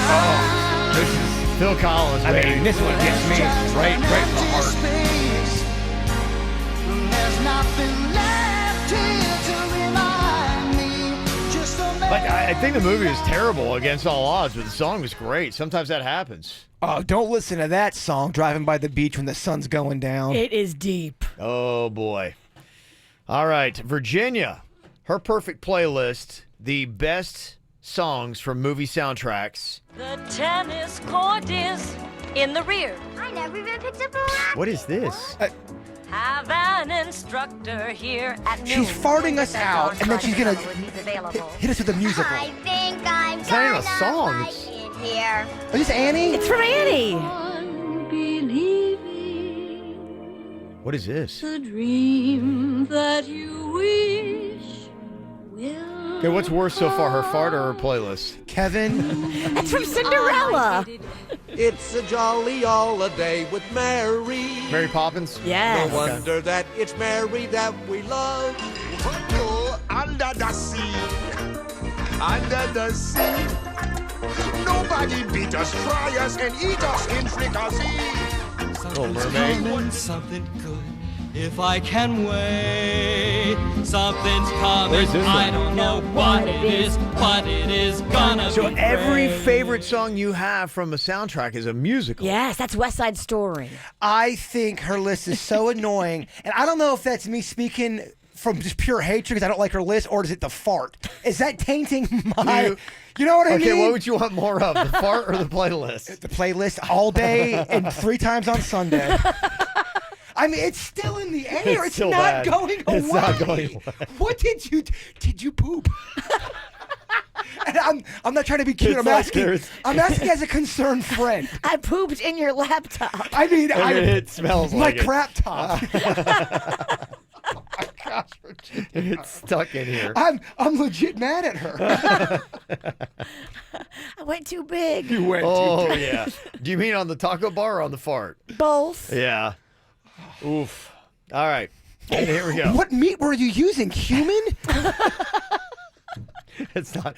Oh, this is Phil Collins. I mean, this one gets me right in the heart. Like, I think the movie is terrible against all odds, but the song was great. Sometimes that happens. Oh, don't listen to that song, Driving by the Beach when the sun's going down. It is deep. Oh, boy. All right, Virginia, her perfect playlist, the best songs from movie soundtracks. The tennis court is in the rear. I never even picked up a racket. What is this? Have an instructor here at noon. She's farting us out, and then she's going to hit us with a musical. I think I'm It's not even a gonna song. fight in here. Is this Annie? It's from Annie. What is this? The dream that you wish will. Okay, what's worse so far, her fart or her playlist? Kevin? It's from Cinderella. It's a jolly holiday with Mary. Mary Poppins? Yes. No wonder that it's Mary that we love. Under the sea, under the sea. Nobody beat us, try us, and eat us in fricassee. Little Mermaid. Something good. If I can wait, something's coming. Where's this I one? don't know what it is, but it is gonna So be every great. favorite song you have from a soundtrack is a musical. Yes, that's West Side Story. I think her list is so annoying, and I don't know if that's me speaking from just pure hatred because I don't like her list, or is it the fart? Is that tainting my... You know what I mean? Okay, what would you want more of, the fart or the playlist? The playlist all day and 3 times on Sunday. I mean, it's still in the air. It's still not bad. going away. It's not going away. What did you poop? And I'm not trying to be cute. It's I'm asking as a concerned friend. I pooped in your laptop. I mean, it smells my like it. crap top. Oh my gosh, Virginia. It's stuck in here. I'm legit mad at her. I went too big. You went Oh, too big. yeah. Do you mean on the taco bar or on the fart? Both. Yeah. Oof. All right. And here we go. What meat were you using? Human? That's not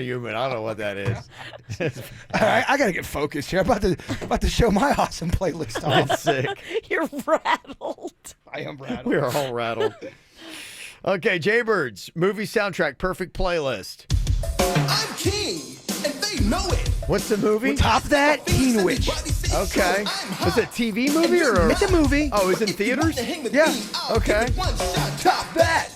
human. I don't know what that is. All right, I gotta get focused here. I'm about to show my awesome playlist off. It's sick. You're rattled. I am rattled. We are all rattled. Okay, Jaybirds, movie soundtrack, perfect playlist. I'm king, and What's the movie? Top that, Teen Witch. Okay. Was it a TV movie or? It's a movie. Oh, it's in theaters? Yeah. Okay. Top that.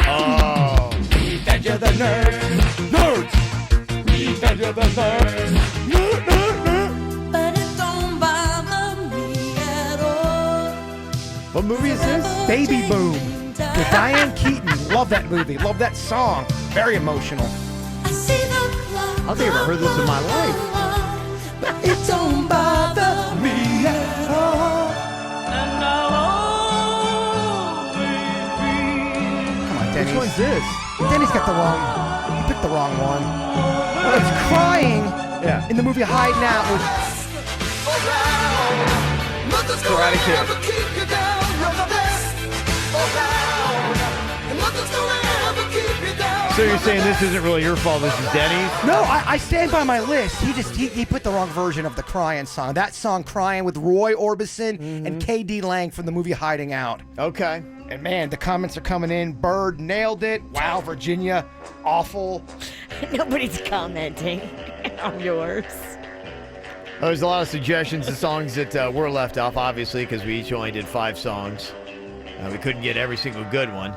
Oh. Revenge of the Nerds. Nerds. Revenge of the Nerds. Nerd, nerd, nerd. But it don't bother me at all. What movie is this? Baby Boom. With Diane Keaton. Love that movie. Love that song. Very emotional. I see the I don't think I've ever heard this in my life. but it don't bother Me at all. and I'll always be. Come on, Which Denny's. one's this? Denny's got the wrong. He picked the wrong one. Oh, it's crying. Yeah. In the movie Hiding Out with Karate Kid. So you're saying this isn't really your fault, this is Denny's? No, I stand by my list. He put the wrong version of the Crying song. That song, Crying, with Roy Orbison and K.D. Lang from the movie Hiding Out. Okay. And man, the comments are coming in. Bird nailed it. Wow, Virginia, awful. Nobody's commenting on yours. There's a lot of suggestions of songs that were left off, obviously, because we each only did 5 songs. We couldn't get every single good one.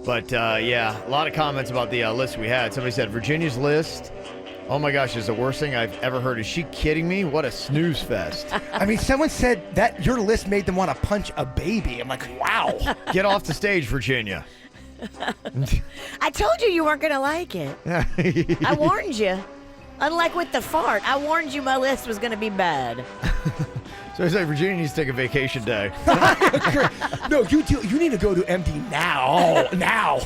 But, yeah, a lot of comments about the list we had. Somebody said, Virginia's list, oh my gosh, is the worst thing I've ever heard. Is she kidding me? What a snooze fest. I mean, someone said that your list made them want to punch a baby. I'm like, wow. Get off the stage, Virginia. I told you weren't going to like it. I warned you. Unlike with the fart, I warned you my list was going to be bad. So I say Virginia needs to take a vacation day. No, you do. You need to go to MD now. Now.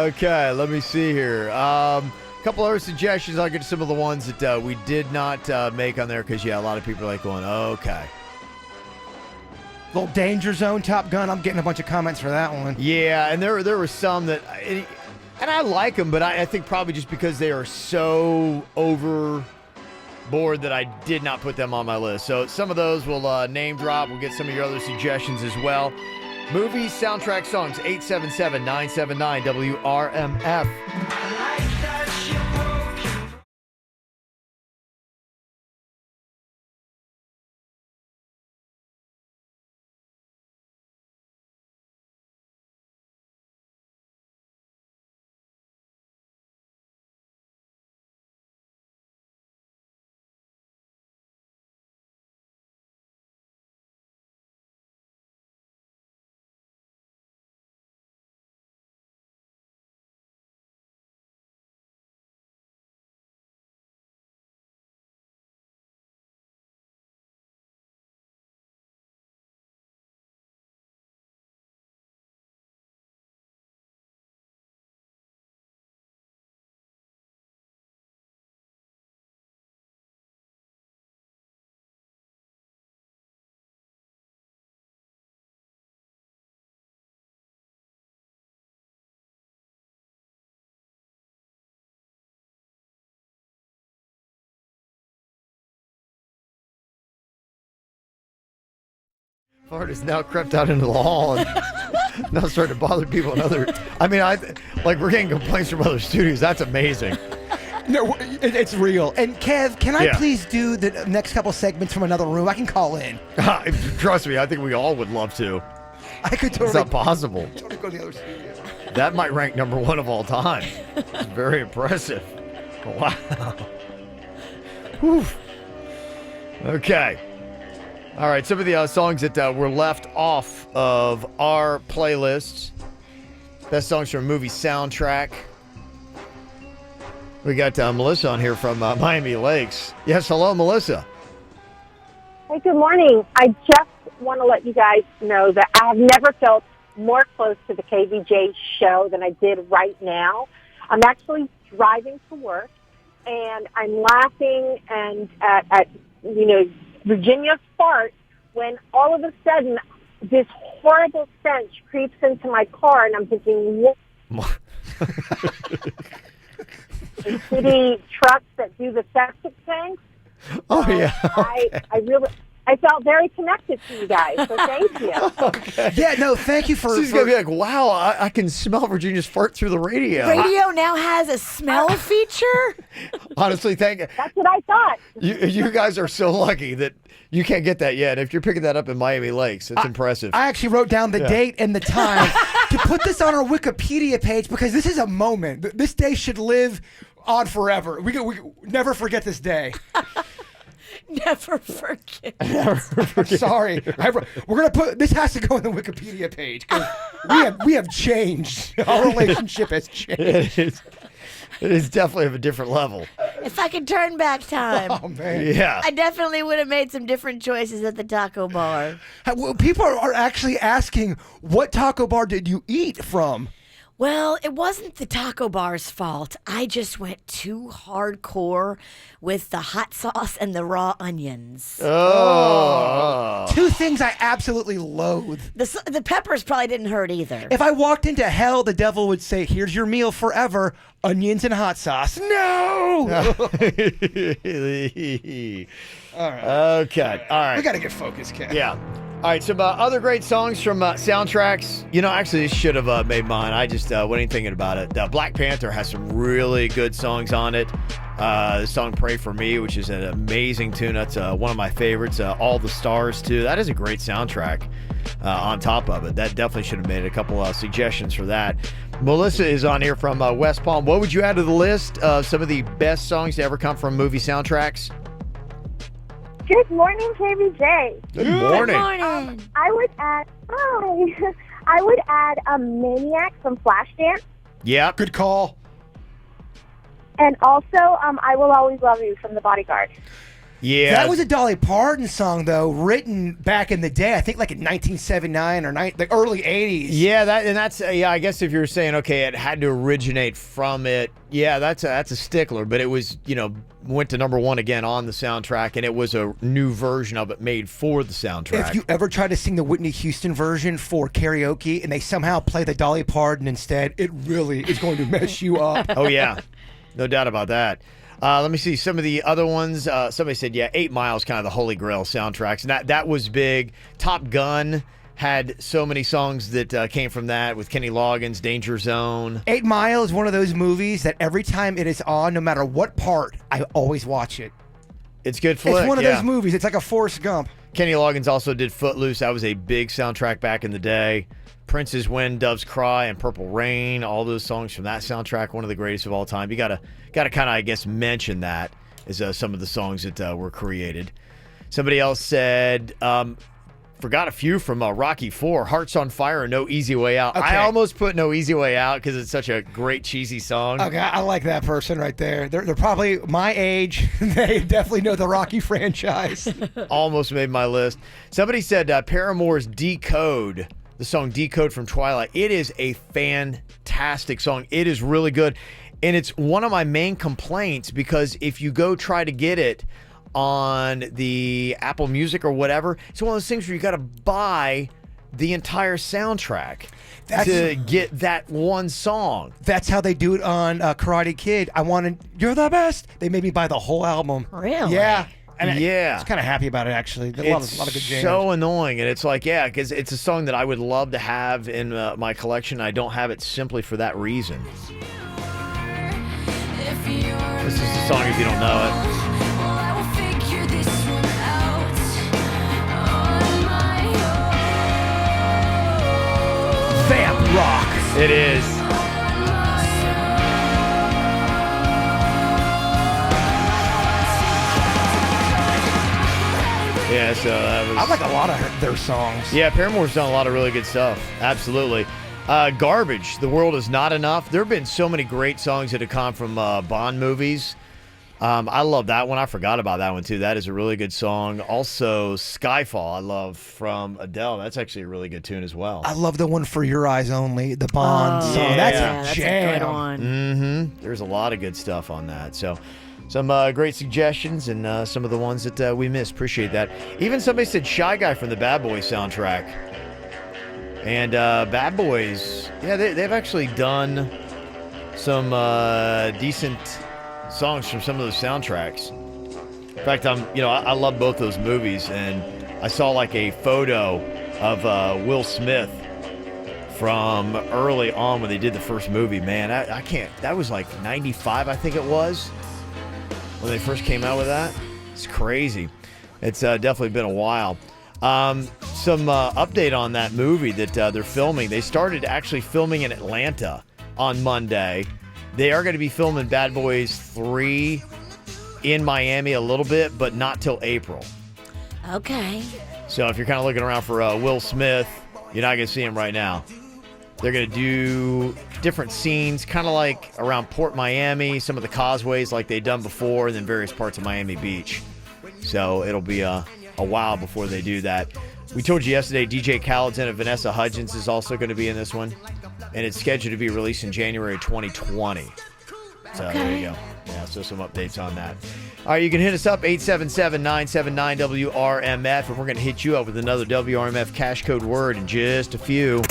Okay, let me see here. A couple other suggestions. I'll get to some of the ones that we did not make on there because, yeah, a lot of people are like going, okay. Little Danger Zone, Top Gun. I'm getting a bunch of comments for that one. Yeah, and there were some that, and I like them, but I think probably just because they are so overboard that I did not put them on my list. So some of those will name drop. We'll get some of your other suggestions as well. Movies, soundtrack, songs, 877-979 WRMF. Fart has now crept out into the hall and now starting to bother people in other. I mean, we're getting complaints from other studios. That's amazing. No, it's real. And Kev, can I Yeah. please do the next couple segments from another room? I can call in. Trust me, I think we all would love to. I could totally. It's not possible. Totally go to the other studio. That might rank number 1 of all time. It's very impressive. Wow. Whew. Okay. All right, some of the songs that were left off of our playlists. Best songs from a movie soundtrack. We got Melissa on here from Miami Lakes. Yes, hello, Melissa. Hey, good morning. I just want to let you guys know that I have never felt more close to the KVJ show than I did right now. I'm actually driving to work, and I'm laughing and at Virginia's fart when all of a sudden this horrible stench creeps into my car, and I'm thinking, what? The city trucks that do the septic tanks. Oh, yeah. I really, I felt very connected to you guys, so thank you. Okay. Yeah, no, thank you for... She's going to be like, wow, I can smell Virginia's fart through the radio. Radio now has a smell feature? Honestly, thank you. That's what I thought. You guys are so lucky that you can't get that yet. If you're picking that up in Miami Lakes, it's impressive. I actually wrote down the date and the time to put this on our Wikipedia page because this is a moment. This day should live on forever. We never forget this day. Never forget. Sorry, we're gonna put this has to go on the Wikipedia page because we have changed. Our relationship has changed. It is definitely of a different level. If I could turn back time, Oh man, Yeah. I definitely would have made some different choices at the taco bar. Well, people are actually asking, what taco bar did you eat from? Well, it wasn't the taco bar's fault. I just went too hardcore with the hot sauce and the raw onions. Oh. Two things I absolutely loathe. The peppers probably didn't hurt either. If I walked into hell, the devil would say, "Here's your meal forever: onions and hot sauce." No. All right. Okay. All right. We gotta get focused, Ken. Yeah. All right, some other great songs from soundtracks. You know, actually, this should have made mine. I just wasn't thinking about it. Black Panther has some really good songs on it. The song Pray For Me, which is an amazing tune. That's one of my favorites. All the Stars, too. That is a great soundtrack on top of it. That definitely should have made a couple suggestions for that. Melissa is on here from West Palm. What would you add to the list of some of the best songs to ever come from movie soundtracks? Good morning, KVJ. Good morning. I would add, I would add a Maniac from Flashdance. Yeah. Good call. And also, I Will Always Love You from The Bodyguard. Yeah. That was a Dolly Parton song, though, written back in the day. I think like in 1979 or the early 80s. Yeah, that's I guess if you're saying, okay, it had to originate from it, yeah, that's a stickler. But it was, went to number one again on the soundtrack, and it was a new version of it made for the soundtrack. If you ever try to sing the Whitney Houston version for karaoke and they somehow play the Dolly Parton instead, it really is going to mess you up. Oh, yeah. No doubt about that. Let me see some of the other ones. Somebody said, 8 Mile is kind of the holy grail soundtracks. And that was big. Top Gun had so many songs that came from that with Kenny Loggins, Danger Zone. 8 Mile is one of those movies that every time it is on, no matter what part, I always watch it. It's good flick. It's one of those movies. It's like a Forrest Gump. Kenny Loggins also did Footloose. That was a big soundtrack back in the day. Prince's When Doves Cry and Purple Rain, all those songs from that soundtrack, one of the greatest of all time. You gotta kind of, I guess, mention that as some of the songs that were created. Somebody else said, forgot a few from Rocky IV, Hearts on Fire and No Easy Way Out. Okay. I almost put No Easy Way Out because it's such a great cheesy song. Okay, I like that person right there. They're probably my age. They definitely know the Rocky franchise. Almost made my list. Somebody said Paramore's Decode. The song Decode from Twilight. It is a fantastic song. It is really good. And it's one of my main complaints because if you go try to get it on the Apple Music or whatever, it's one of those things where you got to buy the entire soundtrack to get that one song. That's how they do it on Karate Kid. You're the best. They made me buy the whole album. Really? Yeah. And yeah. I was kind of happy about it, actually. A lot of good jams. So annoying. And it's like, because it's a song that I would love to have in my collection. I don't have it simply for that reason. This is the song if you don't know it. Vamp rock. It is. Yeah, so that was... I like a lot of their songs. Yeah, Paramore's done a lot of really good stuff. Absolutely. Garbage, The World Is Not Enough. There have been so many great songs that have come from Bond movies. I love that one. I forgot about that one, too. That is a really good song. Also, Skyfall, I love, from Adele. That's actually a really good tune as well. I love the one For Your Eyes Only, the Bond song. Yeah. That's a jam. That's a good one. Mm-hmm. There's a lot of good stuff on that. So, some great suggestions and some of the ones that we missed. Appreciate that. Even somebody said Shy Guy from the Bad Boys soundtrack. And Bad Boys, yeah, they've actually done some decent songs from some of those soundtracks. In fact, I love both those movies, and I saw like a photo of Will Smith from early on when they did the first movie. Man, I can't. That was like 95, I think it was, when they first came out with that. It's crazy. It's definitely been a while. Some update on that movie that they're filming. They started actually filming in Atlanta on Monday. They are going to be filming Bad Boys 3 in Miami a little bit, but not till April. Okay. So if you're kind of looking around for Will Smith, you're not going to see him right now. They're going to do different scenes, kind of like around Port Miami, some of the causeways like they've done before, and then various parts of Miami Beach. So it'll be a while before they do that. We told you yesterday DJ Khaled's in it. Vanessa Hudgens is also going to be in this one. And it's scheduled to be released in January 2020. So there you go. Yeah, so some updates on that. All right, you can hit us up, 877-979-WRMF, and we're going to hit you up with another WRMF cash code word in just a few.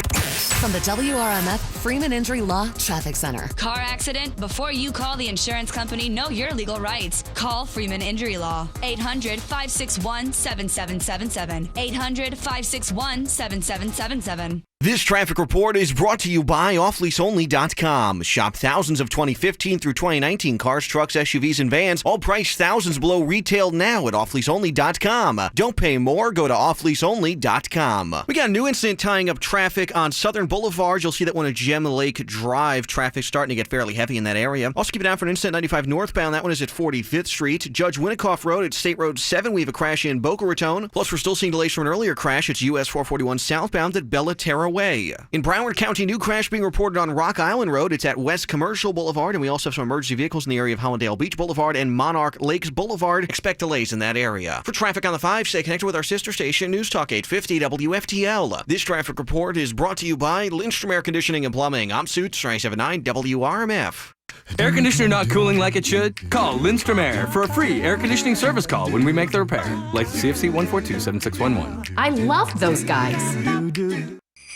From the WRMF Freeman Injury Law Traffic Center. Car accident? Before you call the insurance company, know your legal rights. Call Freeman Injury Law. 800-561-7777. 800-561-7777. This traffic report is brought to you by offleaseonly.com. Shop thousands of 2015 through 2019 cars, trucks, SUVs, and vans, all priced thousands below retail now at offleaseonly.com. Don't pay more, go to offleaseonly.com. We got a new incident tying up traffic on Southern Boulevard. You'll see that one at Gem Lake Drive. Traffic starting to get fairly heavy in that area. Also keep an eye out for an incident 95 northbound. That one is at 45th Street. Judge Winnicott Road at State Road 7. We have a crash in Boca Raton. Plus, we're still seeing delays from an earlier crash. It's US 441 southbound at Bella Terra Way. In Broward County, new crash being reported on Rock Island Road. It's at West Commercial Boulevard, and we also have some emergency vehicles in the area of Hollandale Beach Boulevard and Monarch Lakes Boulevard. Expect delays in that area. For traffic on the 5, stay connected with our sister station, News Talk 850 WFTL. This traffic report is brought to you by Lindstrom Air Conditioning and Plumbing. I'm Suits 379 WRMF. Air conditioner not cooling like it should? Call Lindstrom Air for a free air conditioning service call when we make the repair. License CFC 1427611. I love those guys.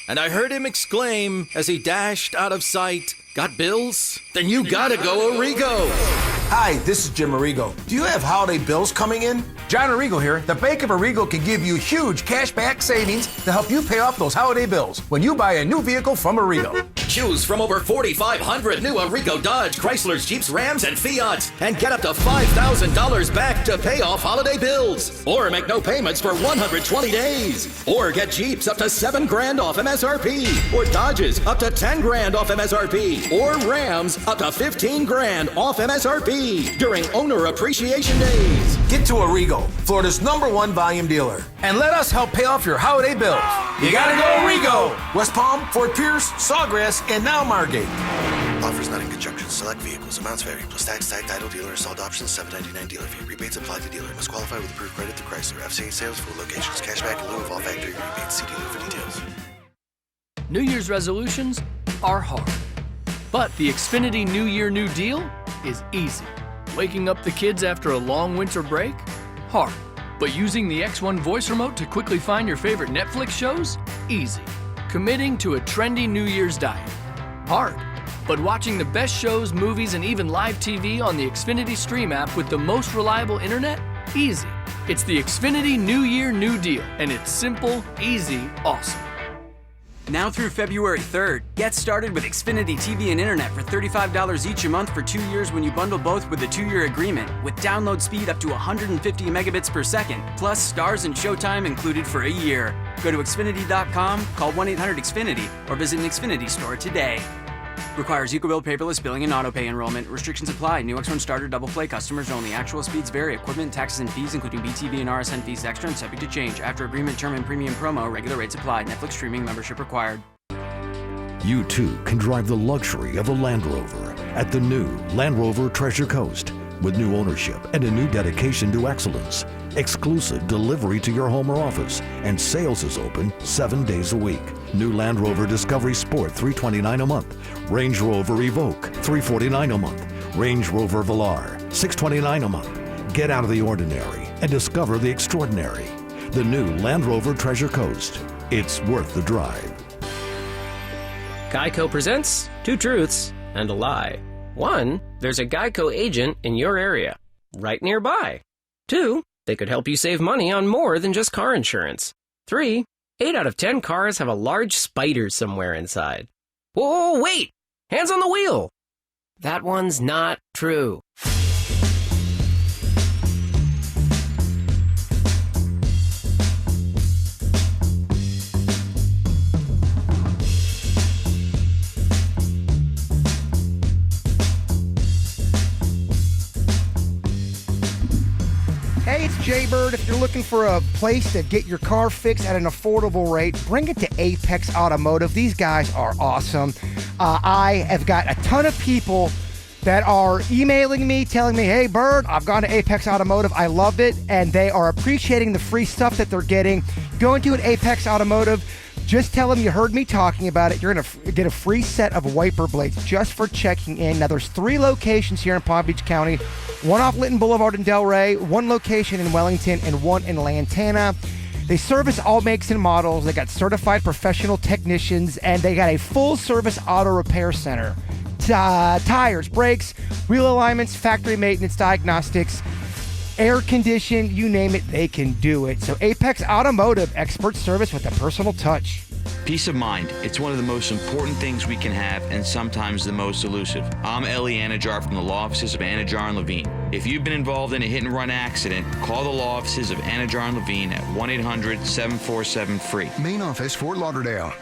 And I heard him exclaim as he dashed out of sight, "Got bills? Then you gotta go Arrigo." Hi, this is Jim Arrigo. Do you have holiday bills coming in? John Arrigo here. The Bank of Arrigo can give you huge cashback savings to help you pay off those holiday bills when you buy a new vehicle from Arrigo. Choose from over 4,500 new Arrigo Dodge, Chryslers, Jeeps, Rams, and Fiats, and get up to $5,000 back to pay off holiday bills. Or make no payments for 120 days. Or get Jeeps up to $7,000 off MSRP. Or Dodges up to $10,000 off MSRP. Or Rams up to $15,000 off MSRP during Owner Appreciation Days. Get to Arrigo, Florida's #1 volume dealer, and let us help pay off your holiday bills. You gotta go Arrigo! West Palm, Fort Pierce, Sawgrass, and now Margate. Offers not in conjunction. Select vehicles. Amounts vary. Plus tax, tag, title, dealer, installed options, $7.99 dealer fee. Rebates apply to dealer. Must qualify with approved credit through Chrysler. FCA sales for locations. Cashback in lieu of all factory rebates. See dealer for details. New Year's resolutions are hard. But the Xfinity New Year New Deal is easy. Waking up the kids after a long winter break? Hard. But using the X1 voice remote to quickly find your favorite Netflix shows? Easy. Committing to a trendy New Year's diet? Hard. But watching the best shows, movies, and even live TV on the Xfinity Stream app with the most reliable internet? Easy. It's the Xfinity New Year New Deal, and it's simple, easy, awesome. Now through February 3rd, get started with Xfinity TV and Internet for $35 each a month for 2 years when you bundle both with a 2-year agreement, with download speed up to 150 megabits per second, plus Stars and Showtime included for a year. Go to Xfinity.com, call 1-800-XFINITY, or visit an Xfinity store today. Requires UCO paperless billing and autopay enrollment. Restrictions apply. New X1 starter double play customers only. Actual speeds vary. Equipment, taxes, and fees, including BTV and RSN fees extra and subject to change. After agreement term and premium promo, regular rates apply. Netflix streaming membership required. You too can drive the luxury of a Land Rover at the new Land Rover Treasure Coast. With new ownership and a new dedication to excellence. Exclusive delivery to your home or office, and sales is open 7 days a week. New Land Rover Discovery Sport $329 a month. Range Rover Evoque $349 a month. Range Rover Velar $629 a month. Get out of the ordinary and discover the extraordinary. The new Land Rover Treasure Coast. It's worth the drive. Geico presents 2 truths and a lie. 1, there's a Geico agent in your area, right nearby. 2, they could help you save money on more than just car insurance. 3, 8 out of 10 cars have a large spider somewhere inside. Whoa, wait! Hands on the wheel! That one's not true. Hey, it's Jaybird. If you're looking for a place to get your car fixed at an affordable rate, bring it to Apex Automotive. These guys are awesome. I have got a ton of people that are emailing me, telling me, hey, Bird, I've gone to Apex Automotive. I loved it, and they are appreciating the free stuff that they're getting. Go into an Apex Automotive. Just tell them you heard me talking about it. You're going to get a free set of wiper blades just for checking in. Now, there's 3 locations here in Palm Beach County. 1 off Linton Boulevard in Delray, 1 location in Wellington, and 1 in Lantana. They service all makes and models. They got certified professional technicians, and they got a full-service auto repair center. Tires, brakes, wheel alignments, factory maintenance, diagnostics, air condition, you name it, they can do it. So Apex Automotive, expert service with a personal touch. Peace of mind. It's one of the most important things we can have and sometimes the most elusive. I'm Ellie Anajar from the law offices of Anajar and Levine. If you've been involved in a hit-and-run accident, call the law offices of Anajar and Levine at 1-800-747-FREE. Main office, Fort Lauderdale.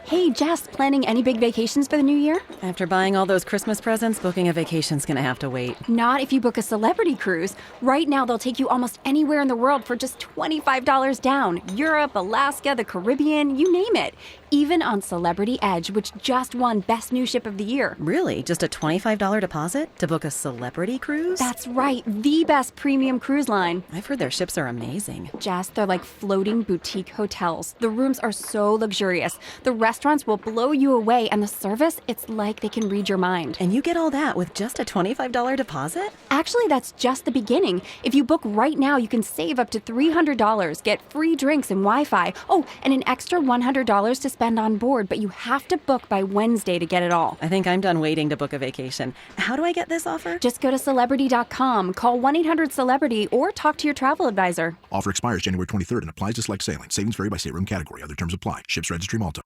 Hey, Jess, planning any big vacations for the new year? After buying all those Christmas presents, booking a vacation's gonna have to wait. Not if you book a celebrity cruise. Right now, they'll take you almost anywhere in the world for just $25 down. Europe, Alaska, the Caribbean, you name it. Even on Celebrity Edge, which just won Best New Ship of the Year. Really? Just a $25 deposit to book a celebrity cruise? That's right, the best premium cruise line. I've heard their ships are amazing. Jess, they're like floating boutique hotels. The rooms are so luxurious. The restaurants will blow you away, and the service, it's like they can read your mind. And you get all that with just a $25 deposit? Actually, that's just the beginning. If you book right now, you can save up to $300, get free drinks and Wi-Fi. Oh, and an extra $100 to spend on board, but you have to book by Wednesday to get it all. I think I'm done waiting to book a vacation. How do I get this offer? Just go to Celebrity.com, call 1-800-CELEBRITY, or talk to your travel advisor. Offer expires January 23rd and applies to select sailing. Savings vary by stateroom category. Other terms apply. Ships Registry, Malta.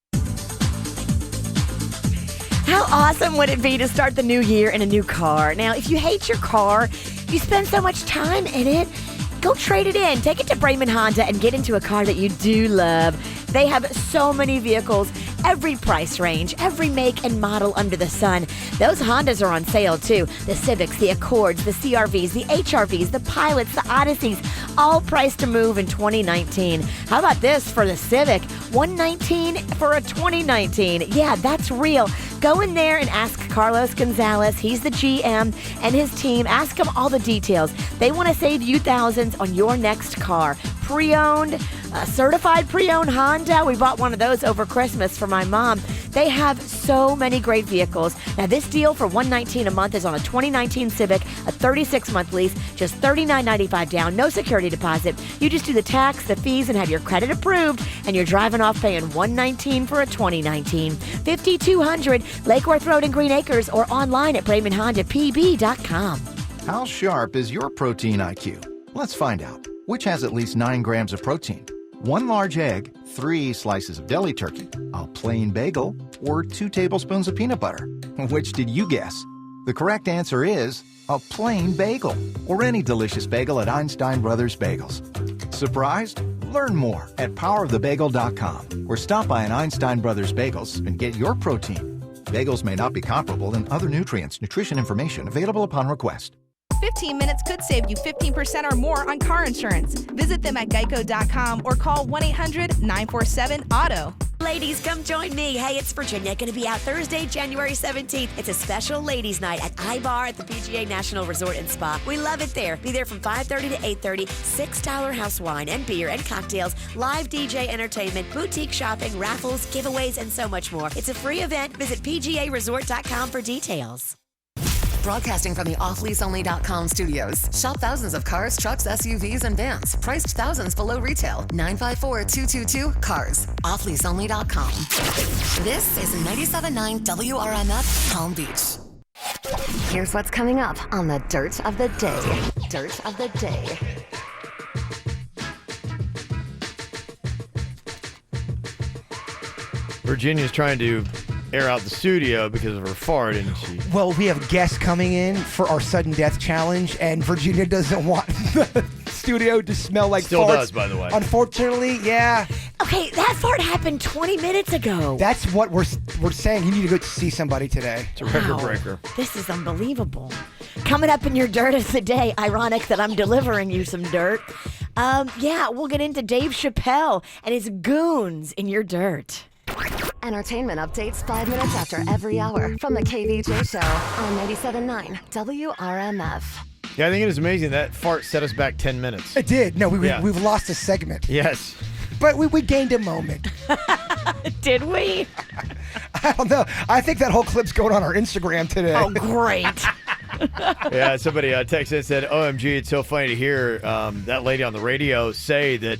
How awesome would it be to start the new year in a new car? Now, if you hate your car, you spend so much time in it, go trade it in. Take it to Bremen Honda and get into a car that you do love. They have so many vehicles, every price range, every make and model under the sun. Those Hondas are on sale too. The Civics, the Accords, the CRVs, the HRVs, the Pilots, the Odysseys, all priced to move in 2019. How about this for the Civic? $119 for a 2019. Yeah, that's real. Go in there and ask Carlos Gonzalez. He's the GM and his team. Ask him all the details. They want to save you thousands on your next car. Pre-owned, certified pre-owned Honda. We bought one of those over Christmas for my mom. They have so many great vehicles. Now, this deal for $119 a month is on a 2019 Civic, a 36-month lease, just $39.95 down, no security deposit. You just do the tax, the fees, and have your credit approved, and you're driving off paying $119 for a 2019. 5200 Lake Worth Road in Green Acres, or online at BremenHondaPB.com. How sharp is your protein IQ? Let's find out. Which has at least 9 grams of protein? 1 large egg, 3 slices of deli turkey, a plain bagel, or 2 tablespoons of peanut butter? Which did you guess? The correct answer is a plain bagel, or any delicious bagel at Einstein Brothers Bagels. Surprised? Learn more at powerofthebagel.com, or stop by an Einstein Brothers Bagels and get your protein. Bagels may not be comparable in other nutrients. Nutrition information available upon request. 15 minutes could save you 15% or more on car insurance. Visit them at geico.com or call 1-800-947-AUTO. Ladies, come join me. Hey, it's Virginia. Going to be out Thursday, January 17th. It's a special ladies' night at iBar at the PGA National Resort and Spa. We love it there. Be there from 5:30 to 8:30. $6 house wine and beer and cocktails, live DJ entertainment, boutique shopping, raffles, giveaways, and so much more. It's a free event. Visit PGAResort.com for details. Broadcasting from the offleaseonly.com studios. Shop thousands of cars, trucks, SUVs, and vans. Priced thousands below retail. 954-222-CARS. Offleaseonly.com. This is 97.9 WRMF Palm Beach. Here's what's coming up on the Dirt of the Day. Dirt of the Day. Virginia's trying to air out the studio because of her fart, isn't she? Well, we have guests coming in for our sudden death challenge, and Virginia doesn't want the studio to smell like Still farts. does, by the way. Unfortunately, yeah. Okay, that fart happened 20 minutes ago. That's what we're saying. You need to go see somebody today. It's a record breaker. This is unbelievable. Coming up in your Dirt of the Day, ironic that I'm delivering you some dirt. We'll get into Dave Chappelle and his goons in your dirt. Entertainment updates 5 minutes after every hour from the KVJ Show on 97.9 WRMF. Yeah, I think it is amazing that fart set us back 10 minutes. It did. No, we've lost a segment. Yes. But we gained a moment. Did we? I don't know. I think that whole clip's going on our Instagram today. Oh, great. Yeah, somebody texted and said, OMG, it's so funny to hear that lady on the radio say that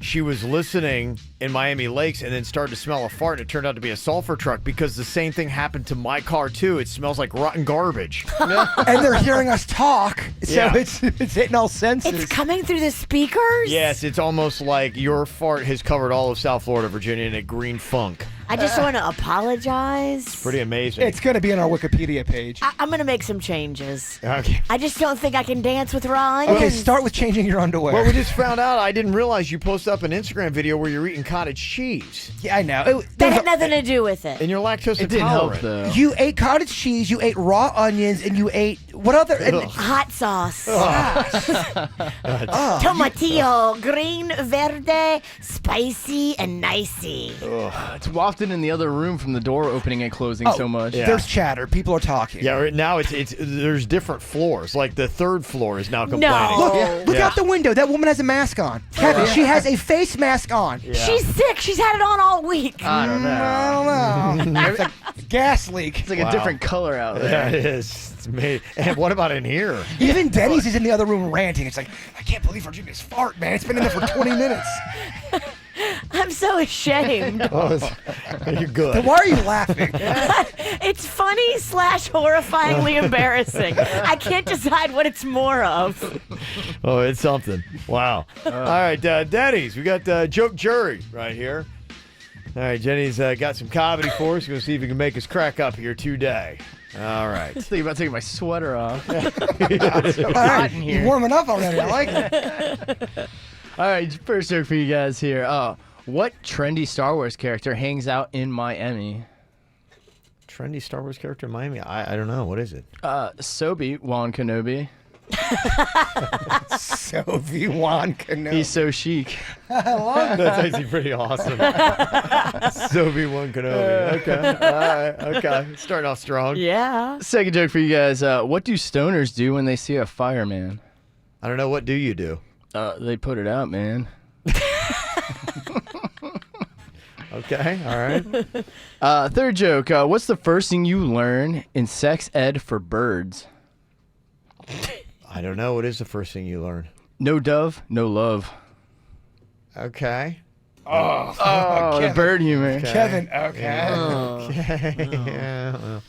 she was listening in Miami Lakes and then started to smell a fart, and it turned out to be a sulfur truck because the same thing happened to my car, too. It smells like rotten garbage. And they're hearing us talk, so it's hitting all senses. It's coming through the speakers? Yes, it's almost like your fart has covered all of South Florida, Virginia, in a green funk. I just want to apologize. It's pretty amazing. It's going to be on our Wikipedia page. I'm going to make some changes. Okay. I just don't think I can dance with raw onions. Okay, start with changing your underwear. Well, we just found out. I didn't realize you posted up an Instagram video where you're eating cottage cheese. Yeah, I know. That had nothing to do with it. And you're lactose It didn't help, intolerant. though. You ate cottage cheese, you ate raw onions, and you ate what other? Hot sauce. Oh. Tomatillo, green, verde, spicy, and nicey. It's wafted in the other room from the door opening and closing so much. yeah. There's chatter. People are talking. Yeah, right now it's there's different floors. Like the third floor is now complaining. Look out the window. That woman has a mask on. Kevin, she has a face mask on. Yeah. She's sick. She's had it on all week. I don't know. I don't know. It's a gas leak. It's like a different color out there. Yeah, it is. It's made. And what about in here? Even Denny's is in the other room ranting. It's like, I can't believe Virginia's fart, man. It's been in there for 20 minutes. I'm so ashamed. You're good. Then why are you laughing? It's funny / horrifyingly embarrassing. I can't decide what it's more of. Oh, it's something. Wow. All right, Denny's. We got Joke Jury right here. All right, Jenny's got some comedy for us. We're going to see if we can make us crack up here today. All right. Just thinking about taking my sweater off. It's hot in here. You're warming up already. I like it. All right, first joke for you guys here. What trendy Star Wars character hangs out in Miami? Trendy Star Wars character in Miami? I don't know. What is it? Obi-Wan Kenobi. Obi-Wan Kenobi. He's so chic. I love That's actually pretty awesome. Obi-Wan Kenobi. Okay. All right. Okay. Starting off strong. Yeah. Second joke for you guys. What do stoners do when they see a fireman? I don't know. What do you do? They put it out, man. Okay. All right. Third joke. What's the first thing you learn in sex ed for birds? I don't know. What is the first thing you learn? No dove, no love. Okay. The bird humor. Okay. Kevin, okay. Okay. Yeah, well.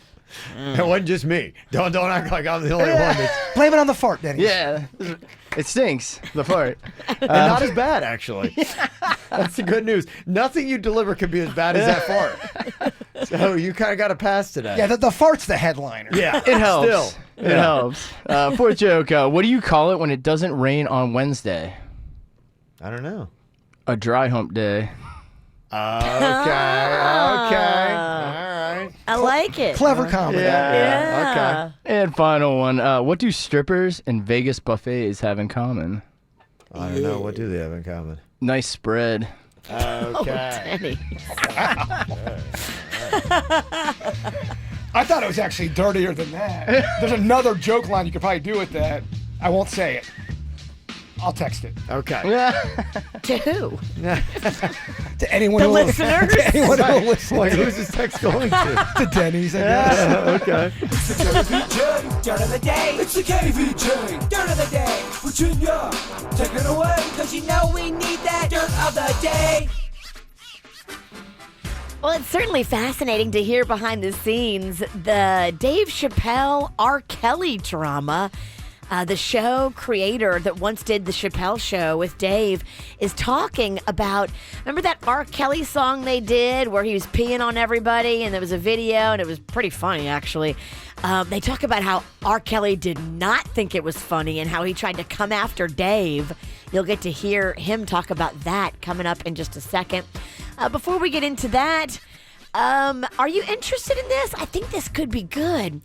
It wasn't just me. Don't act like I'm the only one that's... Blame it on the fart, Denny. Yeah. It stinks, the fart. And not as bad, actually. That's the good news. Nothing you deliver can be as bad as that fart. So you kind of got a pass today. Yeah, the fart's the headliner. Yeah, It helps. Still. It helps. Fourth joke. What do you call it when it doesn't rain on Wednesday? I don't know. A dry hump day. Okay. All right. I like it. Clever comedy. Yeah. Okay. And final one. What do strippers and Vegas buffets have in common? I don't know. What do they have in common? Nice spread. Oh, Okay. Denny. I thought it was actually dirtier than that. There's another joke line you could probably do with that. I won't say it. I'll text it. Okay. To who? To anyone The who listeners? To anyone who will listen. Like, who's this text going to? To Denny's, I guess. Okay. It's the KVJ Dirt of the Day. It's the KVJ Dirt of the Day. Virginia, take it away. Cause you know we need that Dirt of the Day. Well, it's certainly fascinating to hear behind the scenes the Dave Chappelle R. Kelly drama. The show creator that once did the Chappelle Show with Dave is talking about, remember that R. Kelly song they did where he was peeing on everybody and there was a video and it was pretty funny actually. They talk about how R. Kelly did not think it was funny and how he tried to come after Dave. You'll get to hear him talk about that coming up in just a second. Before we get into that, are you interested in this? I think this could be good.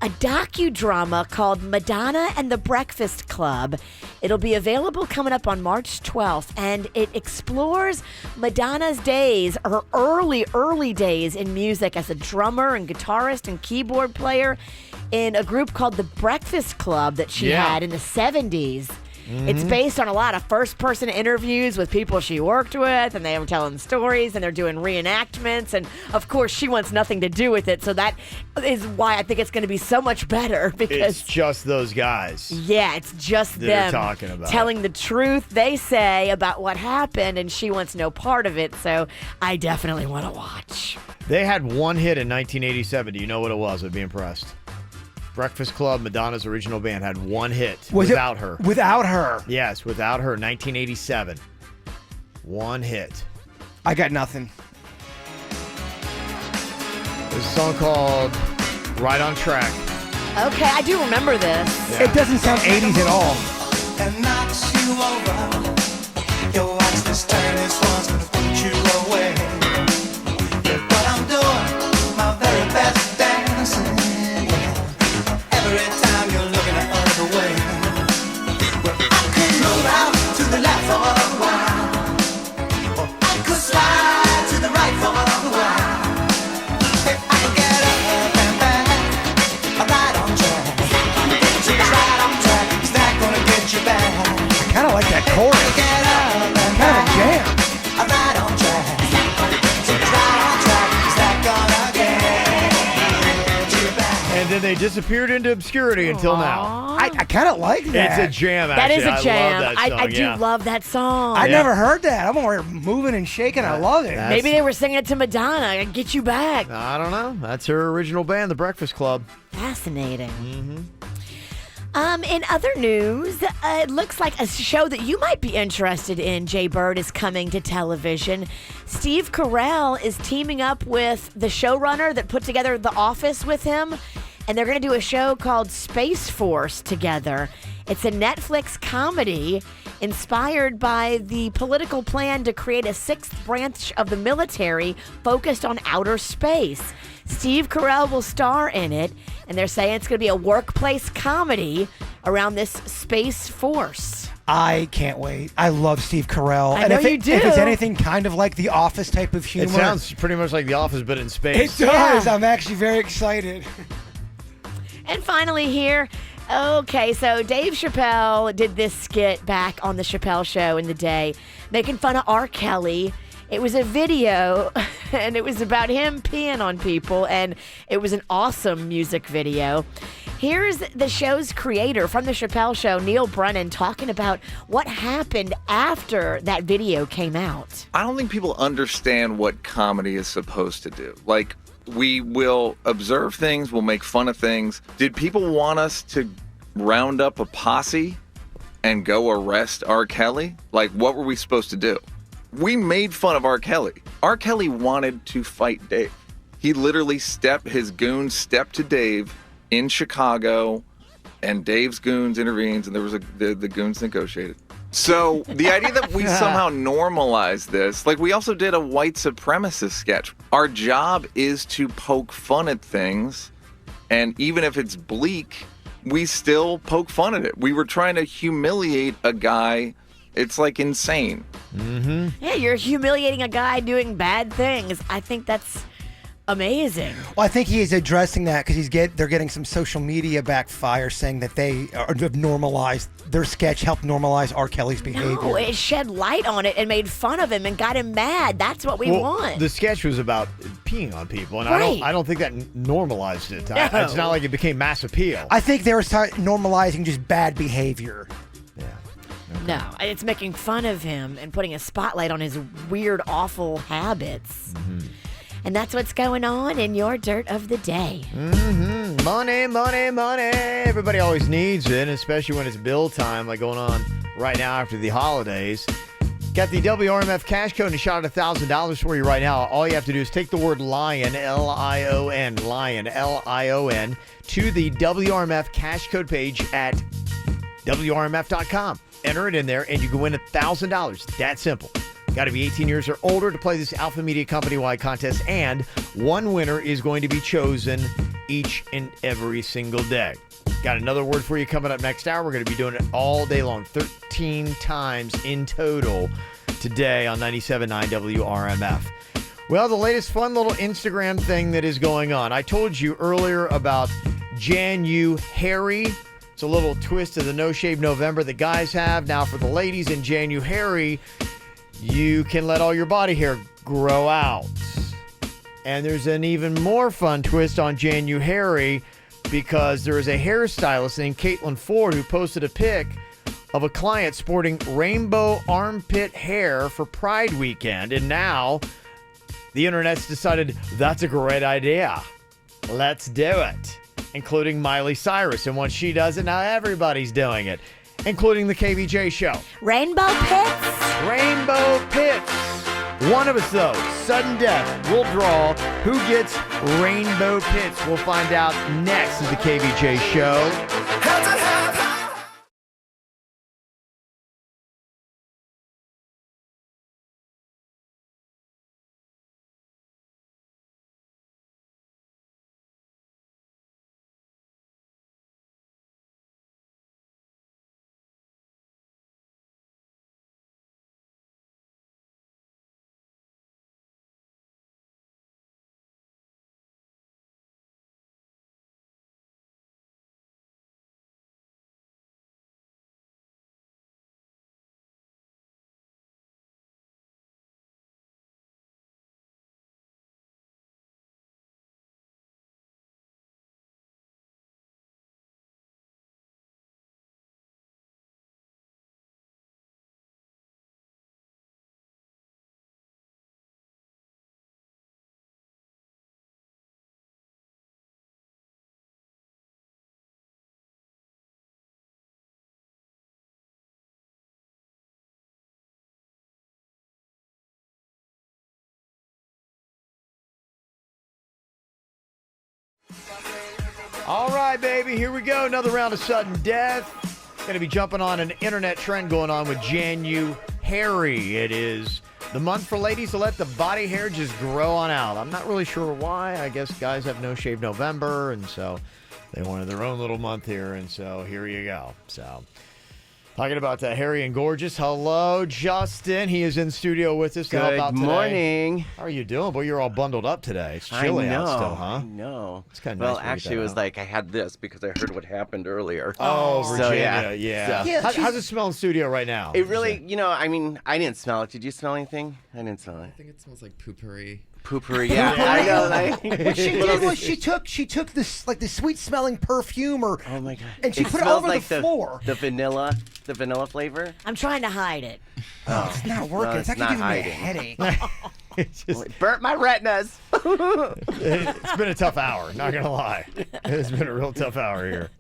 A docudrama called Madonna and the Breakfast Club. It'll be available coming up on March 12th, and it explores Madonna's days, her early days in music as a drummer and guitarist and keyboard player in a group called the Breakfast Club that she had in the 70s. It's based on a lot of first-person interviews with people she worked with, and they were telling stories, and they're doing reenactments, and of course, she wants nothing to do with it, so that is why I think it's going to be so much better, because it's just those guys. Yeah, it's just that them are talking about telling the truth, they say, about what happened, and she wants no part of it, so I definitely want to watch. They had one hit in 1987. Do you know what it was? I'd be impressed. Breakfast Club, Madonna's original band, had one hit without her. Without her? Yes, without her, 1987. One hit. I got nothing. There's a song called Right on Track. Okay, I do remember this. Yeah. It doesn't sound 80s at all. And knocks you over. Your watch this turn, this one's gonna put you away. But I'm doing my very best dancing. Every time you're looking the other way. Well, I could move out to the left for a while, or I could slide to the right for a while. If I could get up and back, right on track. Get you right on track. Is that gonna get you back? I kind of like that chorus. Get up and Kind of a jam. right on track. Get you right on track. Is that gonna get you back? And then they disappeared into obscurity until now. I kind of like that. It's a jam, That actually. is a jam. I love that song, I do love that song. I never heard that. I'm over here moving and shaking. I love it. Maybe they were singing it to Madonna. Get you back. I don't know. That's her original band, The Breakfast Club. Fascinating. In other news, it looks like a show that you might be interested in, Jay Bird, is coming to television. Steve Carell is teaming up with the showrunner that put together The Office with him, and they're going to do a show called Space Force together. It's a Netflix comedy inspired by the political plan to create a sixth branch of the military focused on outer space. Steve Carell will star in it, and they're saying it's going to be a workplace comedy around this Space Force. I can't wait. I love Steve Carell. I know you do. If it's anything kind of like The Office type of humor. It sounds pretty much like The Office, but in space. It does. I'm actually very excited. And finally here, okay, so Dave Chappelle did this skit back on the Chappelle Show in the day, making fun of R. Kelly. It was a video, and it was about him peeing on people, and it was an awesome music video. Here's the show's creator from the Chappelle Show, Neil Brennan, talking about what happened after that video came out. I don't think people understand what comedy is supposed to do. Like, we will observe things, we'll make fun of things. Did people want us to round up a posse and go arrest R. Kelly? Like, what were we supposed to do? We made fun of R. Kelly. R. Kelly wanted to fight Dave. He literally his goons stepped to Dave in Chicago, and Dave's goons intervenes, and there was the goons negotiated. So the idea that we somehow normalize this, like we also did a white supremacist sketch. Our job is to poke fun at things, and even if it's bleak, we still poke fun at it. We were trying to humiliate a guy. It's like insane. Yeah, you're humiliating a guy doing bad things. I think that's amazing. Well, I think he is addressing that because they're getting some social media backfire saying that they have normalized their sketch, helped normalize R. Kelly's behavior. No, it shed light on it and made fun of him and got him mad. That's what we want. The sketch was about peeing on people, and Right. I don't think that normalized it. No. It's not like it became mass appeal. I think they were normalizing just bad behavior. No, it's making fun of him and putting a spotlight on his weird, awful habits. And that's what's going on in your dirt of the day. Money, money, money. Everybody always needs it, especially when it's bill time, like going on right now after the holidays. Got the WRMF cash code and a shot at $1,000 for you right now. All you have to do is take the word LION, L-I-O-N, LION, L-I-O-N, to the WRMF cash code page at WRMF.com. Enter it in there, and you can win $1,000. That simple. Got to be 18 years or older to play this Alpha Media company-wide contest, and one winner is going to be chosen each and every single day. Got another word for you coming up next hour. We're going to be doing it all day long, 13 times in total today on 97.9 WRMF. Well, the latest fun little Instagram thing that is going on. I told you earlier about January. It's a little twist of the No Shave November that guys have. Now for the ladies in January, you can let all your body hair grow out. And there's an even more fun twist on January, because there is a hairstylist named Caitlin Ford who posted a pic of a client sporting rainbow armpit hair for Pride weekend. And now the internet's decided that's a great idea. Let's do it. Including Miley Cyrus. And once she does it, now everybody's doing it. Including the KVJ show. Rainbow pits? Rainbow pits. One of us, though, sudden death, will draw who gets rainbow pits. We'll find out next in the KVJ show. All right, baby, here we go. Another round of sudden death. Going to be jumping on an internet trend going on with January. It is the month for ladies to let the body hair just grow on out. I'm not really sure why. I guess guys have No Shave November, and so they wanted their own little month here, and so here you go. So, talking about Harry and Gorgeous. Hello, Justin. He is in studio with us to help out today. Good morning. How are you doing? Boy, you're all bundled up today. It's chilly out still, huh? I know. It's kind of well, nice. actually, it was like I had this because I heard what happened earlier. Oh, So, Virginia, yeah. So- How's it smell in studio right now? It really, I mean, I didn't smell it. Did you smell anything? I didn't smell it. I think it smells like poopery. Poopery, yeah. I know. Like, What she did was she took this like the sweet smelling perfume oh my god, and she put it smells over like the floor. The vanilla flavor. I'm trying to hide it. Oh, it's not working. No, it's it's actually not giving me a hiding. headache. It burnt my retinas. It's been a tough hour, not going to lie. It's been a real tough hour here.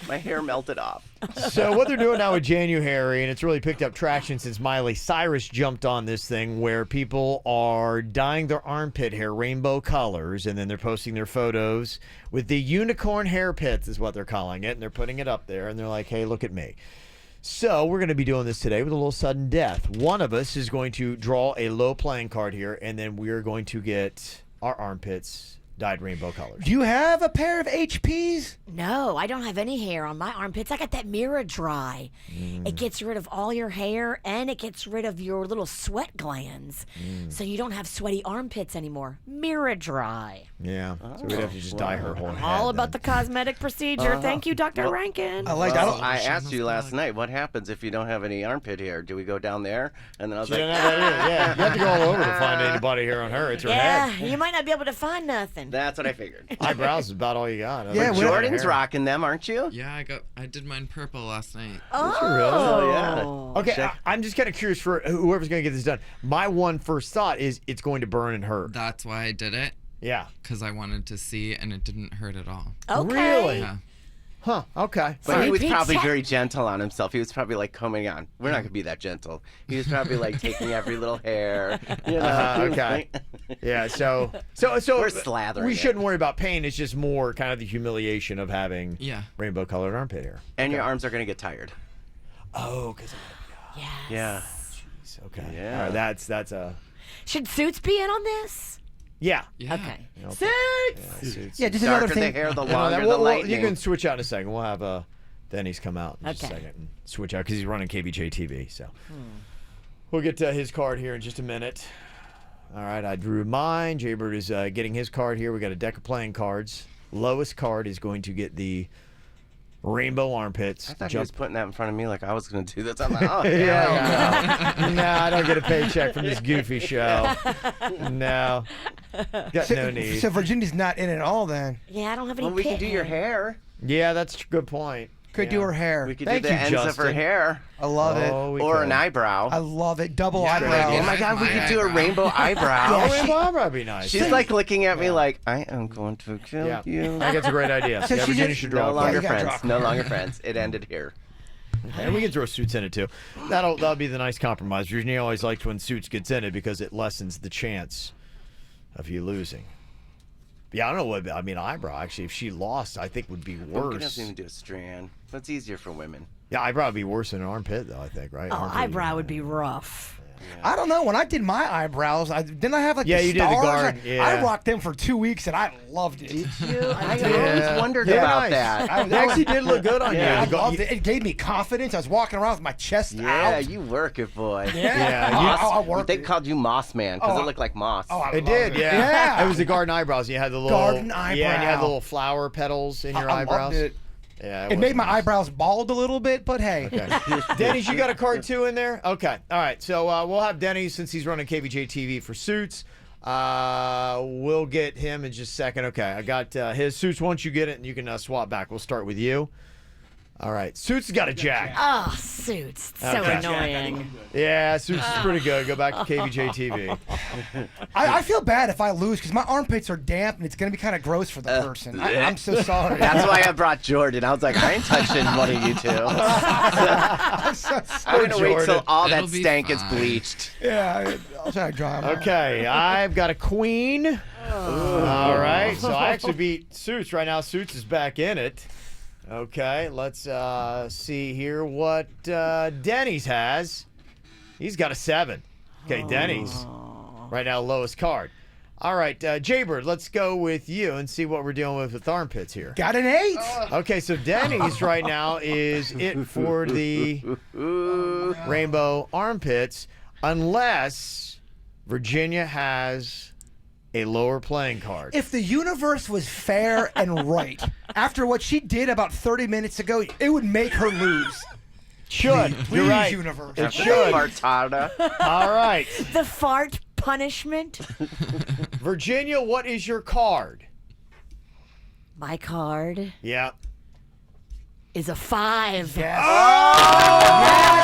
My hair melted off. So what they're doing now with January, and it's really picked up traction since Miley Cyrus jumped on this thing, where people are dyeing their armpit hair rainbow colors, and then they're posting their photos with the unicorn hair pits is what they're calling it, and they're putting it up there, and they're like, hey, look at me. So we're going to be doing this today with a little sudden death. One of us is going to draw a low playing card here, and then we're going to get our armpits dyed rainbow colors. Do you have a pair of HPs? No, I don't have any hair on my armpits. I got that Mirror Dry. It gets rid of all your hair, and it gets rid of your little sweat glands. So you don't have sweaty armpits anymore. Mirror Dry. Yeah, so we'd have to just dye her whole head. All about the cosmetic procedure. Thank you, Dr. Rankin. I asked you last night, what happens if you don't have any armpit hair? Do we go down there? And then I was She like, didn't have that either. Yeah, you have to go all over to find anybody hair on her. It's her Yeah, head. you might not be able to find nothing. That's what I figured. Eyebrows is about all you got. Yeah, Jordan's rocking them, aren't you? Yeah, I did mine purple last night. Oh, yeah. Okay, I'm just kind of curious for whoever's going to get this done. My one first thought is it's going to burn and hurt. That's why I did it. Yeah. Because I wanted to see, and it didn't hurt at all. Okay. Really? Yeah. Huh. Okay. But he was Pete, probably check- very gentle on himself. He was probably like combing on. We're not gonna be that gentle. He was probably like taking every little hair. You know. Okay. Yeah. So We're slathering we it. shouldn't worry about pain. It's just more kind of the humiliation of having Yeah. rainbow-colored armpit hair. And your arms are gonna get tired. Oh, because Yeah. okay. Yeah. All right, that's a Should Suits be in on this? yeah. Yeah. Okay. Okay. Suits. Suits. Yeah, just Darker another thing. the hair, the No, longer we'll- the lightning. you can switch out in a second. We'll have Denny's come out in just a Okay. second and switch out because he's running KVJ TV. So we'll get to his card here in just a minute. All right, I drew mine. Jaybird is getting his card here. We got a deck of playing cards. Lowest card is going to get the rainbow armpits. I thought he was putting that in front of me like I was going to do this. I'm like, oh, Yeah, no, I don't get a paycheck from this goofy show. No, got no need. So Virginia's not in at all then. Yeah, I don't have any well, we can pit do your hair. hair. Yeah, that's a good point. Could do her hair. We could Thank do the you, ends of her Justin. hair. I love Oh, we Or could. an eyebrow. it. I love it. Double Yeah, eyebrow. Oh my God, we could do a rainbow eyebrow. Oh, rainbow eyebrow would be nice. She's like looking at me like, I am going to kill Yeah, you. I think it's a great idea. So Yeah, she Virginia just- should draw No a card. longer you gotta friends. draw. No longer friends. It ended here. And we can throw Suits in it too. That'll be the nice compromise. Virginia always likes when Suits gets in it because it lessens the chance of you losing. Yeah, I don't know what I mean. Eyebrow actually, if she lost, I think would be We worse. doesn't even do a strand. But it's easier for women. Yeah, eyebrow would be worse than an armpit though. I think, right? Oh, Armpit eyebrow would be rough. I don't know. When I did my eyebrows, didn't I have like Yeah, the you did the stars? guard, I yeah. rocked them for 2 weeks and I loved it. I Yeah. always wondered Yeah, about nice. that. They actually did look good on I you. loved it. It gave me confidence. I was walking around with my chest Yeah, out. you work it, boy. Yeah, Yeah, I worked They it. called you Moss Man because Oh, it looked like moss. Oh, I It loved did, it. yeah. It was the garden eyebrows. You had the little Garden Yeah, and you had eyebrow. the little flower petals in your I eyebrows. loved it. Yeah, It was made my nice. eyebrows bald a little bit, but hey. Okay. Denny's, you got a card too in there? Okay. All right. So we'll have Denny's since he's running KVJ TV for Suits. We'll get him in just a second. Okay. I got his Suits. Once you get it, and you can swap back. We'll start with you. All right. Suits has got a jack. Oh, Suits. So Okay. annoying. Yeah, Suits is pretty good. Go back to KVJ TV. I feel bad if I lose because my armpits are damp and it's going to be kind of gross for the person. I'm so sorry. That's why I brought Jordan. I was like, I ain't touching one of you two. I'm so I'm sorry. going to wait till all that It'll be stank is fine. bleached. Yeah, I'll try to dry them. Okay. I've got a queen. All right. So I actually beat Suits. Right now, Suits is back in it. Okay, let's see here what Denny's has. He's got a 7. Okay, Denny's. Right now, lowest card. All right, Jaybird, let's go with you and see what we're dealing with armpits here. Got an 8. Okay, so Denny's right now is it for the rainbow armpits, unless Virginia has a lower playing card. If the universe was fair and right, after what she did about 30 minutes ago, it would make her lose. Should. Please, You're right. universe. It After should. the fartada. All right. The fart punishment. Virginia, what is your card? My card Yeah. is a 5. Yes. Oh!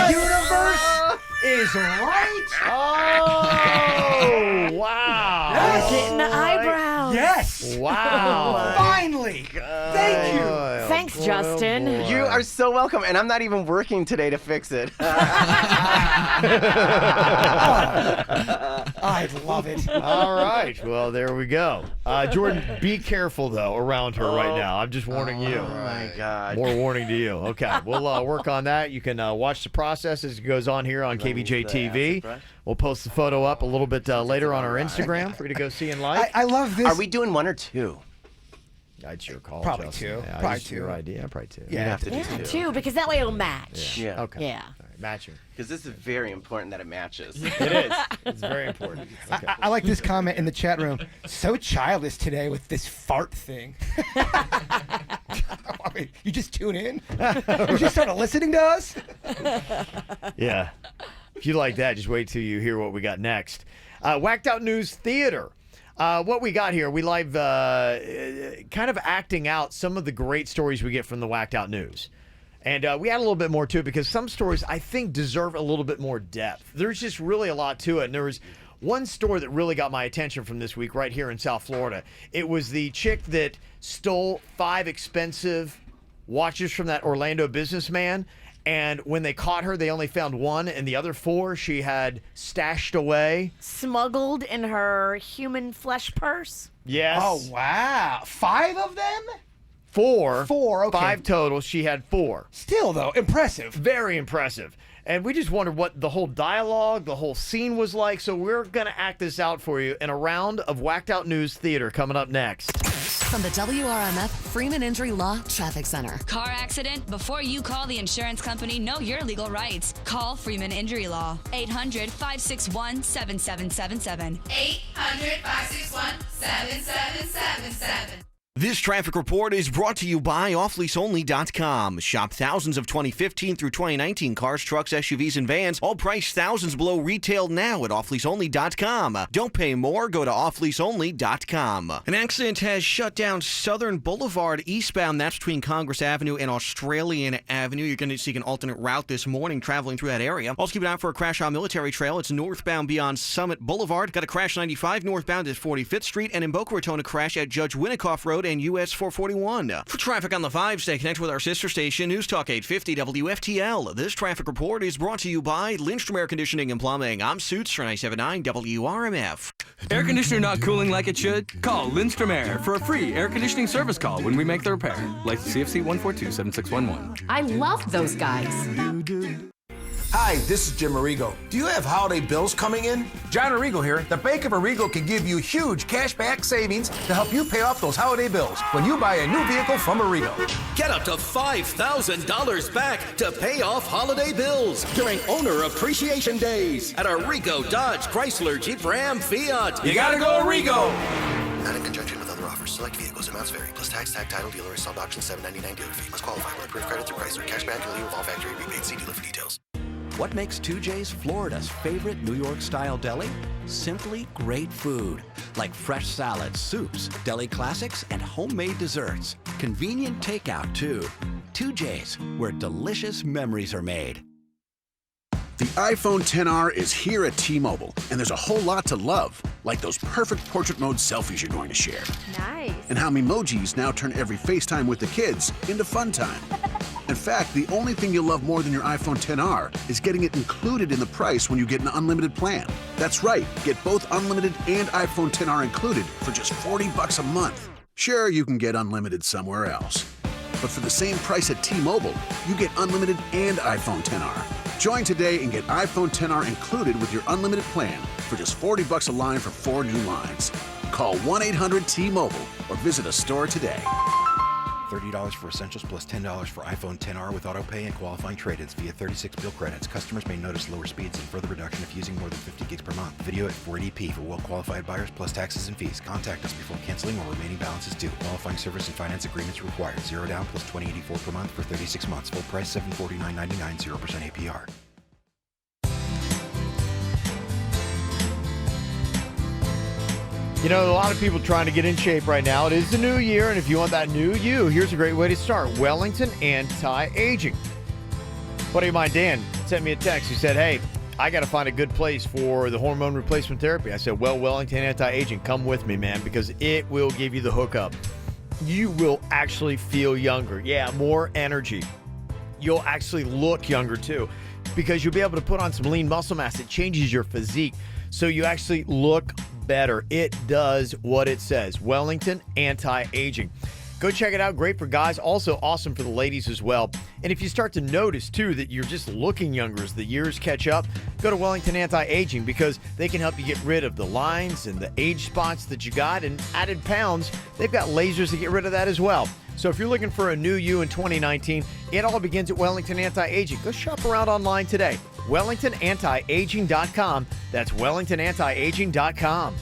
The universe is right. Oh, wow. Getting the eyebrows. Yes. Wow. Finally. Thank you. Thanks, Justin. You are so welcome, and I'm not even working today to fix it. I love it. All right. Well, there we go. Jordan, be careful, though, around her right now. I'm just warning you. Oh, my God. More warning to you. Okay. We'll work on that. You can watch the process as it goes on here on KVJ TV. We'll post the photo up a little bit later on our Instagram for you to go see and like. I love this. Are we doing 1 or 2? That's your call. Probably Justin. 2. Yeah, Probably it's your 2. idea. Probably 2. You have to do Yeah, 2. 2, because that way it'll match. Yeah. Okay. Yeah. All right. Matching. Because this is very important that it matches. It is. It's very important. Okay. I like this comment in the chat room. So childish today with this fart thing. I mean, you just tune in? You just started listening to us? Yeah. If you like that, just wait till you hear what we got next. Whacked Out News Theater. What we got here, we live kind of acting out some of the great stories we get from the Whacked Out News. And we add a little bit more to it because some stories I think deserve a little bit more depth. There's just really a lot to it. And there was one story that really got my attention from this week right here in South Florida. It was the chick that stole 5 expensive watches from that Orlando businessman. And when they caught her, they only found 1, and the other 4 she had stashed away. Smuggled in her human flesh purse. Yes. Oh, wow. 5 of them? 4. 4, okay. 5 total. She had 4. Still, though, impressive. Very impressive. And we just wondered what the whole dialogue, the whole scene was like. So we're going to act this out for you in a round of Whacked Out News Theater coming up next. From the WRMF Freeman Injury Law Traffic Center. Car accident? Before you call the insurance company, know your legal rights. Call Freeman Injury Law. 800-561-7777. 800-561-7777. This traffic report is brought to you by offleaseonly.com. Shop thousands of 2015 through 2019 cars, trucks, SUVs, and vans, all priced thousands below retail now at offleaseonly.com. Don't pay more, go to offleaseonly.com. An accident has shut down Southern Boulevard eastbound. That's between Congress Avenue and Australian Avenue. You're going to seek an alternate route this morning traveling through that area. Also keep an eye out for a crash on Military Trail. It's northbound beyond Summit Boulevard. Got a crash 95 northbound at 45th Street, and in Boca Raton a crash at Judge Winnicott Road and US 441. For traffic on the 5, stay connected with our sister station, News Talk 850 WFTL. This traffic report is brought to you by Lindstrom Air Conditioning and Plumbing. I'm Suits for 97.9 WRMF. Air conditioner not cooling like it should? Call Lindstrom Air for a free air conditioning service call when we make the repair. License CFC 1427611. I love those guys. Hi, this is Jim Arrigo. Do you have holiday bills coming in? John Arrigo here. The Bank of Arrigo can give you huge cashback savings to help you pay off those holiday bills when you buy a new vehicle from Arrigo. Get up to $5,000 back to pay off holiday bills during Owner Appreciation Days at Arrigo Dodge, Chrysler, Jeep, Ram, Fiat. You gotta go Arrigo! Not in conjunction with other offers. Select vehicles. Amounts vary. Plus tax, tag, title, dealer, installed option, $7.99 dealer fee. Must qualify with approved credit through Chrysler. Cashback and lieu of all factory rebates. See dealer for details. What makes 2J's Florida's favorite New York-style deli? Simply great food, like fresh salads, soups, deli classics, and homemade desserts. Convenient takeout, too. 2J's, where delicious memories are made. The iPhone XR is here at T-Mobile, and there's a whole lot to love, like those perfect portrait mode selfies you're going to share. Nice. And how Memojis now turn every FaceTime with the kids into fun time. In fact, the only thing you'll love more than your iPhone XR is getting it included in the price when you get an unlimited plan. That's right, get both unlimited and iPhone XR included for just $40 a month. Sure, you can get unlimited somewhere else. But for the same price at T-Mobile, you get unlimited and iPhone XR. Join today and get iPhone XR included with your unlimited plan for just $40 a line for 4 new lines. Call 1-800-T-Mobile or visit a store today. $30 for essentials plus $10 for iPhone XR with autopay and qualifying trade-ins via 36 bill credits. Customers may notice lower speeds and further reduction if using more than 50 gigs per month. Video at 480p for well-qualified buyers plus taxes and fees. Contact us before canceling or remaining balance is due. Qualifying service and finance agreements required. 0 down plus $20.84 per month for 36 months. Full price $749.99, 0% APR. You know, a lot of people trying to get in shape right now. It is the new year, and if you want that new you, here's a great way to start. Wellington Anti-Aging. Buddy of mine, Dan, sent me a text. He said, hey, I got to find a good place for the hormone replacement therapy. I said, well, Wellington Anti-Aging, come with me, man, because it will give you the hookup. You will actually feel younger. Yeah, more energy. You'll actually look younger, too, because you'll be able to put on some lean muscle mass. It changes your physique, so you actually look better. It does what it says. Wellington Anti-Aging. Go check it out. Great for guys. Also awesome for the ladies as well. And if you start to notice, too, that you're just looking younger as the years catch up, go to Wellington Anti-Aging because they can help you get rid of the lines and the age spots that you got and added pounds. They've got lasers to get rid of that as well. So if you're looking for a new you in 2019, it all begins at Wellington Anti-Aging. Go shop around online today. WellingtonAntiAging.com. That's WellingtonAntiAging.com.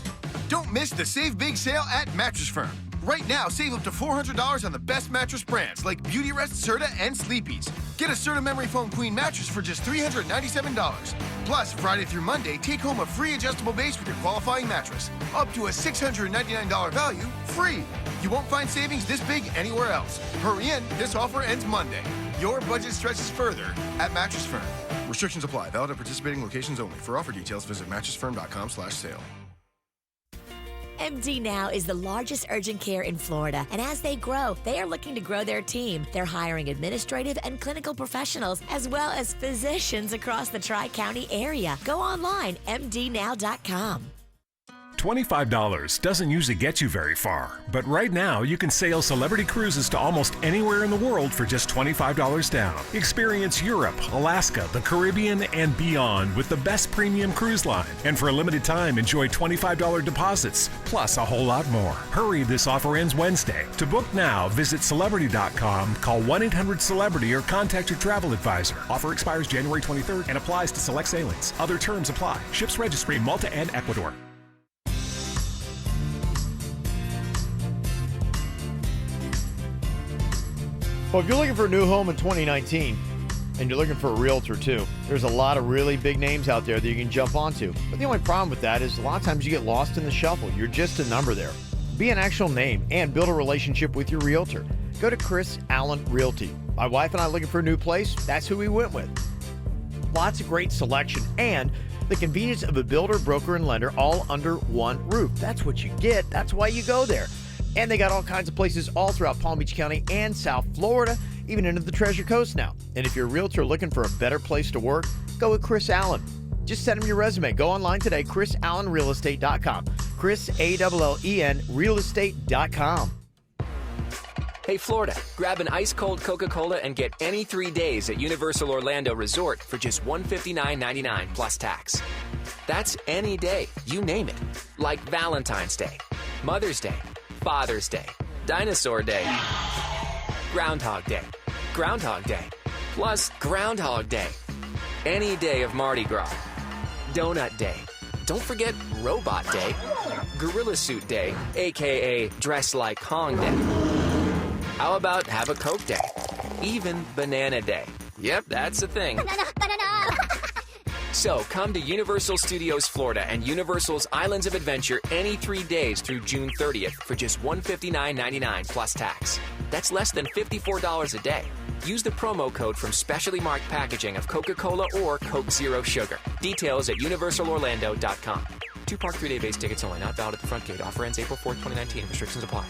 Don't miss the Save Big sale at Mattress Firm. Right now, save up to $400 on the best mattress brands like Beautyrest, Serta, and Sleepy's. Get a Serta Memory Foam Queen mattress for just $397. Plus, Friday through Monday, take home a free adjustable base with your qualifying mattress. Up to a $699 value, free. You won't find savings this big anywhere else. Hurry in, this offer ends Monday. Your budget stretches further at Mattress Firm. Restrictions apply. Valid at participating locations only. For offer details, visit mattressfirm.com/sale. MD Now is the largest urgent care in Florida, and as they grow, they are looking to grow their team. They're hiring administrative and clinical professionals, as well as physicians across the Tri-County area. Go online, mdnow.com. $25 doesn't usually get you very far, but right now you can sail celebrity cruises to almost anywhere in the world for just $25 down. Experience Europe, Alaska, the Caribbean, and beyond with the best premium cruise line. And for a limited time, enjoy $25 deposits, plus a whole lot more. Hurry, this offer ends Wednesday. To book now, visit Celebrity.com, call 1-800-CELEBRITY, or contact your travel advisor. Offer expires January 23rd and applies to select sailings. Other terms apply. Ships registry Malta and Ecuador. Well, if you're looking for a new home in 2019, and you're looking for a realtor too, there's a lot of really big names out there that you can jump onto. But the only problem with that is a lot of times you get lost in the shuffle. You're just a number there. Be an actual name and build a relationship with your realtor. Go to Chris Allen Realty. My wife and I are looking for a new place. That's who we went with. Lots of great selection and the convenience of a builder, broker, and lender all under one roof. That's what you get. That's why you go there. And they got all kinds of places all throughout Palm Beach County and South Florida, even into the Treasure Coast now. And if you're a realtor looking for a better place to work, go with Chris Allen. Just send him your resume. Go online today, chrisallenrealestate.com. Chris, A-L-L-E-N, realestate.com. Hey, Florida, grab an ice-cold Coca-Cola and get any 3 days at Universal Orlando Resort for just $159.99 plus tax. That's any day, you name it. Like Valentine's Day, Mother's Day, Father's Day, Dinosaur Day, Groundhog Day, plus Groundhog Day. Any day of Mardi Gras. Donut Day. Don't forget Robot Day, Gorilla Suit Day, aka Dress Like Kong Day. How about Have a Coke Day? Even Banana Day. Yep, that's a thing. So come to Universal Studios Florida and Universal's Islands of Adventure any 3 days through June 30th for just $159.99 plus tax. That's less than $54 a day. Use the promo code from specially marked packaging of Coca-Cola or Coke Zero Sugar. Details at universalorlando.com. 2-park 3-day base tickets only, not valid at the front gate. Offer ends April 4th, 2019. Restrictions apply.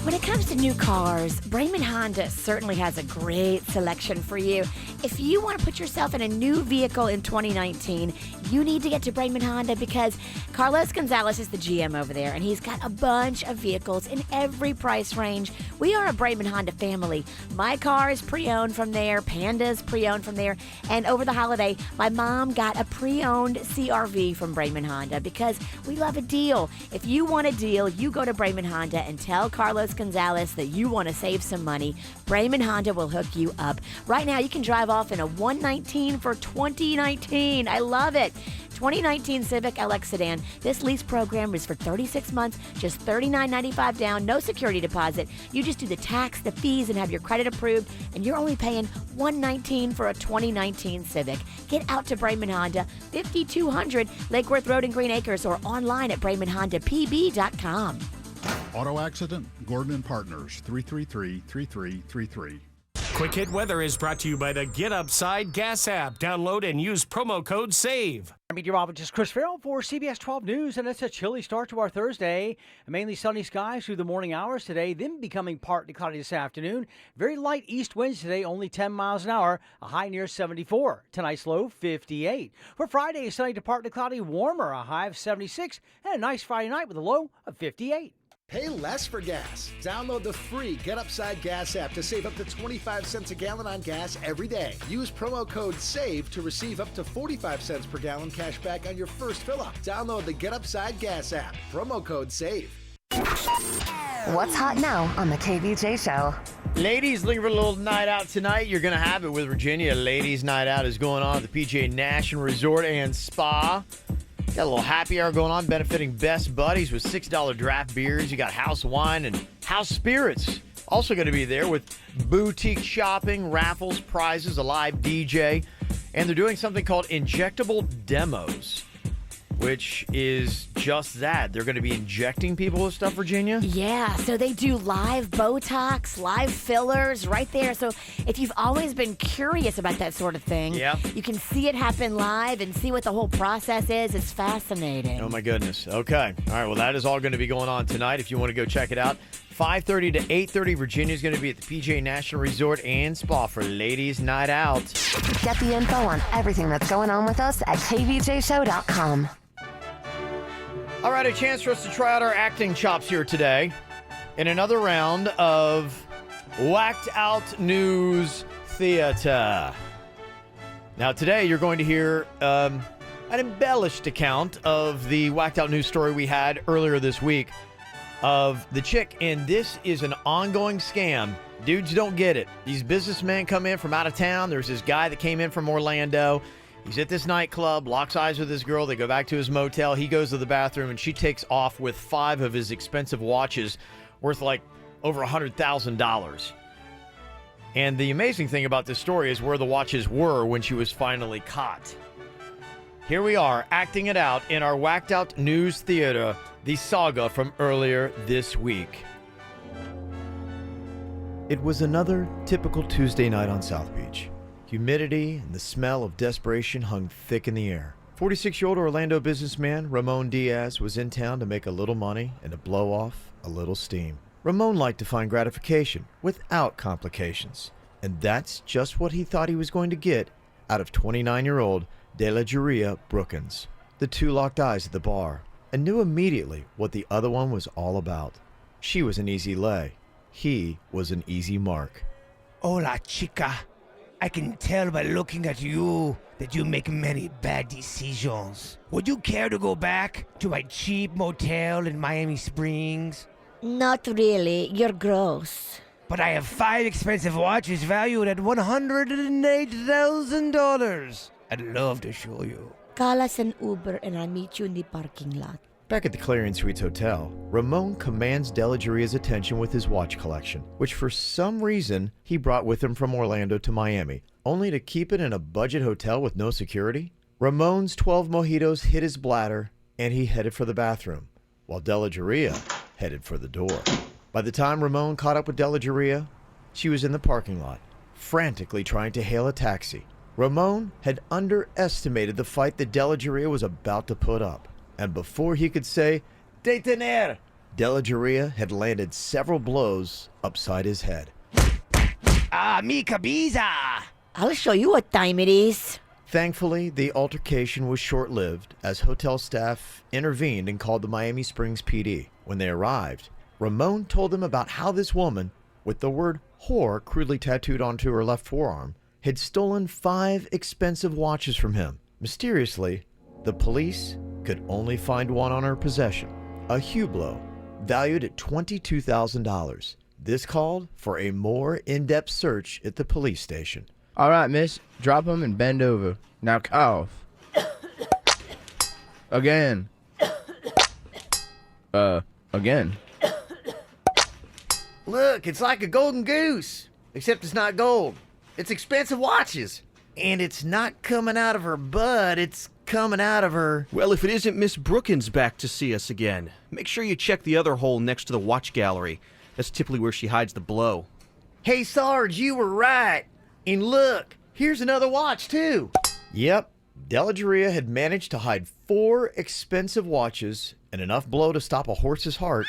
When it comes to new cars, Braman Honda certainly has a great selection for you. If you want to put yourself in a new vehicle in 2019, you need to get to Braman Honda because Carlos Gonzalez is the GM over there, and he's got a bunch of vehicles in every price range. We are a Braman Honda family. My car is pre-owned from there, Panda's pre-owned from there, and over the holiday, my mom got a pre-owned CRV from Braman Honda because we love a deal. If you want a deal, you go to Braman Honda and tell Carlos Gonzalez that you want to save some money. Braman Honda will hook you up. Right now, you can drive off in a 119 for 2019. I love it. 2019 Civic LX sedan. This lease program is for 36 months, just $39.95 down, no security deposit. You just do the tax, the fees, and have your credit approved, and you're only paying $119 for a 2019 Civic. Get out to Braman Honda, 5200 Lake Worth Road in Green Acres, or online at BramanHondaPB.com. Auto accident, Gordon and Partners, 333-3333. Quick Hit Weather is brought to you by the Get Upside Gas app. Download and use promo code SAVE. I'm meteorologist Chris Farrell for CBS 12 News, and it's a chilly start to our Thursday. Mainly sunny skies through the morning hours today, then becoming partly cloudy this afternoon. Very light east winds today, only 10 miles an hour, a high near 74. Tonight's low, 58. For Friday, sunny to partly cloudy, warmer, a high of 76, and a nice Friday night with a low of 58. Pay less for gas. Download the free Get Upside Gas app to save up to 25 cents a gallon on gas every day. Use promo code SAVE to receive up to 45 cents per gallon cash back on your first fill-up. Download the Get Upside Gas app. Promo code SAVE. What's hot now on the KVJ show? Ladies looking for a little night out tonight? You're going to have it with Virginia. Ladies Night Out is going on at the PGA National Resort and Spa. Got a little happy hour going on, benefiting Best Buddies with $6 draft beers. You got house wine and house spirits. Also going to be there with boutique shopping, raffles, prizes, a live DJ. And they're doing something called injectable demos. which is just that. They're going to be injecting people with stuff, Virginia? Yeah, so they do live Botox, live fillers right there. So if you've always been curious about that sort of thing, you can see it happen live and see what the whole process is. It's fascinating. Oh, my goodness. Okay. All right, well, that is all going to be going on tonight if you want to go check it out. 5:30 to 8:30, Virginia's going to be at the PJ National Resort and Spa for Ladies Night Out. Get the info on everything that's going on with us at kvjshow.com. All right, a chance for us to try out our acting chops here today in another round of Whacked Out News Theater. Now, today you're going to hear an embellished account of the Whacked Out News story we had earlier this week of the chick, and this is an ongoing scam. Dudes don't get it. These businessmen come in from out of town. There's this guy that came in from Orlando. He's at this nightclub, locks eyes with this girl. They go back to his motel. He goes to the bathroom, and she takes off with 5 of his expensive watches worth like over $100,000. And the amazing thing about this story is where the watches were when she was finally caught. Here we are, acting it out in our Whacked Out News Theater, the saga from earlier this week. It was another typical Tuesday night on South Beach. Humidity and the smell of desperation hung thick in the air. 46-year-old Orlando businessman Ramon Diaz was in town to make a little money and to blow off a little steam. Ramon liked to find gratification without complications, and that's just what he thought he was going to get out of 29-year-old De La Juria Brookins. The two locked eyes at the bar and knew immediately what the other one was all about. She was an easy lay. He was an easy mark. Hola, chica. I can tell by looking at you that you make many bad decisions. Would you care to go back to my cheap motel in Miami Springs? Not really. You're gross. But I have 5 expensive watches valued at $108,000. I'd love to show you. Call us an Uber and I'll meet you in the parking lot. Back at the Clarion Suites Hotel, Ramon commands De La Juria's attention with his watch collection, which for some reason he brought with him from Orlando to Miami, only to keep it in a budget hotel with no security. Ramon's 12 mojitos hit his bladder, and he headed for the bathroom, while De La Juria headed for the door. By the time Ramon caught up with De La Juria, she was in the parking lot, frantically trying to hail a taxi. Ramon had underestimated the fight that De La Juria was about to put up. And before he could say, "Detener," De La Juria had landed several blows upside his head. Ah, mi cabeza! I'll show you what time it is. Thankfully, the altercation was short-lived as hotel staff intervened and called the Miami Springs PD. When they arrived, Ramon told them about how this woman, with the word whore crudely tattooed onto her left forearm, had stolen 5 expensive watches from him. Mysteriously, the police could only find one on her possession, a Hublot, valued at $22,000. This called for a more in-depth search at the police station. All right, miss, drop them and bend over. Now cough. Again. Again. Look, it's like a golden goose, except it's not gold. It's expensive watches. And it's not coming out of her butt, it's coming out of her... Well, if it isn't Miss Brookins back to see us again, make sure you check the other hole next to the watch gallery. That's typically where she hides the blow. Hey, Sarge, you were right. And look, here's another watch, too. Yep, De La Juria had managed to hide 4 expensive watches and enough blow to stop a horse's heart,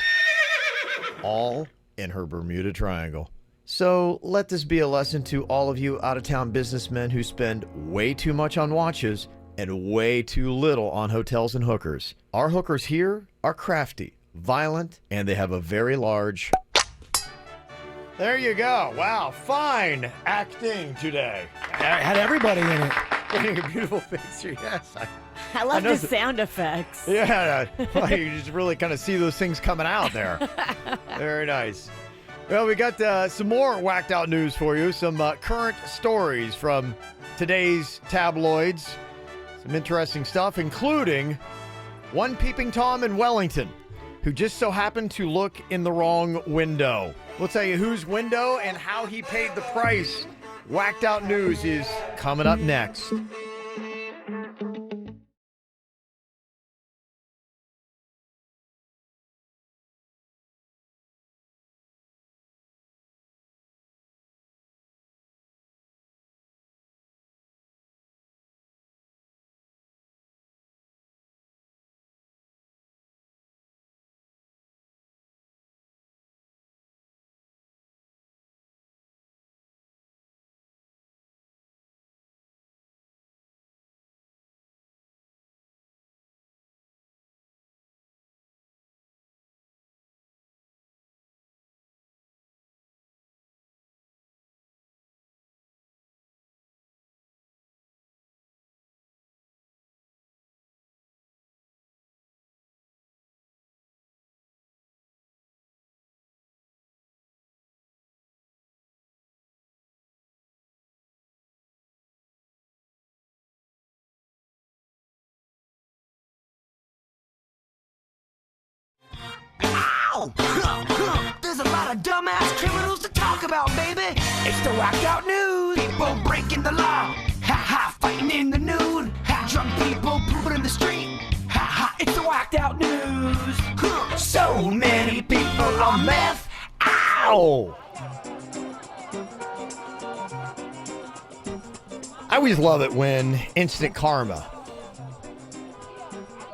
all in her Bermuda Triangle. So let this be a lesson to all of you out-of-town businessmen who spend way too much on watches and way too little on hotels and hookers. Our hookers here are crafty, violent, and they have a very large... There you go. Wow, fine acting today. Had everybody in it. Getting a beautiful picture, yes. I love the sound effects. Yeah, well, you just really kind of see those things coming out there. Very nice. Well, we got some more whacked out news for you. Some current stories from today's tabloids. Some interesting stuff, including one peeping Tom in Wellington who just so happened to look in the wrong window. We'll tell you whose window and how he paid the price. Whacked out news is coming up next. Yo, there's a lot of dumbass criminals to talk about, baby. It's the whacked out news. People breaking the law. Ha ha, fighting in the nude. Ha, drunk people pooping in the street. Ha ha, it's the whacked out news. So many people on meth. Ow! I always love it when instant karma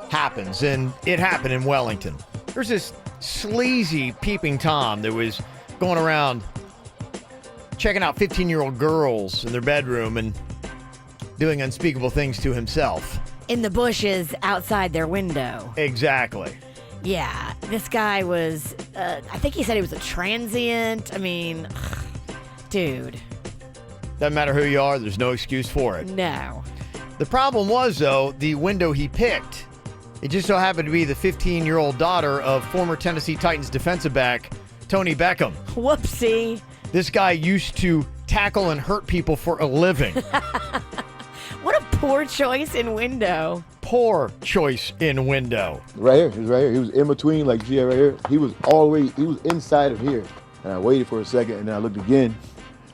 happens, and it happened in Wellington. There's this sleazy peeping Tom that was going around checking out 15-year-old girls in their bedroom and doing unspeakable things to himself. In the bushes outside their window. Exactly. Yeah, this guy was, I think he said he was a transient. I mean, dude. Doesn't matter who you are, there's no excuse for it. No. The problem was, though, the window he picked. It just so happened to be the 15-year-old daughter of former Tennessee Titans defensive back Tony Beckham. Whoopsie. This guy used to tackle and hurt people for a living. What a poor choice in window. Poor choice in window. Right here, he was right here. He was in between, like you see right here. He was he was inside of here. And I waited for a second, and then I looked again.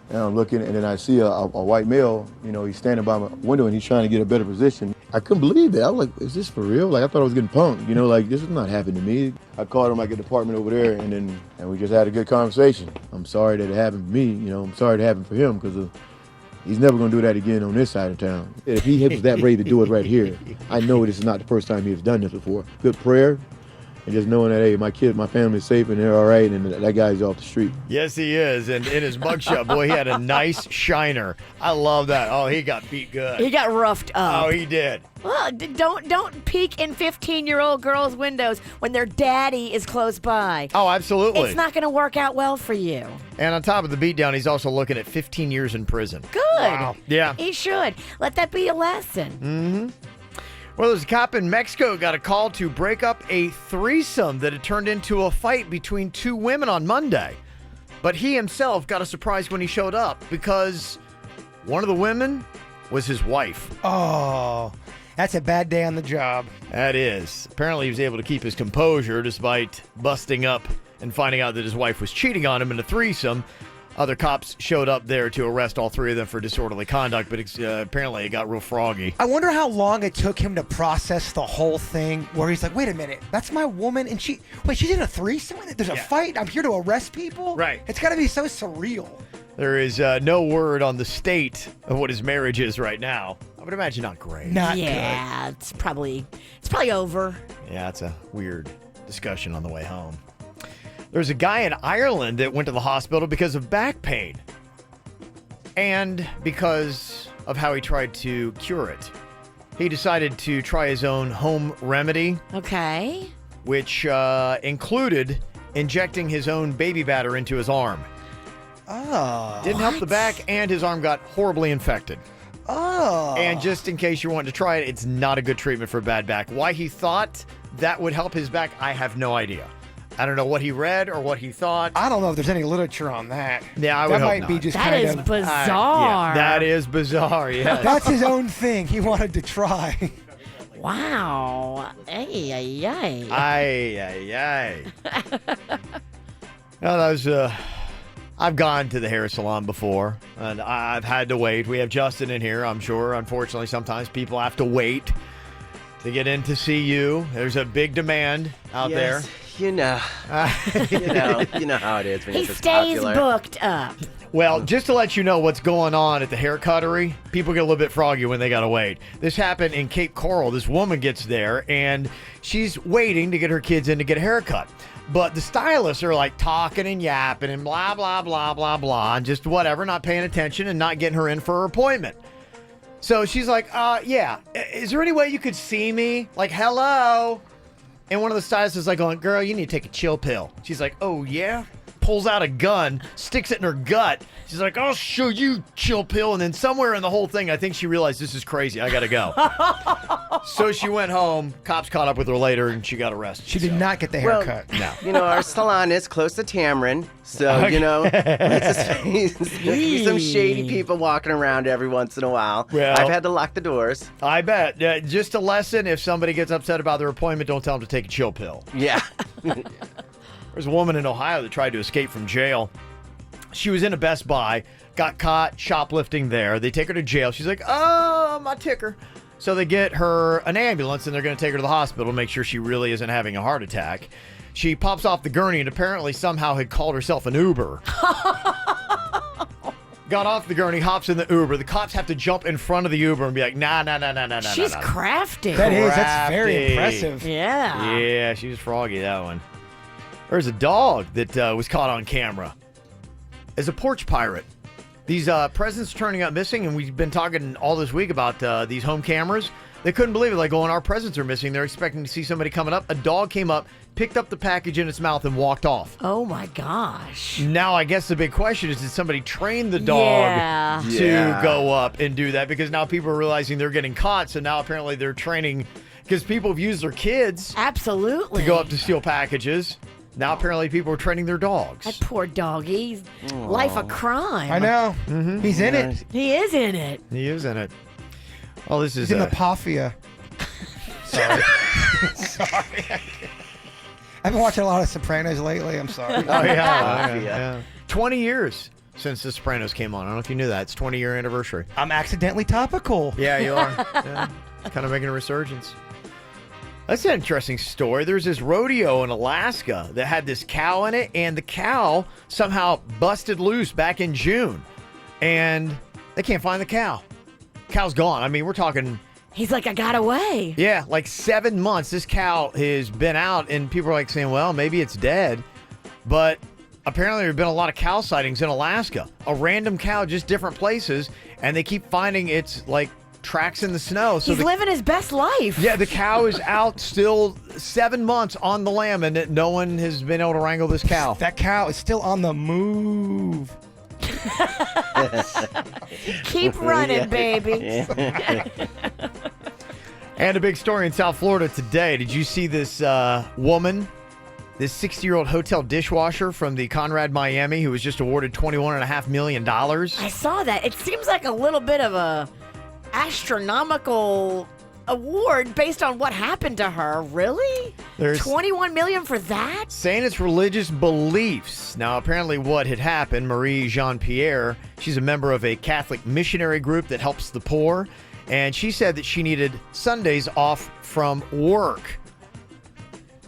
And I'm looking, and then I see a white male, he's standing by my window, and he's trying to get a better position. I couldn't believe it. I was like, is this for real? Like, I thought I was getting punked, like, this is not happening to me. I called him, like, at the apartment over there, and we just had a good conversation. I'm sorry that it happened to me, I'm sorry it happened for him, because he's never going to do that again on this side of town. If he was that ready to do it right here, I know this is not the first time he's done this before. Good prayer. And just knowing that, hey, my family's safe and they're all right, and that guy's off the street. Yes, he is. And in his mugshot, boy, he had a nice shiner. I love that. Oh, he got beat good. He got roughed up. Oh, he did. Well, don't peek in 15-year-old girls' windows when their daddy is close by. Oh, absolutely. It's not going to work out well for you. And on top of the beatdown, he's also looking at 15 years in prison. Good. Wow. Yeah. He should. Let that be a lesson. Mm-hmm. Well, there's a cop in Mexico got a call to break up a threesome that had turned into a fight between two women on Monday. But he himself got a surprise when he showed up because one of the women was his wife. Oh, that's a bad day on the job. That is. Apparently he was able to keep his composure despite busting up and finding out that his wife was cheating on him in a threesome. Other cops showed up there to arrest all three of them for disorderly conduct, but apparently it got real froggy. I wonder how long it took him to process the whole thing where he's like, wait a minute, that's my woman, and she's in a threesome? There's a fight? I'm here to arrest people? Right. It's got to be so surreal. There is no word on the state of what his marriage is right now. I would imagine not great. Not good. It's probably over. Yeah, it's a weird discussion on the way home. There's a guy in Ireland that went to the hospital because of back pain and because of how he tried to cure it. He decided to try his own home remedy. Okay. Which included injecting his own baby batter into his arm. Oh. Didn't help the back, and his arm got horribly infected. Oh. And just in case you wanted to try it, it's not a good treatment for a bad back. Why he thought that would help his back, I have no idea. I don't know what he read or what he thought. I don't know if there's any litture on that. Yeah, I would hope might be not. just That kind is of bizarre. Yeah, that is bizarre, yes. That's his own thing. He wanted to try. Wow. Ay, ay, ay. Ay, ay, ay. Well, that was, I've gone to the hair salon before, and I've had to wait. We have Justin in here, I'm sure. Unfortunately, sometimes people have to wait to get in to see you. There's a big demand out there. You know how it is when He it's just stays popular. booked up. Well, just to let you know what's going on at the hair cuttery, people get a little bit froggy when they got to wait. This happened in Cape Coral. This woman gets there, and she's waiting to get her kids in to get a haircut. But the stylists are like talking and yapping and blah, blah, blah, blah, blah, and just whatever, not paying attention and not getting her in for her appointment. So she's like, yeah, is there any way you could see me? Like, hello? And one of the stylists is like going, girl, you need to take a chill pill. She's like, oh, yeah? Pulls out a gun, sticks it in her gut. She's like, I'll show you, chill pill. And then somewhere in the whole thing, I think she realized this is crazy. I got to go. So she went home. Cops caught up with her later, and she got arrested. She did not get the haircut. No. Our salon is close to Tamron, so, let's just face, there could be some shady people walking around every once in a while. Well, I've had to lock the doors. I bet. Just a lesson, if somebody gets upset about their appointment, don't tell them to take a chill pill. Yeah. There's a woman in Ohio that tried to escape from jail. She was in a Best Buy, got caught shoplifting there. They take her to jail. She's like, oh, my ticker. So they get her an ambulance, and they're going to take her to the hospital to make sure she really isn't having a heart attack. She pops off the gurney and apparently somehow had called herself an Uber. Got off the gurney, hops in the Uber. The cops have to jump in front of the Uber and be like, nah. She's crafty. That's very impressive. Yeah. Yeah, she was froggy, that one. There's a dog that was caught on camera as a porch pirate. These presents turning up missing, and we've been talking all this week about these home cameras. They couldn't believe it. Like, going, our presents are missing. They're expecting to see somebody coming up. A dog came up, picked up the package in its mouth, and walked off. Oh, my gosh. Now, I guess the big question is, did somebody train the dog to go up and do that? Because now people are realizing they're getting caught, so now apparently they're training, because people have used their kids absolutely to go up to steal packages. Now apparently people are training their dogs. That poor doggy. Life of crime. I know. Mm-hmm. He's in it. He is in it. He is in it. Oh, this is He's in the Mafia. Sorry. Sorry. I've been watching a lot of Sopranos lately. I'm sorry. Oh, yeah. 20 years since The Sopranos came on. I don't know if you knew that. It's 20-year anniversary. I'm accidentally topical. Yeah, you are. Yeah. Kind of making a resurgence. That's an interesting story. There's this rodeo in Alaska that had this cow in it, and the cow somehow busted loose back in June. And they can't find the cow. Cow's gone. I mean, we're talking... He's like, I got away. Yeah, like 7 months this cow has been out, and people are like saying, well, maybe it's dead. But apparently there have been a lot of cow sightings in Alaska. A random cow, just different places, and they keep finding its, like, tracks in the snow. So he's living his best life. Yeah, the cow is out still 7 months on the lamb, and no one has been able to wrangle this cow. That cow is still on the move. Keep running, baby. And a big story in South Florida today. Did you see this woman, this 60-year-old hotel dishwasher from the Conrad Miami, who was just awarded $21.5 million? I saw that. It seems like a little bit of a astronomical award based on what happened to her. Really? There's $21 million for that? Saying it's religious beliefs. Now, apparently what had happened, Marie Jean-Pierre, she's a member of a Catholic missionary group that helps the poor, and she said that she needed Sundays off from work.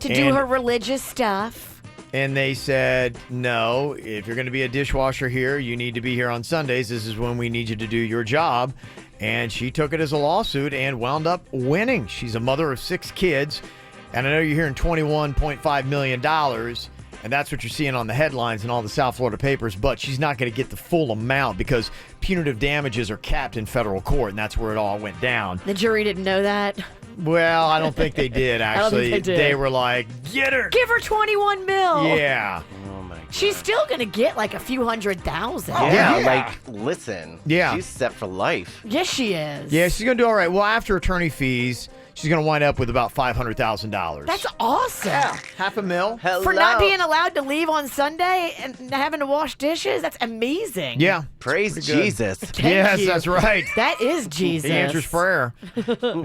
To do her religious stuff. And they said, no, if you're going to be a dishwasher here, you need to be here on Sundays. This is when we need you to do your job. And she took it as a lawsuit and wound up winning. She's a mother of 6 kids. And I know you're hearing $21.5 million, and that's what you're seeing on the headlines in all the South Florida papers, but she's not going to get the full amount because punitive damages are capped in federal court, and that's where it all went down. The jury didn't know that? Well, I don't think they did, actually. I don't think they did. They were like, get her! Give her $21 million! Yeah. She's still going to get like a few $100,000. Like, listen. Yeah. She's set for life. Yes, she is. Yeah, she's going to do all right. Well, after attorney fees, she's going to wind up with about $500,000. That's awesome. Yeah, $500,000. For not being allowed to leave on Sunday and having to wash dishes, that's amazing. Yeah. Praise Jesus. Yes, that's right. That is Jesus. He answers prayer.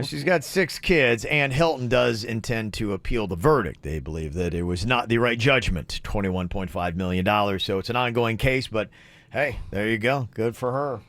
She's got 6 kids, and Hilton does intend to appeal the verdict. They believe that it was not the right judgment, $21.5 million. So it's an ongoing case, but hey, there you go. Good for her.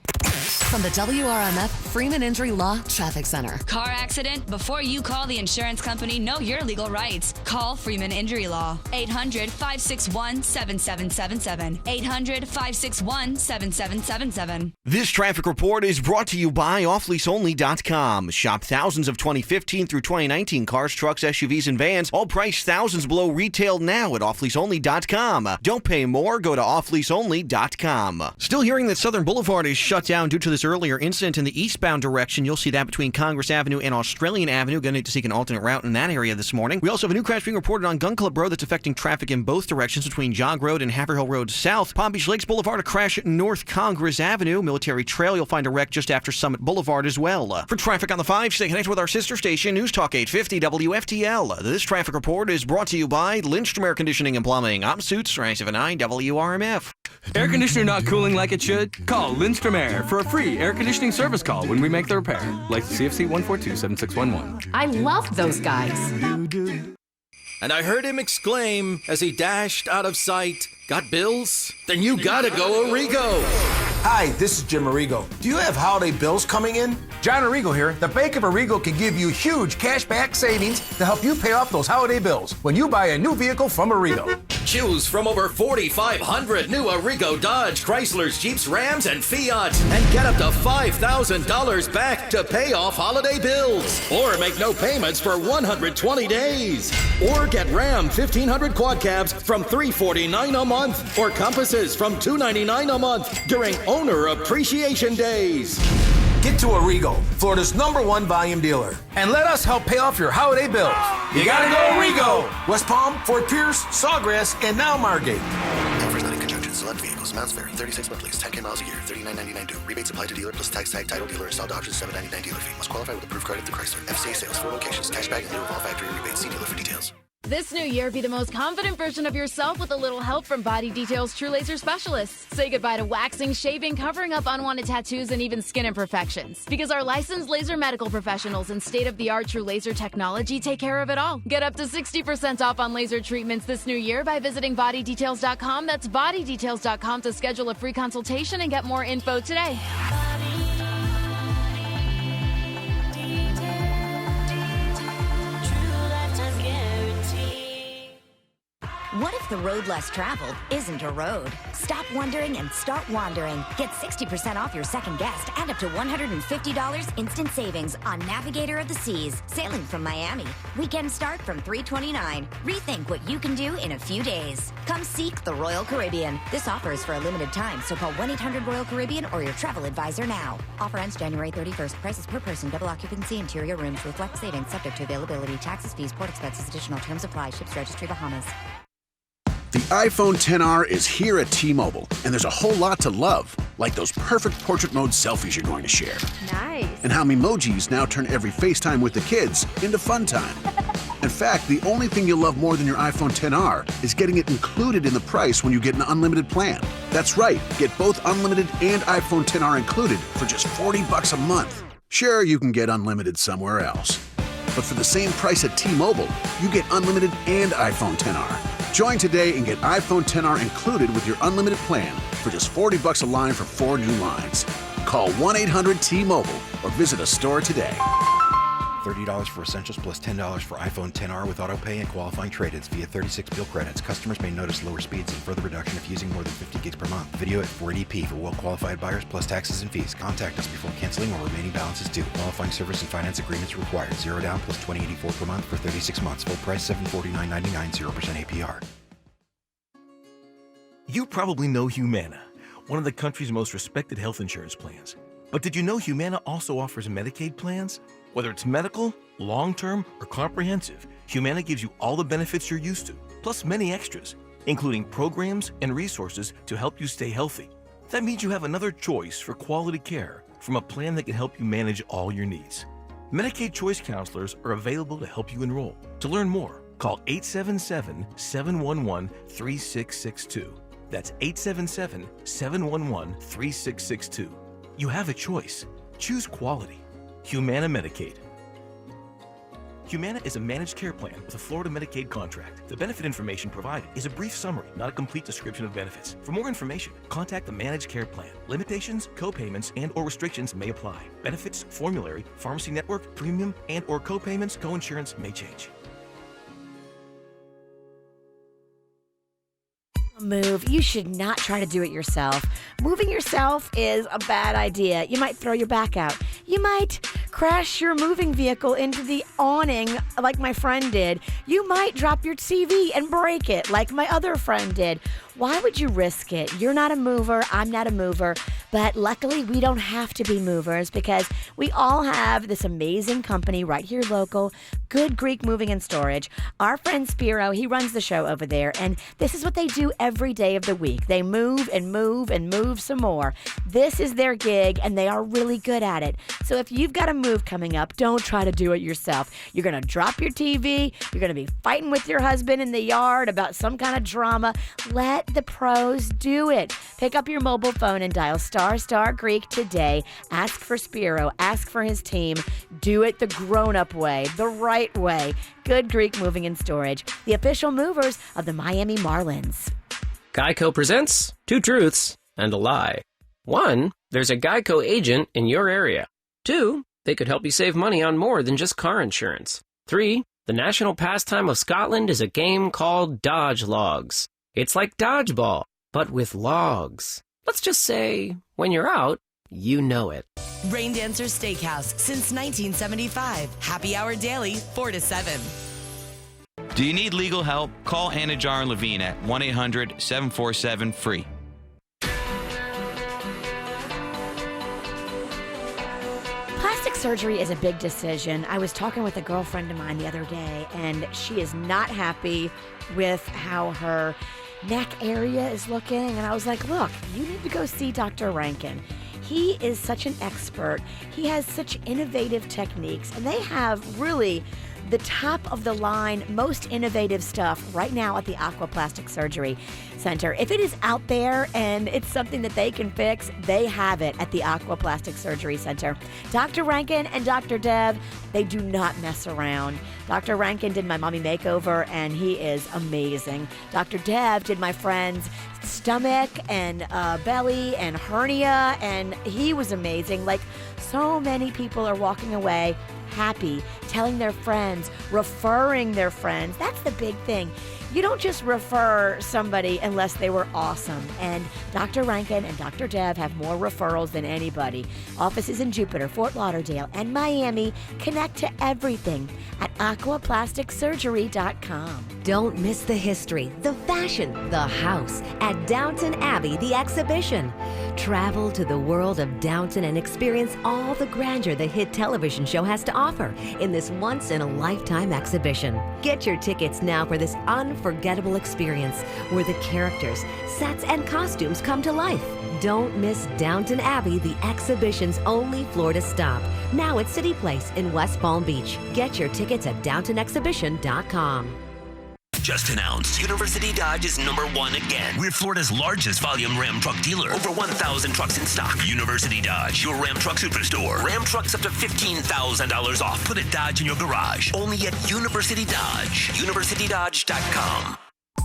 From the WRMF Freeman Injury Law Traffic Center. Car accident? Before you call the insurance company, know your legal rights. Call Freeman Injury Law. 800-561-7777. 800-561-7777. This traffic report is brought to you by offleaseonly.com. Shop thousands of 2015 through 2019 cars, trucks, SUVs, and vans, all priced thousands below retail now at offleaseonly.com. Don't pay more. Go to offleaseonly.com. Still hearing that Southern Boulevard is shut down due to this earlier incident in the eastbound direction. You'll see that between Congress Avenue and Australian Avenue. Going to need to seek an alternate route in that area this morning. We also have a new crash being reported on Gun Club Road that's affecting traffic in both directions between Jog Road and Haverhill Road South. Palm Beach Lakes Boulevard, a crash at North Congress Avenue. Military Trail, you'll find a wreck just after Summit Boulevard as well. For traffic on the 5, stay connected with our sister station, News Talk 850 WFTL. This traffic report is brought to you by Lindstrom Air Conditioning and Plumbing. I'm Suits, 979 WRMF. Air conditioner not cooling like it should? Call Lindstrom Air for a free air conditioning service call when we make the repair. Like the CFC 142-7611. I love those guys. And I heard him exclaim as he dashed out of sight, "Got bills? Then you gotta go Arrigo." Hi, this is Jim Arrigo. Do you have holiday bills coming in? John Arrigo here. The Bank of Arrigo can give you huge cashback savings to help you pay off those holiday bills when you buy a new vehicle from Arrigo. Choose from over 4,500 new Arrigo Dodge, Chryslers, Jeeps, Rams, and Fiats, and get up to $5,000 back to pay off holiday bills. Or make no payments for 120 days. Or get Ram 1500 quad cabs from $349 a month, or Compasses from $299 a month during Owner Appreciation Days. Get to Arrigo, Florida's #1 volume dealer, and let us help pay off your holiday bills. You gotta go Arrigo! West Palm, Fort Pierce, Sawgrass, and now Margate. Offers not in conjunction. Select vehicles. Amounts vary. 36 month lease. 10K miles a year. $39.99 due. Rebates applied to dealer plus tax tag title dealer installed options. $7.99 dealer fee. Must qualify with approved credit through Chrysler. FCA sales. 4 locations. Cashback in lieu of all factory rebates. See dealer for details. This new year, be the most confident version of yourself with a little help from Body Detail's True Laser Specialists. Say goodbye to waxing, shaving, covering up unwanted tattoos, and even skin imperfections. Because our licensed laser medical professionals and state-of-the-art True Laser technology take care of it all. Get up to 60% off on laser treatments this new year by visiting bodydetails.com. That's bodydetails.com to schedule a free consultation and get more info today. What if the road less traveled isn't a road? Stop wondering and start wandering. Get 60% off your second guest and up to $150 instant savings on Navigator of the Seas, sailing from Miami. Weekends start from $329. Rethink what you can do in a few days. Come seek the Royal Caribbean. This offer is for a limited time, so call 1-800-ROYAL-CARIBBEAN or your travel advisor now. Offer ends January 31st. Prices per person, double occupancy, interior rooms, reflect savings, subject to availability, taxes, fees, port expenses, additional terms apply. Ships registry Bahamas. The iPhone XR is here at T-Mobile, and there's a whole lot to love, like those perfect portrait mode selfies you're going to share. Nice. And how Memojis now turn every FaceTime with the kids into fun time. In fact, the only thing you'll love more than your iPhone XR is getting it included in the price when you get an unlimited plan. That's right, get both unlimited and iPhone XR included for just $40 a month. Sure, you can get unlimited somewhere else. But for the same price at T-Mobile, you get unlimited and iPhone XR. Join today and get iPhone XR included with your unlimited plan for just $40 a line for 4 new lines. Call 1-800-T-Mobile or visit a store today. $30 for essentials plus $10 for iPhone XR with autopay and qualifying trade-ins via 36 bill credits. Customers may notice lower speeds and further reduction if using more than 50 gigs per month. Video at 480p for well-qualified buyers plus taxes and fees. Contact us before canceling or remaining balance is due. Qualifying service and finance agreements required. 0 down plus $20.84 per month for 36 months. Full price $749.99, 0% APR. You probably know Humana, one of the country's most respected health insurance plans. But did you know Humana also offers Medicaid plans? Whether it's medical, long-term, or comprehensive, Humana gives you all the benefits you're used to, plus many extras, including programs and resources to help you stay healthy. That means you have another choice for quality care from a plan that can help you manage all your needs. Medicaid Choice Counselors are available to help you enroll. To learn more, call 877-711-3662. That's 877-711-3662. You have a choice. Choose quality. Humana Medicaid. Humana is a managed care plan with a Florida Medicaid contract. The benefit information provided is a brief summary, not a complete description of benefits. For more information, contact the managed care plan. Limitations, co-payments, and/or restrictions may apply. Benefits, formulary, pharmacy network, premium, and/or co-payments, co-insurance may change. Move. You should not try to do it yourself. Moving yourself is a bad idea. You might throw your back out. You might crash your moving vehicle into the awning like my friend did. You might drop your TV and break it like my other friend did. Why would you risk it? You're not a mover. I'm not a mover. But luckily, we don't have to be movers because we all have this amazing company right here local, Good Greek Moving and Storage. Our friend Spiro, he runs the show over there, and this is what they do every day of the week. They move and move and move some more. This is their gig, and they are really good at it. So if you've got a move coming up, don't try to do it yourself. You're going to drop your TV. You're going to be fighting with your husband in the yard about some kind of drama. Let the pros do it. Pick up your mobile phone and dial *1 Star Greek today. Ask for Spiro. Ask for his team. Do it the grown-up way, the right way. Good Greek Moving and Storage, the official movers of the Miami Marlins. Geico presents 2 truths and a lie. 1, there's a Geico agent in your area. 2, they could help you save money on more than just car insurance. 3, the national pastime of Scotland is a game called Dodge Logs. It's like dodgeball, but with logs. Let's just say, when you're out, you know it. Rain Dancer Steakhouse since 1975. Happy hour daily, 4 to 7. Do you need legal help? Call Anajar and Levine at 1-800-747-FREE. Plastic surgery is a big decision. I was talking with a girlfriend of mine the other day, and she is not happy with how her neck area is looking. And I was like, look, you need to go see Dr. Rankin. He is such an expert. He has such innovative techniques, and they have really the top of the line, most innovative stuff right now at the Aquaplastic Surgery Center. If it is out there and it's something that they can fix, they have it at the Aquaplastic Surgery Center. Dr. Rankin and Dr. Dev, they do not mess around. Dr. Rankin did my mommy makeover, and he is amazing. Dr. Dev did my friend's stomach and belly and hernia, and he was amazing. Like, so many people are walking away happy, telling their friends, referring their friends. That's the big thing. You don't just refer somebody unless they were awesome. And Dr. Rankin and Dr. Dev have more referrals than anybody. Offices in Jupiter, Fort Lauderdale, and Miami. Connect to everything at aquaplasticsurgery.com. Don't miss the history, the fashion, the house at Downton Abbey, the exhibition. Travel to the world of Downton and experience all the grandeur the hit television show has to offer in this once-in-a-lifetime exhibition. Get your tickets now for this unforgettable experience where the characters, sets, and costumes come to life. Don't miss Downton Abbey, the exhibition's only Florida stop. Now at City Place in West Palm Beach. Get your tickets at downtonexhibition.com. Just announced, University Dodge is #1 again. We're Florida's largest volume Ram truck dealer. Over 1,000 trucks in stock. University Dodge, your Ram truck superstore. Ram trucks up to $15,000 off. Put a Dodge in your garage. Only at University Dodge. UniversityDodge.com.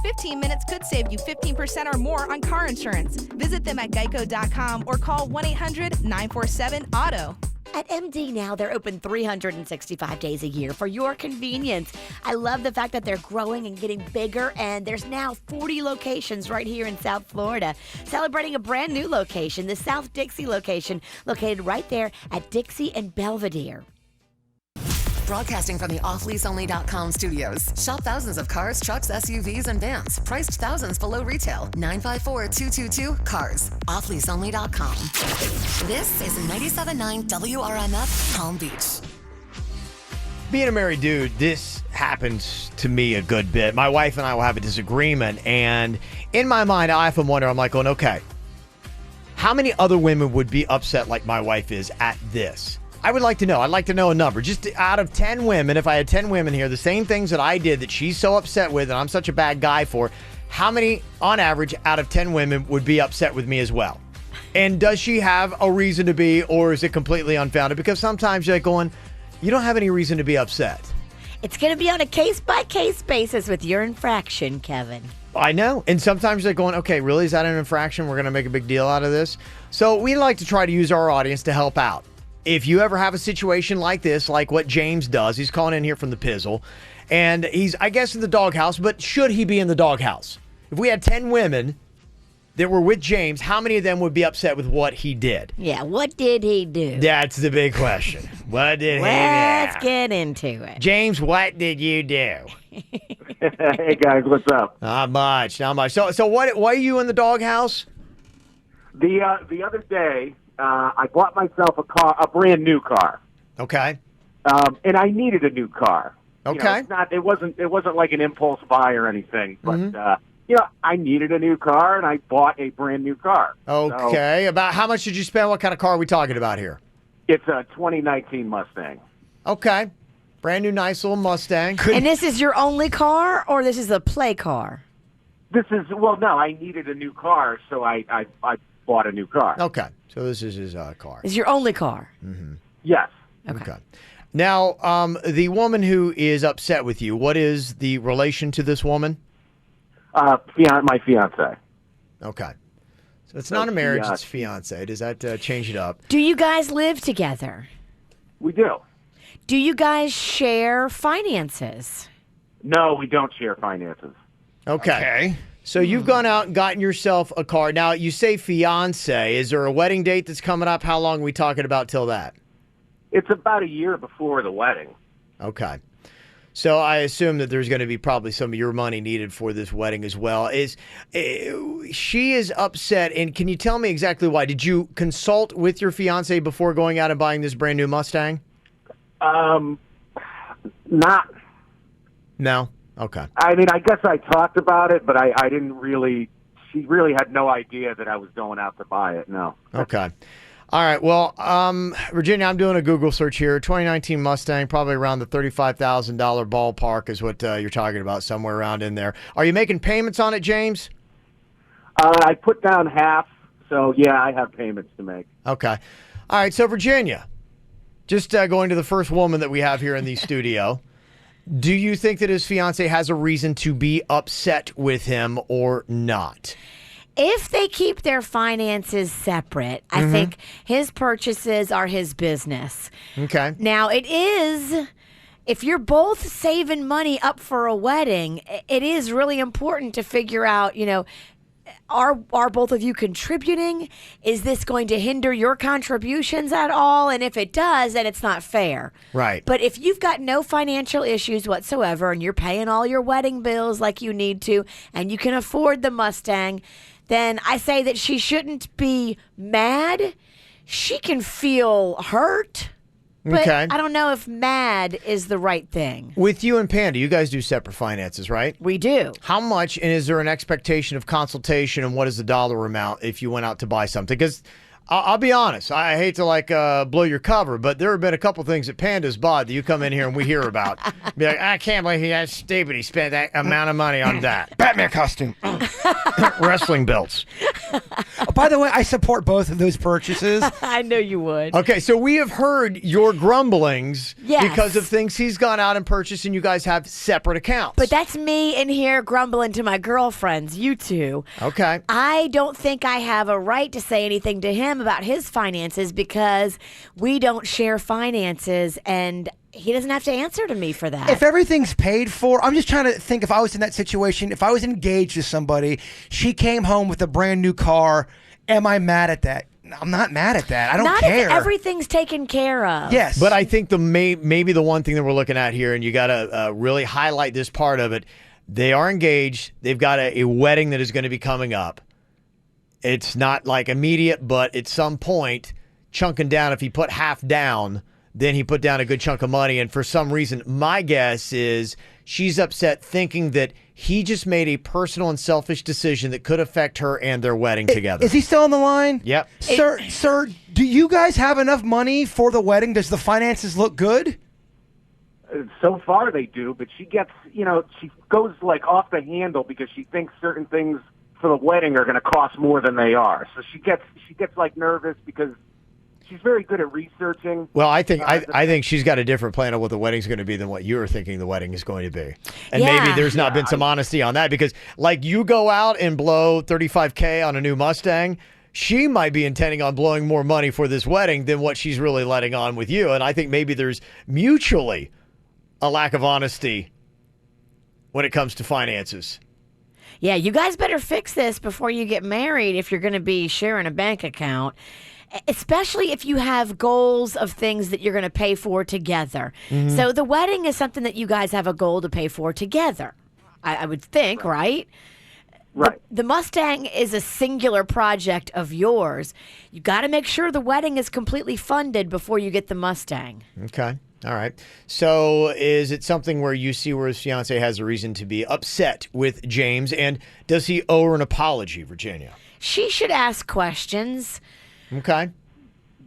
15 minutes could save you 15% or more on car insurance. Visit them at geico.com or call 1-800-947-AUTO. At MD Now, they're open 365 days a year for your convenience. I love the fact that they're growing and getting bigger, and there's now 40 locations right here in South Florida. Celebrating a brand new location, the South Dixie location, located right there at Dixie and Belvedere. Broadcasting from the offleaseonly.com studios. Shop thousands of cars, trucks, SUVs, and vans. Priced thousands below retail. 954-222-CARS. Offleaseonly.com. This is 97.9 WRMF Palm Beach. Being a married dude, this happens to me a good bit. My wife and I will have a disagreement, and in my mind, I often wonder, I'm like going, okay, how many other women would be upset like my wife is at this? I would like to know. I'd like to know a number. Just out of 10 women, if I had 10 women here, the same things that I did that she's so upset with and I'm such a bad guy for, how many, on average, out of 10 women would be upset with me as well? And does she have a reason to be, or is it completely unfounded? Because sometimes you're like going, you don't have any reason to be upset. It's going to be on a case-by-case basis with your infraction, Kevin. I know. And sometimes they're going, okay, really? Is that an infraction? We're going to make a big deal out of this? So we like to try to use our audience to help out. If you ever have a situation like this, like what James does, he's calling in here from the Pizzle, and he's, I guess, in the doghouse, but should he be in the doghouse? If we had 10 women that were with James, how many of them would be upset with what he did? Yeah, what did he do? That's the big question. What did he do? Let's get into it. James, what did you do? Hey, guys, what's up? Not much. So why are you in the doghouse? The other day, I bought myself a brand new car. Okay. And I needed a new car. Okay. You know, it wasn't like an impulse buy or anything, but I needed a new car, and I bought a brand new car. Okay. So, about how much did you spend? What kind of car are we talking about here? It's a 2019 Mustang. Okay. Brand new, nice little Mustang. And this is your only car, or this is a play car? No, I needed a new car, so I bought a new car. Okay, so this is his car. Is your only car? Yes. Okay. Now, the woman who is upset with you, what is the relation to this woman? My fiance. Okay. So it's not a marriage, it's fiance. Does that change it up? Do you guys live together? We do. Do you guys share finances? No, we don't share finances. Okay. So you've gone out and gotten yourself a car. Now, you say fiance. Is there a wedding date that's coming up? How long are we talking about till that? It's about a year before the wedding. Okay. So I assume that there's going to be probably some of your money needed for this wedding as well. She is upset, and can you tell me exactly why? Did you consult with your fiance before going out and buying this brand new Mustang? Not. No? Okay. I mean, I guess I talked about it, but I didn't really. She really had no idea that I was going out to buy it. No. Okay. All right. Well, Virginia, I'm doing a Google search here. 2019 Mustang, probably around the $35,000 ballpark is what you're talking about, somewhere around in there. Are you making payments on it, James? I put down half, so yeah, I have payments to make. Okay. All right. So, Virginia, just going to the first woman that we have here in the studio. Do you think that his fiance has a reason to be upset with him or not? If they keep their finances separate, I think his purchases are his business. Okay. Now, it is, if you're both saving money up for a wedding, it is really important to figure out, are both of you contributing? Is this going to hinder your contributions at all? And if it does, then it's not fair. Right. But if you've got no financial issues whatsoever and you're paying all your wedding bills like you need to and you can afford the Mustang, then I say that she shouldn't be mad. She can feel hurt. But Okay. I don't know if mad is the right thing. With you and Panda, you guys do separate finances, right? We do. How much, and is there an expectation of consultation, and what is the dollar amount if you went out to buy something? Because I'll be honest, I hate to blow your cover, but there have been a couple things that Panda's bought that you come in here and we hear about. Be like, I can't believe that's stupid. He spent that amount of money on that. Batman costume. Wrestling belts. Oh, by the way, I support both of those purchases. I know you would. Okay, so we have heard your grumblings Yes. because of things he's gone out and purchased, and you guys have separate accounts. But that's me in here grumbling to my girlfriends, you two. Okay. I don't think I have a right to say anything to him about his finances because we don't share finances and he doesn't have to answer to me for that. If everything's paid for, I'm just trying to think if I was in that situation, if I was engaged to somebody, she came home with a brand new car, am I mad at that? I'm not mad at that. I don't Not care. if everything's taken care of. Yes. But I think maybe the one thing that we're looking at here, and you got to really highlight this part of it, they are engaged. They've got a wedding that is going to be coming up. It's not like immediate, but at some point, chunking down, if he put half down, then he put down a good chunk of money. And for some reason, my guess is she's upset thinking that he just made a personal and selfish decision that could affect her and their wedding together. Is he still on the line? Yep. Sir, do you guys have enough money for the wedding? Does the finances look good? So far they do, but she gets, she goes off the handle because she thinks certain things for the wedding are going to cost more than they are. So she gets nervous because she's very good at researching. Well, I think she's got a different plan of what the wedding's going to be than what you're thinking the wedding is going to be. And maybe there's not been some honesty on that because you go out and blow $35K on a new Mustang, she might be intending on blowing more money for this wedding than what she's really letting on with you. And I think maybe there's mutually a lack of honesty when it comes to finances. Yeah, you guys better fix this before you get married if you're going to be sharing a bank account, especially if you have goals of things that you're going to pay for together. Mm-hmm. So the wedding is something that you guys have a goal to pay for together, I would think, right? Right. The Mustang is a singular project of yours. You got to make sure the wedding is completely funded before you get the Mustang. Okay. All right. So is it something where you see where his fiance has a reason to be upset with James? And does he owe her an apology, Virginia? She should ask questions. Okay.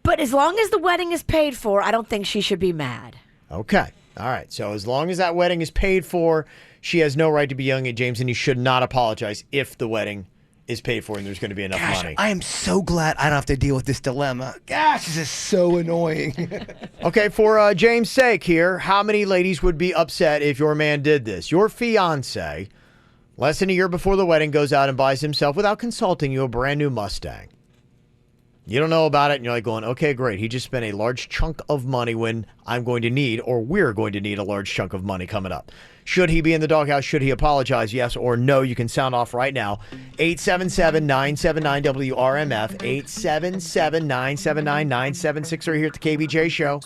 But as long as the wedding is paid for, I don't think she should be mad. Okay. All right. So as long as that wedding is paid for, she has no right to be yelling at James, and he should not apologize if the wedding is paid for and there's going to be enough Gosh, money. I am so glad I don't have to deal with this dilemma. Gosh, this is so annoying. Okay, for James' sake here, how many ladies would be upset if your man did this? Your fiance, less than a year before the wedding, goes out and buys himself, without consulting you, a brand new Mustang. You don't know about it, and you're like going, okay, great. He just spent a large chunk of money when I'm going to need, or we're going to need, a large chunk of money coming up. Should he be in the doghouse? Should he apologize? Yes or no? You can sound off right now. 877-979-WRMF. 877-979-9763 here at the KBJ Show.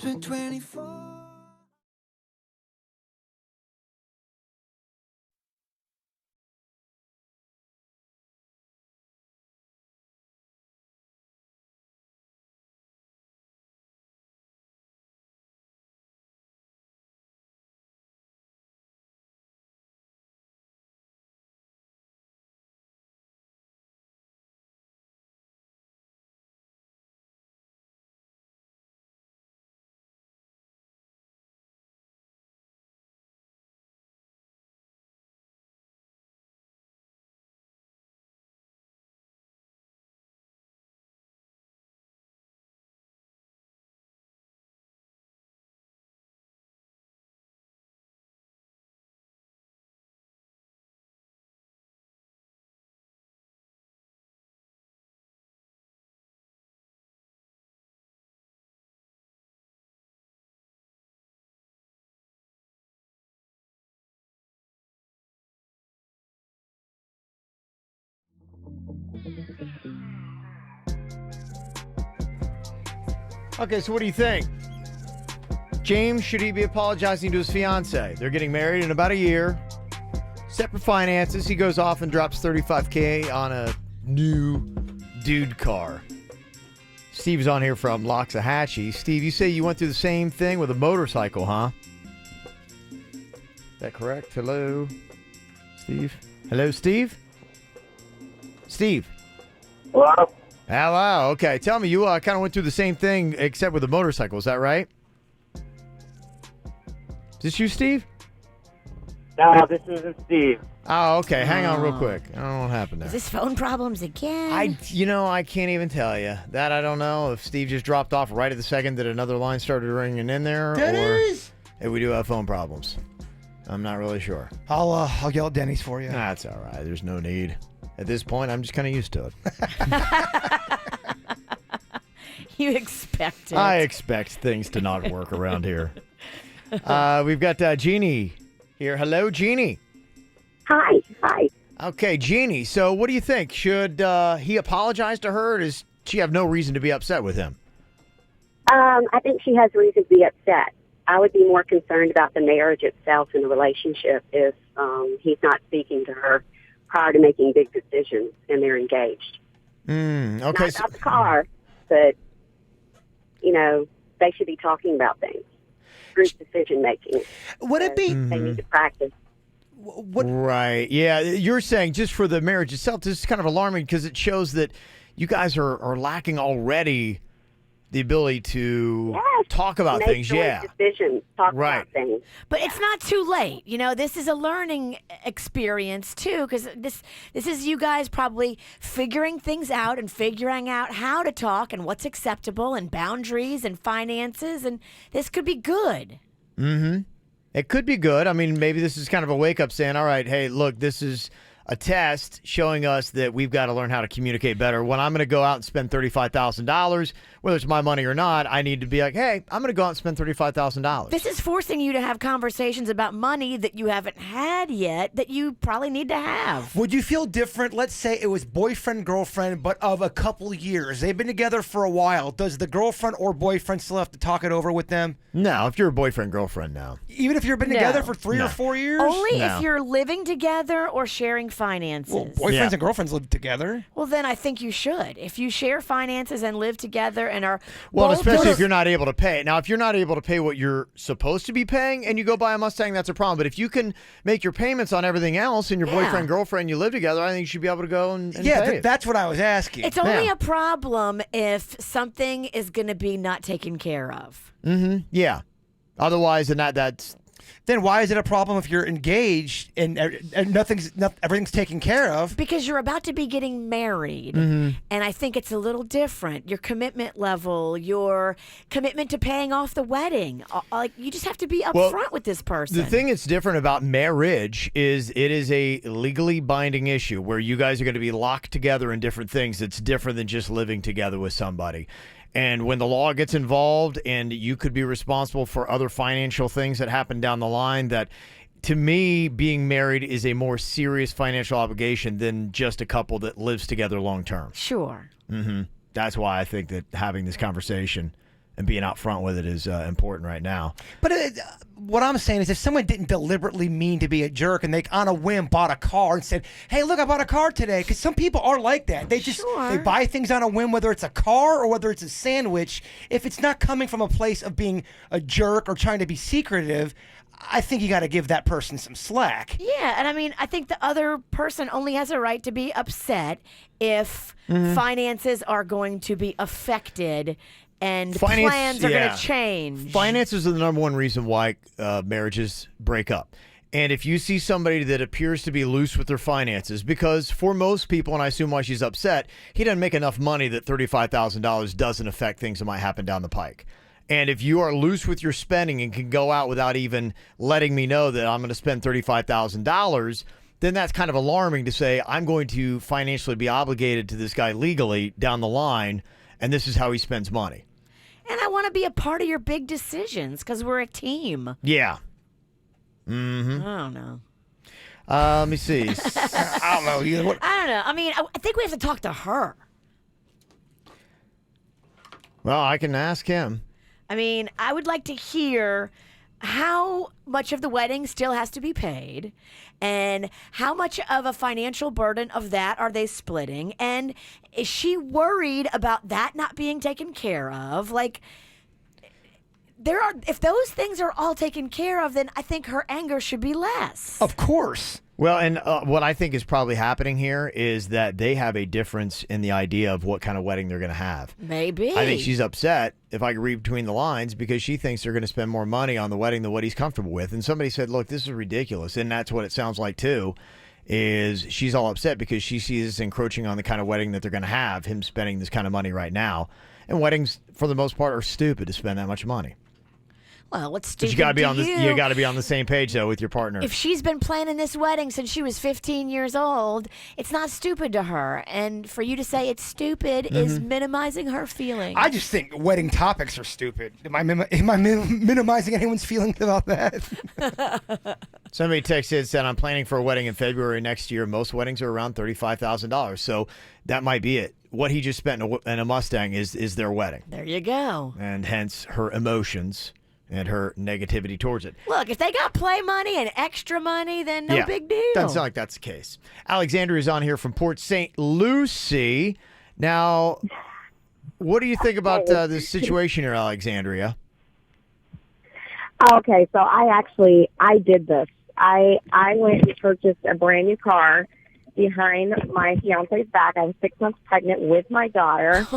Okay, so what do you think? James, should he be apologizing to his fiance? They're getting married in about a year. Separate finances. He goes off and drops $35K on a new dude car. Steve's on here from Loxahatchee. Steve, you say you went through the same thing with a motorcycle, huh? Is that correct? Hello? Steve? Hello, Steve? Steve? Hello? Hello. Okay. Tell me, you kind of went through the same thing except with a motorcycle. Is that right? Is this you, Steve? No, this isn't Steve. Oh, okay. Hang on real quick. I don't know what happened there. Is this phone problems again? I can't even tell you. That I don't know if Steve just dropped off right at the second that another line started ringing in there, Denny's? or if we do have phone problems. I'm not really sure. I'll yell at Denny's for you. That's all right. There's no need. At this point, I'm just kind of used to it. You expect it. I expect things to not work around here. We've got Jeannie here. Hello, Jeannie. Hi. Okay, Jeannie. So what do you think? Should he apologize to her, or does she have no reason to be upset with him? I think she has reason to be upset. I would be more concerned about the marriage itself and the relationship if he's not speaking to her prior to making big decisions and they're engaged. Okay. Not about the car, but, they should be talking about things. Group decision making. Would it be? They need to practice. Right. Yeah. You're saying just for the marriage itself, this is kind of alarming because it shows that you guys are lacking already the ability to talk about Make things. joint Yeah. decisions, talk Right. about things. But it's not too late. This is a learning experience too, because this is you guys probably figuring things out and figuring out how to talk and what's acceptable and boundaries and finances, and this could be good. Mm-hmm. It could be good. I mean, maybe this is kind of a wake-up saying, all right, hey, look, this is a test showing us that we've got to learn how to communicate better. When I'm going to go out and spend $35,000, whether it's my money or not, I need to be like, hey, I'm going to go out and spend $35,000. This is forcing you to have conversations about money that you haven't had yet that you probably need to have. Would you feel different? Let's say it was boyfriend, girlfriend, but of a couple years. They've been together for a while. Does the girlfriend or boyfriend still have to talk it over with them? No, if you're a boyfriend, girlfriend, no. Even if you've been together for 3 or 4 years? Only if you're living together or sharing finances. Well, boyfriends and girlfriends live together. Well, then I think you should. If you share finances and live together and are Well, both especially if you're not able to pay. Now, if you're not able to pay what you're supposed to be paying and you go buy a Mustang, that's a problem. But if you can make your payments on everything else and your boyfriend, girlfriend, you live together, I think you should be able to go and pay it. That's what I was asking. It's only a problem if something is going to be not taken care of. Mm-hmm. Yeah. Otherwise, then that's Then why is it a problem if you're engaged and everything's taken care of? Because you're about to be getting married, Mhm. and I think it's a little different. Your commitment level, your commitment to paying off the wedding, like you just have to be upfront with this person. The thing that's different about marriage is it is a legally binding issue where you guys are going to be locked together in different things. It's different than just living together with somebody. And when the law gets involved and you could be responsible for other financial things that happen down the line, that to me, being married is a more serious financial obligation than just a couple that lives together long term. Sure. That's why I think that having this conversation and being out front with it is important right now. But what I'm saying is if someone didn't deliberately mean to be a jerk and they on a whim bought a car and said, hey, look, I bought a car today, because some people are like that. They just they buy things on a whim, whether it's a car or whether it's a sandwich. If it's not coming from a place of being a jerk or trying to be secretive, I think you got to give that person some slack. Yeah, and I mean, I think the other person only has a right to be upset if finances are going to be affected and plans are going to change. Finances are the number one reason why marriages break up. And if you see somebody that appears to be loose with their finances, because for most people, and I assume why she's upset, he doesn't make enough money that $35,000 doesn't affect things that might happen down the pike. And if you are loose with your spending and can go out without even letting me know that I'm going to spend $35,000, then that's kind of alarming to say, I'm going to financially be obligated to this guy legally down the line, and this is how he spends money. And I want to be a part of your big decisions because we're a team. Yeah. I don't know. Let me see. I don't know. I don't know. I mean, I think we have to talk to her. Well, I can ask him. I mean, I would like to hear how much of the wedding still has to be paid and how much of a financial burden of that are they splitting, and is she worried about that not being taken care of? Like, if those things are all taken care of, then I think her anger should be less. Of course. Well, and what I think is probably happening here is that they have a difference in the idea of what kind of wedding they're going to have. Maybe. I think she's upset, if I could read between the lines, because she thinks they're going to spend more money on the wedding than what he's comfortable with. And somebody said, look, this is ridiculous. And that's what it sounds like, too, is she's all upset because she sees this encroaching on the kind of wedding that they're going to have, him spending this kind of money right now. And weddings, for the most part, are stupid to spend that much money. Well, what's But stupid you got to be to on you got to be on the same page though with your partner. If she's been planning this wedding since she was 15 years old, it's not stupid to her. And for you to say it's stupid is minimizing her feelings. I just think wedding topics are stupid. Am I minimizing anyone's feelings about that? Somebody texted said, I'm planning for a wedding in February next year. Most weddings are around $35,000. So that might be it. What he just spent in a Mustang is their wedding. There you go. And hence her emotions and her negativity towards it. Look, if they got play money and extra money, then no big deal. Doesn't sound like that's the case. Alexandria is on here from Port St. Lucie. Now, what do you think about this situation here, Alexandria? Okay, so I did this. I went and purchased a brand new car behind my fiance's back. I was 6 months pregnant with my daughter,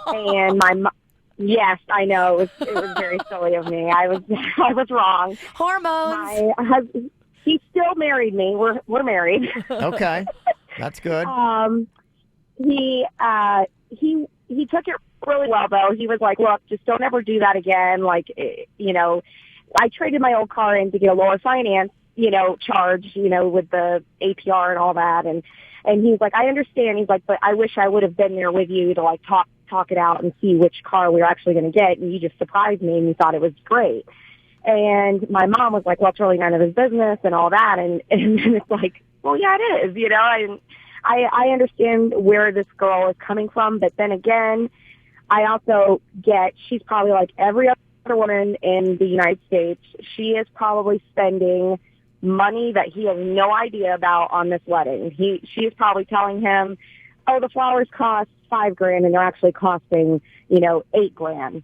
and yes, I know it was very silly of me. I was wrong. Hormones. My husband, he still married me. We're married. Okay, that's good. He took it really well though. He was like, "Look, just don't ever do that again." Like, I traded my old car in to get a lower finance, charge, with the APR and all that, and he's like, "I understand." He's like, "But I wish I would have been there with you to like talk it out and see which car we were actually going to get, and you just surprised me and you thought it was great." And my mom was like, "Well, it's really none of his business," and all that, and it's like, well, yeah, it is, and I understand where this girl is coming from, but then again, I also get she's probably like every other woman in the United States. She is probably spending money that he has no idea about on this wedding. She is probably telling him, "Oh, the flowers cost $5,000 and they're actually costing, $8,000.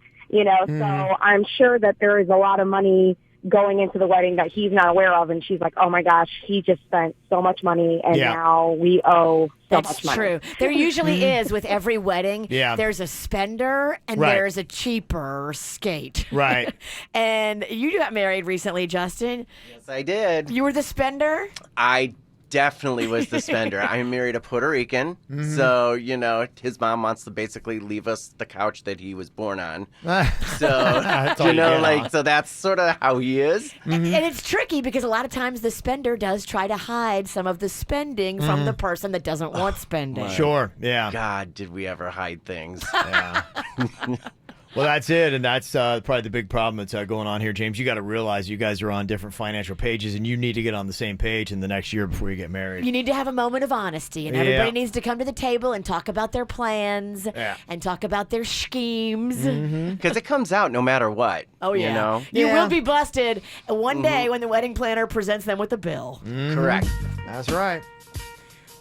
So I'm sure that there is a lot of money going into the wedding that he's not aware of, and she's like, oh my gosh, he just spent so much money, and now we owe so much money. True. There usually is with every wedding. Yeah. There's a spender and there's a cheaper skate. Right. And you got married recently, Justin. Yes, I did. You were the spender? I definitely was the spender. I married a Puerto Rican, so, you know, his mom wants to basically leave us the couch that he was born on. So, you know, like, so that's sort of how he is. And it's tricky because a lot of times the spender does try to hide some of the spending from the person that doesn't want spending. Sure, yeah. God, did we ever hide things? Yeah. Well, that's it, and that's probably the big problem that's going on here, James. You got to realize you guys are on different financial pages, and you need to get on the same page in the next year before you get married. You need to have a moment of honesty, and everybody needs to come to the table and talk about their plans and talk about their schemes. Because it comes out no matter what. Oh, yeah. You know? You will be busted one day when the wedding planner presents them with a bill. Correct. That's right.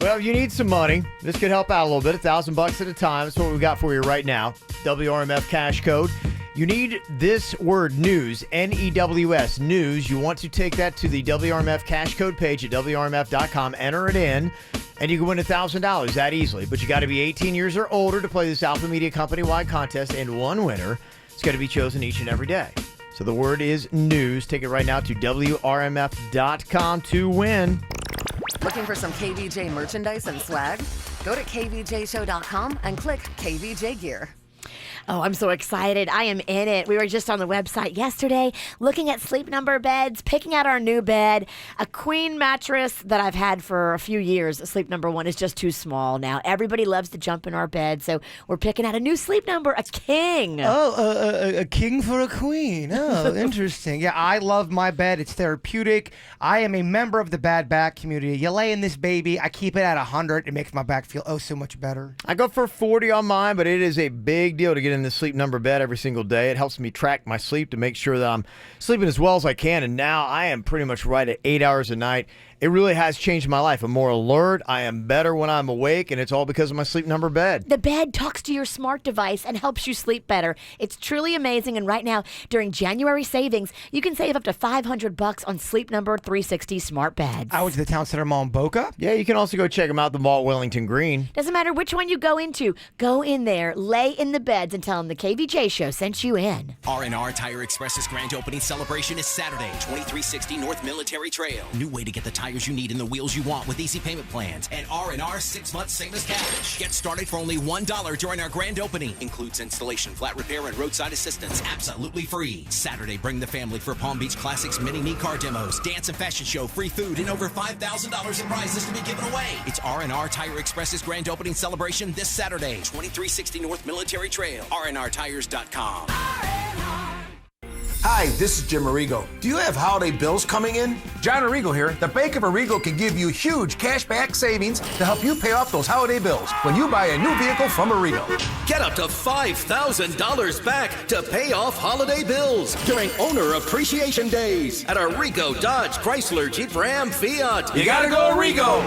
Well, you need some money. This could help out a little bit, $1,000 at a time. That's what we got for you right now. WRMF cash code. You need this word, news, N-E-W-S, news. You want to take that to the WRMF cash code page at WRMF.com, enter it in, and you can win $1,000 that easily. But you got to be 18 years or older to play this Alpha Media Company-wide contest, and one winner is going to be chosen each and every day. So the word is news. Take it right now to WRMF.com to win. Looking for some KVJ merchandise and swag? Go to kvjshow.com and click KVJ Gear. Oh, I'm so excited. I am in it. We were just on the website yesterday looking at Sleep Number beds, picking out our new bed. A queen mattress that I've had for a few years, Sleep Number 1, is just too small now. Everybody loves to jump in our bed, so we're picking out a new Sleep Number, a king. Oh, a king for a queen. Oh, interesting. Yeah, I love my bed. It's therapeutic. I am a member of the bad back community. You lay in this baby, I keep it at 100. It makes my back feel so much better. I go for 40 on mine, but it is a big deal to get in the Sleep Number bed every single day. It helps me track my sleep to make sure that I'm sleeping as well as I can, and now I am pretty much right at 8 hours a night. It really has changed my life. I'm more alert. I am better when I'm awake, and it's all because of my Sleep Number bed. The bed talks to your smart device and helps you sleep better. It's truly amazing, and right now, during January savings, you can save up to $500 on Sleep Number 360 smart beds. I went to the Town Center Mall in Boca. Yeah, you can also go check them out at the mall at Wellington Green. Doesn't matter which one you go into. Go in there, lay in the beds, and tell them the KVJ show sent you in. R&R Tire Express's grand opening celebration is Saturday, 2360 North Military Trail. New way to get the tires you need and the wheels you want with easy payment plans and R&R 6 months same as cash. Get started for only $1 during our grand opening. Includes installation, flat repair, and roadside assistance. Absolutely free. Saturday, bring the family for Palm Beach Classics mini-me car demos, dance and fashion show, free food, and over $5,000 in prizes to be given away. It's R&R Tire Express's grand opening celebration this Saturday, 2360 North Military Trail. RNRTires.com. Hi, this is Jim Arrigo. Do you have holiday bills coming in? John Arrigo here. The Bank of Arrigo can give you huge cashback savings to help you pay off those holiday bills when you buy a new vehicle from Arrigo. Get up to $5,000 back to pay off holiday bills during Owner Appreciation Days at Arrigo Dodge Chrysler Jeep Ram Fiat. You gotta go Arrigo!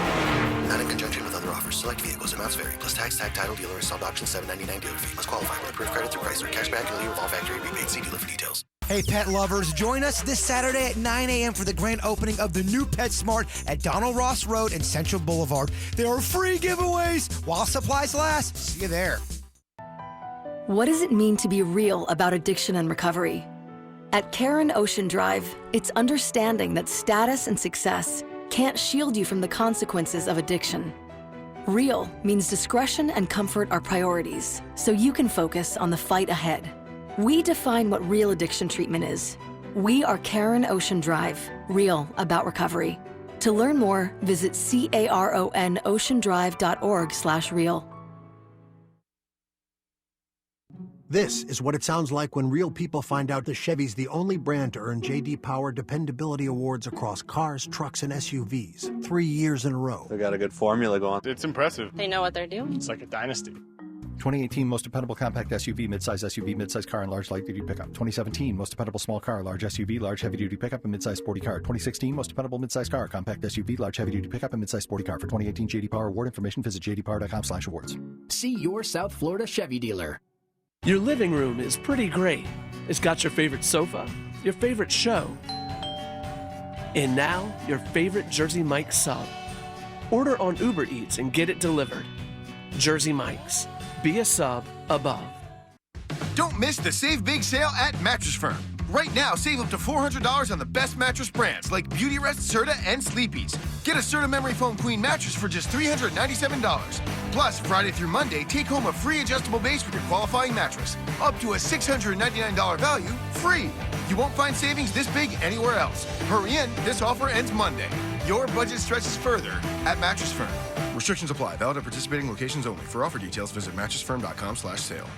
Not in conjunction with other offers. Select vehicles. Amounts vary. Plus tax, tag, title, dealer, installed option, $7.99 dealer fee. Must qualify with approved credit through Chrysler. Cashback and lieu of all factory rebates. See dealer for details. Hey, pet lovers, join us this Saturday at 9 a.m. for the grand opening of the new PetSmart at Donald Ross Road and Central Boulevard. There are free giveaways while supplies last. See you there. What does it mean to be real about addiction and recovery? At Karen Ocean Drive, it's understanding that status and success can't shield you from the consequences of addiction. Real means discretion and comfort are priorities, so you can focus on the fight ahead. We define what real addiction treatment is. We are Karen Ocean Drive, real about recovery. To learn more, visit caronoceandrive.org/real. This is what it sounds like when real people find out that Chevy's the only brand to earn J.D. Power Dependability Awards across cars, trucks, and SUVs 3 years in a row. They got a good formula going. It's impressive. They know what they're doing. It's like a dynasty. 2018 most dependable compact SUV, midsize SUV, midsize car, and large light-duty pickup. 2017 most dependable small car, large SUV, large heavy-duty pickup, and midsize sporty car. 2016 most dependable midsize car, compact SUV, large heavy-duty pickup, and midsize sporty car. For 2018 J.D. Power award information, visit jdpower.com/awards. See your South Florida Chevy dealer. Your living room is pretty great. It's got your favorite sofa, your favorite show, And now, your favorite Jersey Mike's sub. Order on Uber Eats and get it delivered. Jersey Mike's. Be a sub above. Don't miss the Save Big sale at Mattress Firm. Right now, save up to $400 on the best mattress brands like Beautyrest, Serta, and Sleepy's. Get a Serta Memory Foam Queen mattress for just $397. Plus, Friday through Monday, take home a free adjustable base with your qualifying mattress. Up to a $699 value, free. You won't find savings this big anywhere else. Hurry in, this offer ends Monday. Your budget stretches further at Mattress Firm. Restrictions apply. Valid at participating locations only. For offer details, visit mattressfirm.com/sale.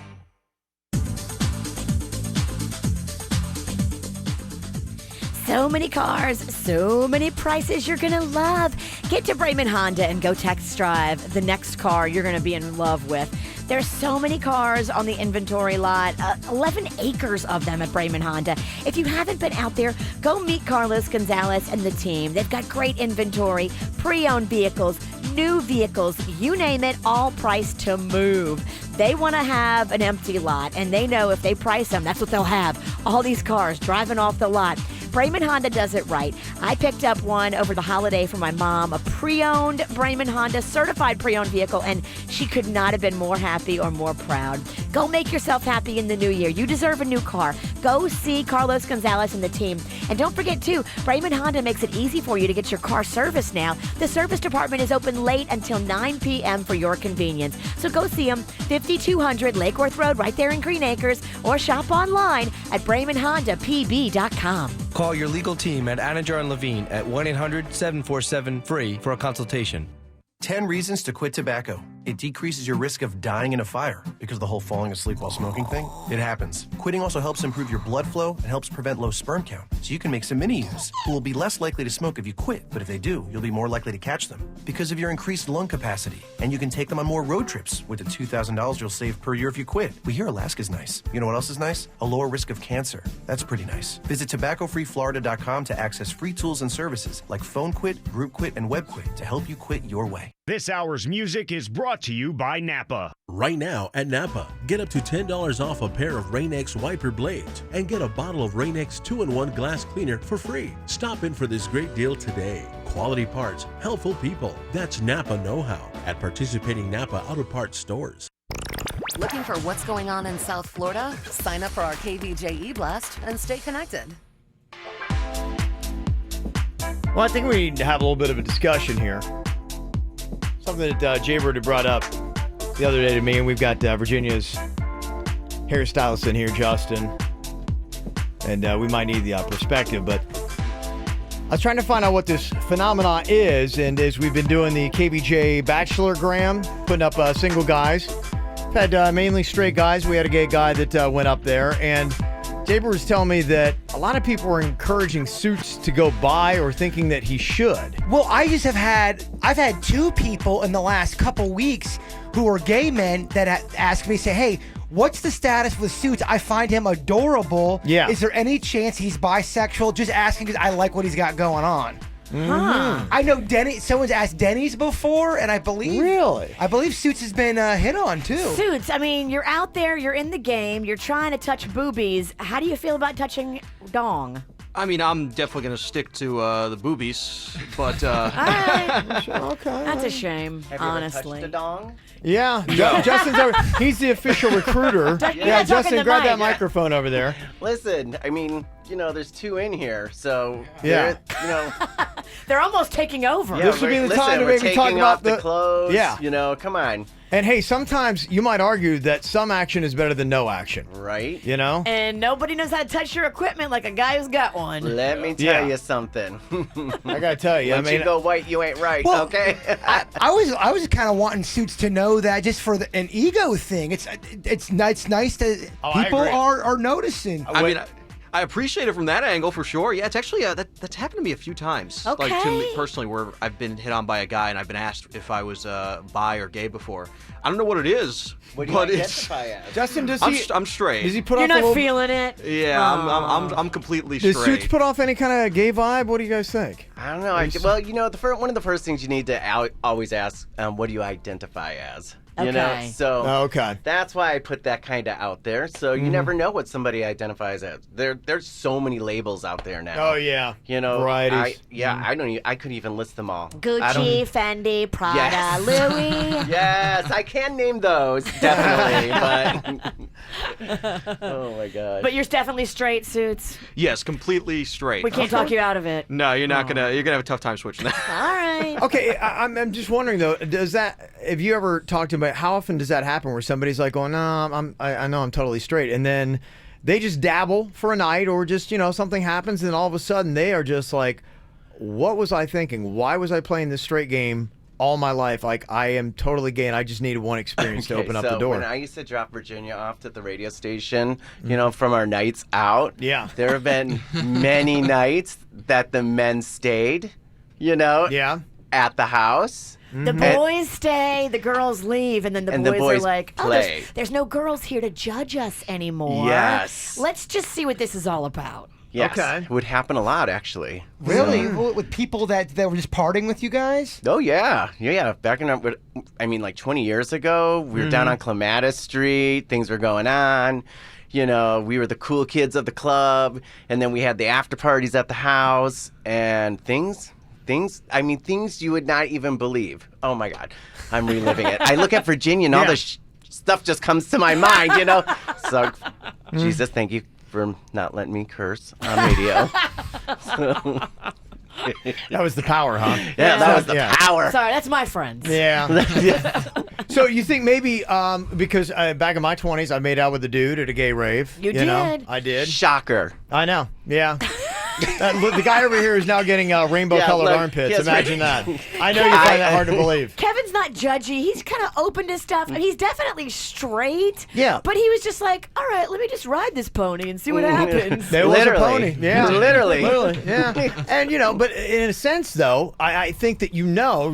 So many cars, so many prices you're going to love. Get to Brayman Honda and go test drive the next car you're going to be in love with. There's so many cars on the inventory lot, 11 acres of them at Brayman Honda. If you haven't been out there, go meet Carlos Gonzalez and the team. They've got great inventory, pre-owned vehicles, new vehicles, you name it, all priced to move. They want to have an empty lot, and they know if they price them, that's what they'll have. All these cars driving off the lot. Brayman Honda does it right. I picked up one over the holiday for my mom, a pre-owned Brayman Honda, certified pre-owned vehicle, and she could not have been more happy or more proud. Go make yourself happy in the new year. You deserve a new car. Go see Carlos Gonzalez and the team. And don't forget, too, Brayman Honda makes it easy for you to get your car serviced now. The service department is open late until 9 p.m. for your convenience. So go see them, 5200 Lake Worth Road, right there in Green Acres, or shop online at BraymanHondaPB.com. Call your legal team at Anidjar and Levine at 1-800-747-FREE for a consultation. 10 reasons to quit tobacco. It decreases your risk of dying in a fire because of the whole falling asleep while smoking thing. It happens. Quitting also helps improve your blood flow and helps prevent low sperm count, so you can make some mini-yous who will be less likely to smoke if you quit, but if they do, you'll be more likely to catch them because of your increased lung capacity, and you can take them on more road trips with the $2,000 you'll save per year if you quit. We hear Alaska's nice. You know what else is nice? A lower risk of cancer. That's pretty nice. Visit tobaccofreeflorida.com to access free tools and services like phone quit, group quit, and web quit to help you quit your way. This hour's music is brought to you by Napa. Right now at Napa, get up to $10 off a pair of Rain-X wiper blades and get a bottle of Rain-X 2-in-1 glass cleaner for free. Stop in for this great deal today. Quality parts, helpful people. That's Napa know-how at participating Napa Auto Parts stores. Looking for what's going on in South Florida? Sign up for our KVJ e-blast and stay connected. Well, I think we need to have a little bit of a discussion here. Something that Jaybird had brought up the other day to me, and we've got Virginia's hairstylist in here, Justin, and we might need the perspective, but I was trying to find out what this phenomena is, and as we've been doing the KBJ Bachelorgram, putting up single guys, we've had mainly straight guys. We had a gay guy that went up there, and Jaybird was telling me that a lot of people are encouraging Suits to go by or thinking that he should. Well, I've had two people in the last couple weeks who are gay men that ask me, say, hey, what's the status with Suits? I find him adorable. Yeah. Is there any chance he's bisexual? Just asking because I like what he's got going on. Huh. I know someone's asked Denny's before, and I believe Suits has been hit on too. Suits, I mean, you're out there, you're in the game, you're trying to touch boobies. How do you feel about touching dong? I mean, I'm definitely going to stick to the boobies, but... Okay. That's a shame, Have you honestly. ever touched a dong? Yeah, Justin's he's the official recruiter. Yeah, Justin, grab that microphone over there. Listen, I mean, there's two in here, so yeah, they're almost taking over. Yeah, this would be the time to maybe talk about the clothes. Yeah, come on. And hey, sometimes you might argue that some action is better than no action. Right. And nobody knows how to touch your equipment like a guy who's got one. Let me tell you something. I gotta tell you, Once you go white, you ain't right. Well, okay. I was kind of wanting Suits to know that just for an ego thing. It's nice that people are noticing. I mean, I appreciate it from that angle for sure. Yeah, it's actually that's happened to me a few times. Okay. Like to me personally, where I've been hit on by a guy and I've been asked if I was bi or gay before. I don't know what it is. What do you identify as? Justin, I'm straight. Does he put You're off not a little, feeling it? Yeah, I'm completely Does straight. Suits put off any kind of gay vibe? What do you guys think? I don't know. Well, one of the first things you need to always ask, what do you identify as? You know, Okay. so Okay. that's why I put that kind of out there. So you never know what somebody identifies as. There's so many labels out there now. Oh yeah. You know, Varieties. I couldn't even list them all. Gucci, Fendi, Prada, Yes. Louis. Yes, I can name those definitely, but oh my god. But you're definitely straight, Suits. Yes, completely straight. We can't talk you out of it. No, you're not gonna. You're gonna have a tough time switching that. All right. Okay, I'm just wondering though, does that? Have you ever talked about how often does that happen where somebody's like, "Oh no, I know I'm totally straight," and then they just dabble for a night, or just something happens, and all of a sudden they are just like, "What was I thinking? Why was I playing this straight game all my life? Like I am totally gay, and I just needed one experience to open up the door." When I used to drop Virginia off at the radio station, from our nights out, there have been many nights that the men stayed, at the house. The boys stay, the girls leave, and then the boys are like, play. there's no girls here to judge us anymore. Yes. Let's just see what this is all about. Yes, it would happen a lot, actually. Really? With people that were just partying with you guys? Oh, yeah. Yeah. Back in, like 20 years ago, we were down on Clematis Street. Things were going on. We were the cool kids of the club. And then we had the after parties at the house. And things you would not even believe. Oh, my God. I'm reliving it. I look at Virginia and all this stuff just comes to my mind, So, Jesus, thank you for not letting me curse on radio. That was the power, huh? Yeah, that was the power. Sorry, that's my friends. Yeah. So you think maybe because back in my 20s, I made out with a dude at a gay rave. You did. I did. Shocker. I know. Yeah. Look, the guy over here is now getting rainbow-colored armpits. Imagine that. I know you find that hard to believe. Kevin's not judgy. He's kind of open to stuff, and he's definitely straight. Yeah. But he was just like, all right, let me just ride this pony and see what happens. There was a pony. Yeah. Literally. Yeah. And, but in a sense, though, I think that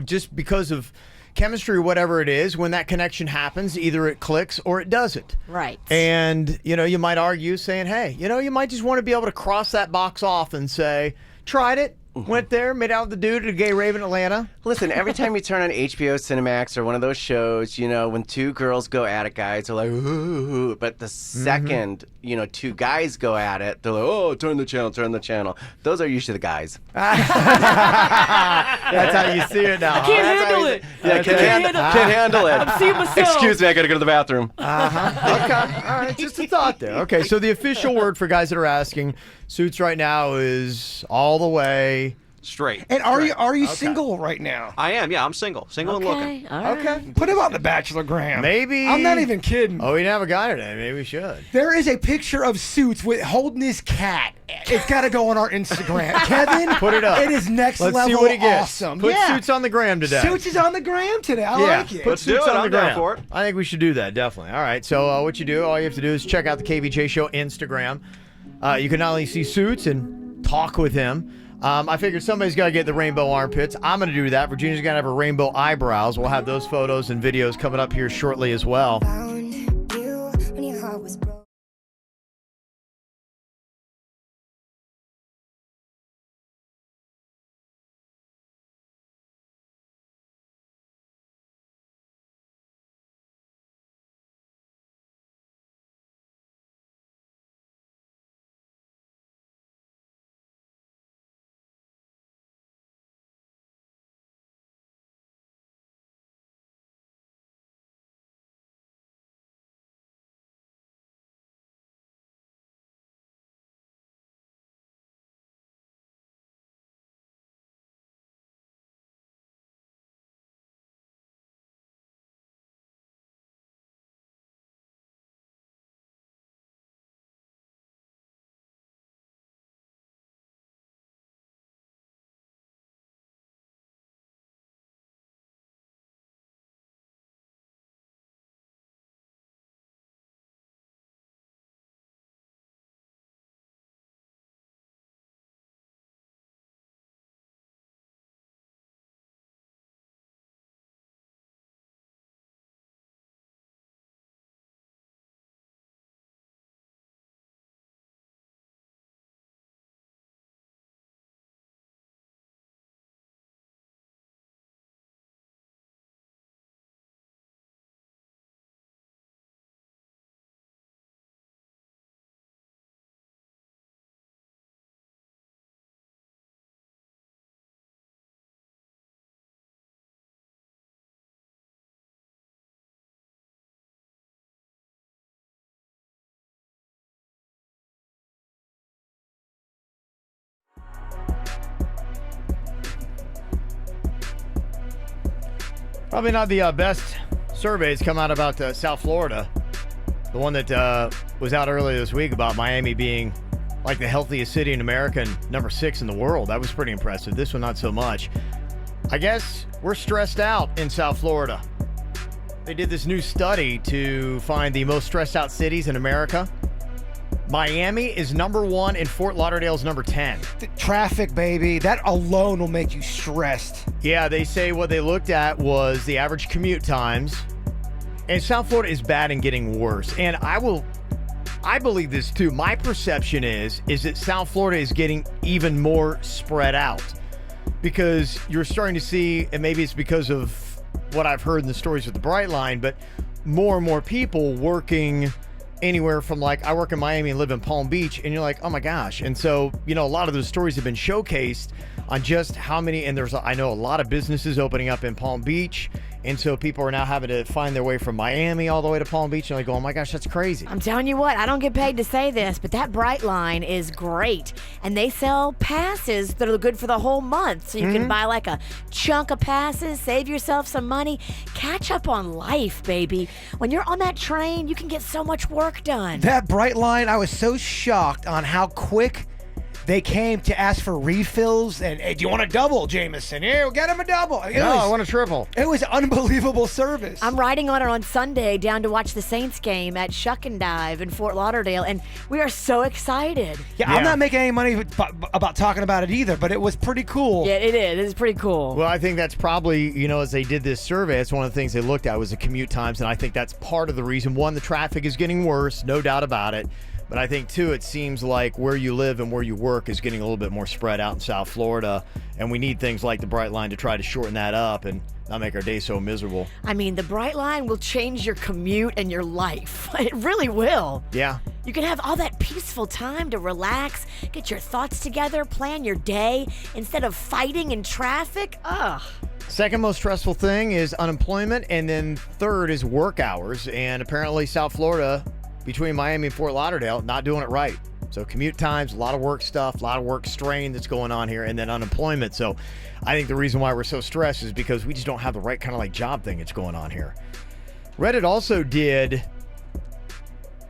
just because of chemistry or whatever it is, when that connection happens, either it clicks or it doesn't. Right. And, you might argue saying, hey, you might just want to be able to cross that box off and say, tried it, went there, made out with the dude at a gay rave in Atlanta. Listen, every time you turn on HBO Cinemax or one of those shows, when two girls go at it, guys are like, ooh. But the second, two guys go at it, they're like, oh, turn the channel. Those are usually the guys. That's how you see it now. I can't handle it. Yeah, can't handle it. I'm seeing myself. Excuse me, I gotta go to the bathroom. Okay. All right. Just a thought there. Okay. So the official word for guys that are asking, Suits right now is all the way straight. And are you single right now? I am. Yeah, I'm single and looking. All right. Okay. Put him on the Bachelorgram. Maybe. I'm not even kidding. Oh, we didn't have a guy today. Maybe we should. There is a picture of Suits holding his cat. It's got to go on our Instagram. Kevin, put it up. It is next Let's level see what he gets. awesome. Put Suits on the gram today. Suits is on the gram today. I like it. Put Suits on the I'm down gram. for it. I think we should do that, definitely. All right. So all you have to do is check out the KVJ Show Instagram. You can not only see Suits and talk with him. I figured somebody's got to get the rainbow armpits. I'm going to do that. Virginia's going to have her rainbow eyebrows. We'll have those photos and videos coming up here shortly as well. Probably not the best surveys come out about South Florida. The one that was out earlier this week about Miami being like the healthiest city in America and number 6 in the world. That was pretty impressive. This one, not so much. I guess we're stressed out in South Florida. They did this new study to find the most stressed out cities in America. Miami is number 1 and Fort Lauderdale's number 10. The traffic, baby. That alone will make you stressed. Yeah, they say what they looked at was the average commute times. And South Florida is bad and getting worse. And I believe this too. My perception is that South Florida is getting even more spread out. Because you're starting to see, and maybe it's because of what I've heard in the stories with the Bright Line, but more and more people working anywhere from, like, I work in Miami and live in Palm Beach, and you're like, oh my gosh. And so, a lot of those stories have been showcased on just how many, and I know a lot of businesses opening up in Palm Beach, and so people are now having to find their way from Miami all the way to Palm Beach, and they go, oh my gosh, that's crazy. I'm telling you what, I don't get paid to say this, but that Bright Line is great, and they sell passes that are good for the whole month, so you can buy like a chunk of passes, save yourself some money, catch up on life, baby. When you're on that train, you can get so much work done. That Bright Line, I was so shocked on how quick they came to ask for refills and, hey, do you want a double, Jameson? Here, we'll get him a double. I want a triple. It was unbelievable service. I'm riding on it on Sunday down to watch the Saints game at Shuck and Dive in Fort Lauderdale, and we are so excited. Yeah, I'm not making any money about talking about it either, but it was pretty cool. Yeah, it is. It's pretty cool. Well, I think that's probably, as they did this survey, it's one of the things they looked at was the commute times, and I think that's part of the reason. One, the traffic is getting worse, no doubt about it. But I think, too, it seems like where you live and where you work is getting a little bit more spread out in South Florida. And we need things like the Bright Line to try to shorten that up and not make our day so miserable. I mean, the Bright Line will change your commute and your life. It really will. Yeah. You can have all that peaceful time to relax, get your thoughts together, plan your day, instead of fighting in traffic. Ugh. Second most stressful thing is unemployment. And then third is work hours. And apparently South Florida, between Miami and Fort Lauderdale, not doing it right. So commute times, a lot of work stuff, a lot of work strain that's going on here, and then unemployment. So I think the reason why we're so stressed is because we just don't have the right kind of like job thing that's going on here. Reddit also did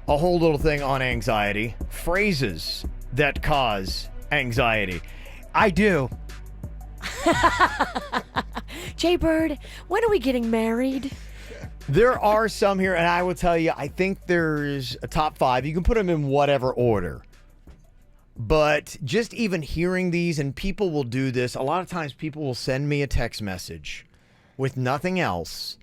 a whole little thing on anxiety, phrases that cause anxiety. I do. Jay-Bird, when are we getting married? There are some here, and I will tell you, I think there's a top 5. You can put them in whatever order. But just even hearing these, and people will do this, a lot of times people will send me a text message with nothing else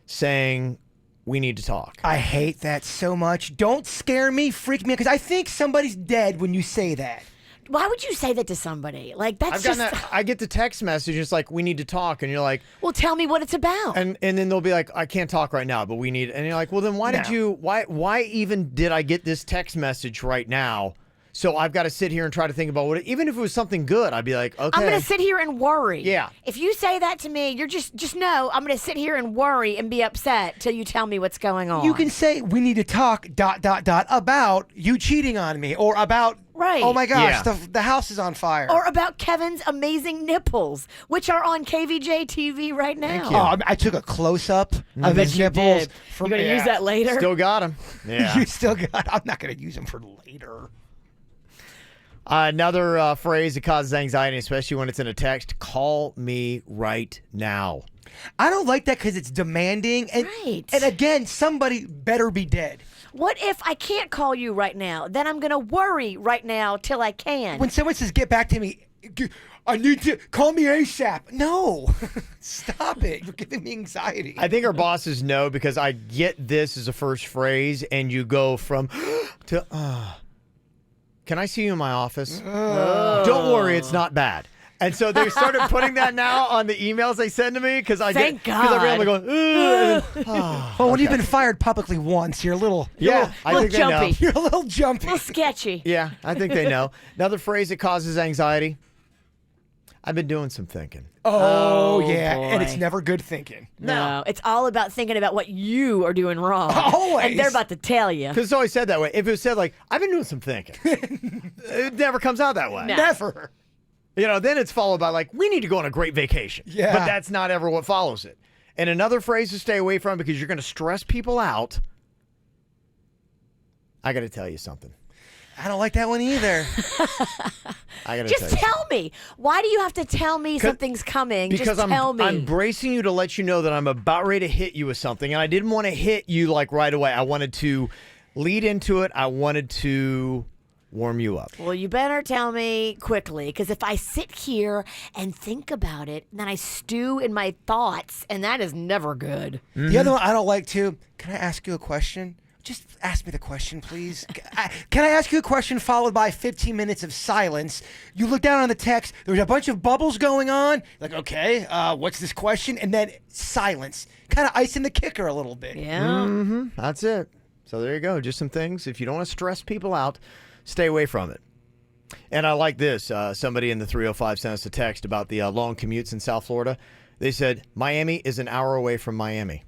saying, we need to talk. I hate that so much. Don't scare me, freak me, because I think somebody's dead when you say that. Why would you say that to somebody? Like, that's I get the text message, it's like, we need to talk, and you're like, well, tell me what it's about. And then they'll be like, I can't talk right now, but we need, and you're like, well, then why even did I get this text message right now? So I've got to sit here and try to think about even if it was something good, I'd be like, okay. I'm going to sit here and worry. Yeah. If you say that to me, you're just know I'm going to sit here and worry and be upset till you tell me what's going on. You can say, we need to talk, ... about you cheating on me, or about, right. Oh my gosh, the house is on fire. Or about Kevin's amazing nipples, which are on KVJ TV right now. Thank you. Oh, I took a close-up of his nipples. You're going to use that later? Still got them. Yeah. You still got I'm not going to use them for later. Another phrase that causes anxiety, especially when it's in a text, call me right now. I don't like that because it's demanding. And, and again, somebody better be dead. What if I can't call you right now? Then I'm going to worry right now till I can. When someone says, get back to me, I need to call me ASAP. No, stop it. You're giving me anxiety. I think our bosses know because I get this as a first phrase and you go from to, can I see you in my office? Don't worry, it's not bad. And so they started putting that now on the emails they send to me because I Thank get because I'm going. Well, when you've been fired publicly once, you're a little I think jumpy. they know. You're a little jumpy, a little sketchy. Yeah, I think they know. Another phrase that causes anxiety. I've been doing some thinking. Oh yeah, boy. and it's never good thinking. No, it's all about thinking about what you are doing wrong. Always. And they're about to tell you. Because it's always said that way. If it was said like, I've been doing some thinking, it never comes out that way. No. Never. Then it's followed by like, we need to go on a great vacation. Yeah. But that's not ever what follows it. And another phrase to stay away from because you're going to stress people out. I got to tell you something. I don't like that one either. I got to Just tell me. Why do you have to tell me something's coming? Because Just tell me. I'm bracing you to let you know that I'm about ready to hit you with something. And I didn't want to hit you like right away. I wanted to lead into it. I wanted to warm you up. Well, you better tell me quickly, because if I sit here and think about it, then I stew in my thoughts, and that is never good. The other one I don't like too. Can I ask you a question? Just ask me the question, please. Can I ask you a question followed by 15 minutes of silence? You look down on the text. There's a bunch of bubbles going on. Like, okay, what's this question? And then silence. Kind of icing the kicker a little bit. Yeah. That's it. So there you go. Just some things. If you don't want to stress people out, stay away from it. And I like this. Somebody in the 305 sent us a text about the long commutes in South Florida. They said, Miami is an hour away from Miami.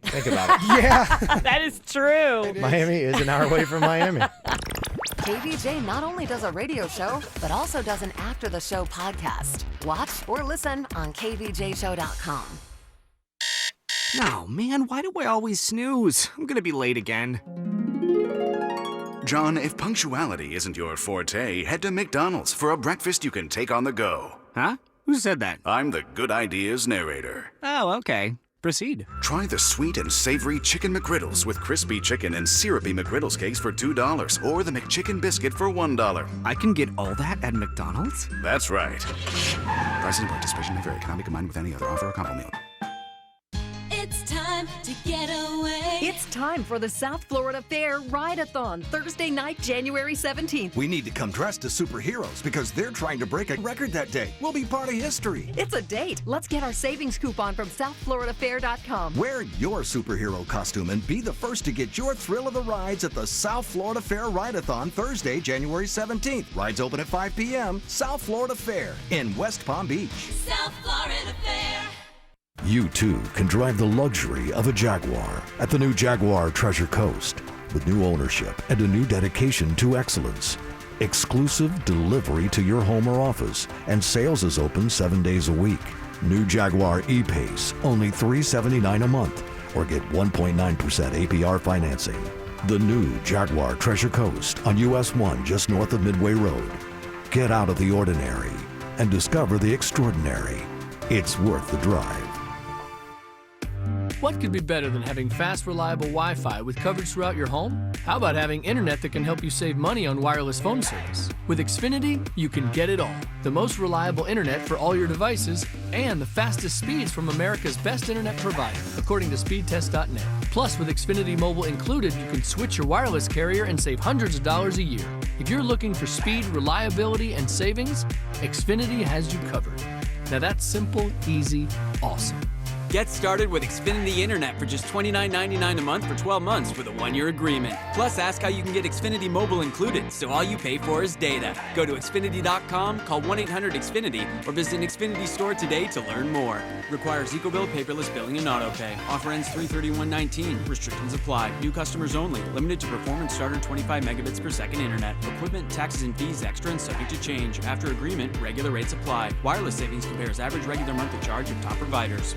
Think about it. Yeah. That is true. Miami is an hour away from Miami. KVJ not only does a radio show, but also does an after-the-show podcast. Watch or listen on kvjshow.com. No, man, why do I always snooze? I'm gonna be late again. John, if punctuality isn't your forte, head to McDonald's for a breakfast you can take on the go. Huh? Who said that? I'm the Good Ideas narrator. Oh, okay. Proceed. Try the sweet and savory Chicken McGriddles with crispy chicken and syrupy McGriddles cakes for $2, or the McChicken biscuit for $1. I can get all that at McDonald's? That's right. Prices and participation may vary. Cannot be combined with any other offer or combo meal. It's time to get away. It's time for the South Florida Fair Ride-a-thon, Thursday night, January 17th. We need to come dressed as superheroes because they're trying to break a record that day. We'll be part of history. It's a date. Let's get our savings coupon from SouthFloridaFair.com. Wear your superhero costume and be the first to get your thrill of the rides at the South Florida Fair Ride-a-thon Thursday, January 17th. Rides open at 5 p.m. South Florida Fair in West Palm Beach. South Florida Fair. You too can drive the luxury of a Jaguar at the new Jaguar Treasure Coast with new ownership and a new dedication to excellence. Exclusive delivery to your home or office, and sales is open 7 days a week. New Jaguar E-Pace, only $379 a month, or get 1.9% APR financing. The new Jaguar Treasure Coast on US 1 just north of Midway Road. Get out of the ordinary and discover the extraordinary. It's worth the drive. What could be better than having fast, reliable Wi-Fi with coverage throughout your home? How about having internet that can help you save money on wireless phone service? With Xfinity, you can get it all. The most reliable internet for all your devices and the fastest speeds from America's best internet provider, according to speedtest.net. Plus, with Xfinity Mobile included, you can switch your wireless carrier and save hundreds of dollars a year. If you're looking for speed, reliability, and savings, Xfinity has you covered. Now that's simple, easy, awesome. Get started with Xfinity Internet for just $29.99 a month for 12 months with a 1-year agreement. Plus, ask how you can get Xfinity Mobile included, so all you pay for is data. Go to Xfinity.com, call 1-800-XFINITY, or visit an Xfinity store today to learn more. Requires EcoBill, paperless billing, and auto-pay. Offer ends 3/31/19. Restrictions apply. New customers only. Limited to performance starter 25 megabits per second internet. Equipment, taxes, and fees extra and subject to change. After agreement, regular rates apply. Wireless savings compares average regular monthly charge of top providers.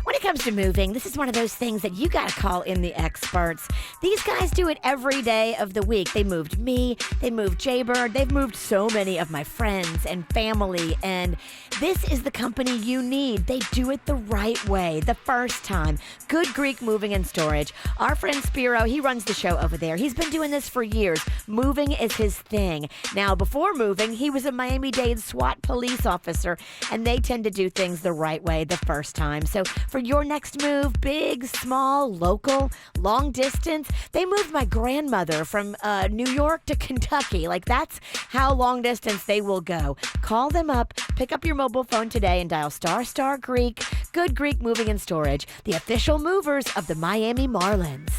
When it comes to moving, this is one of those things that you got to call in the experts. These guys do it every day of the week. They moved me, they moved Jaybird, they've moved so many of my friends and family, and this is the company you need. They do it the right way, the first time. Good Greek Moving and Storage. Our friend Spiro, he runs the show over there. He's been doing this for years. Moving is his thing. Now, before moving, he was a Miami-Dade SWAT police officer, and they tend to do things the right way the first time. So for your next move, big, small, local, long distance, they moved my grandmother from New York to Kentucky. Like, that's how long distance they will go. Call them up, pick up your mobile phone today and dial ** Greek. Good Greek Moving and Storage, the official movers of the Miami Marlins.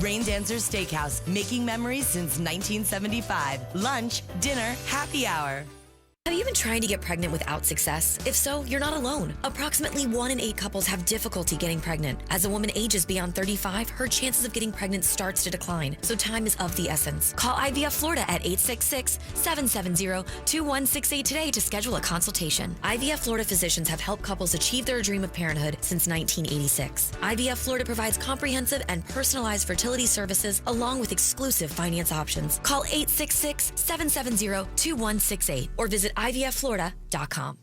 Rain Dancers Steakhouse, making memories since 1975. Lunch, dinner, happy hour. Have you been trying to get pregnant without success? If so, you're not alone. Approximately 1 in 8 couples have difficulty getting pregnant. As a woman ages beyond 35, her chances of getting pregnant starts to decline, so time is of the essence. Call IVF Florida at 866-770-2168 today to schedule a consultation. IVF Florida physicians have helped couples achieve their dream of parenthood since 1986. IVF Florida provides comprehensive and personalized fertility services along with exclusive finance options. Call 866-770-2168 or visit IVFFlorida.com.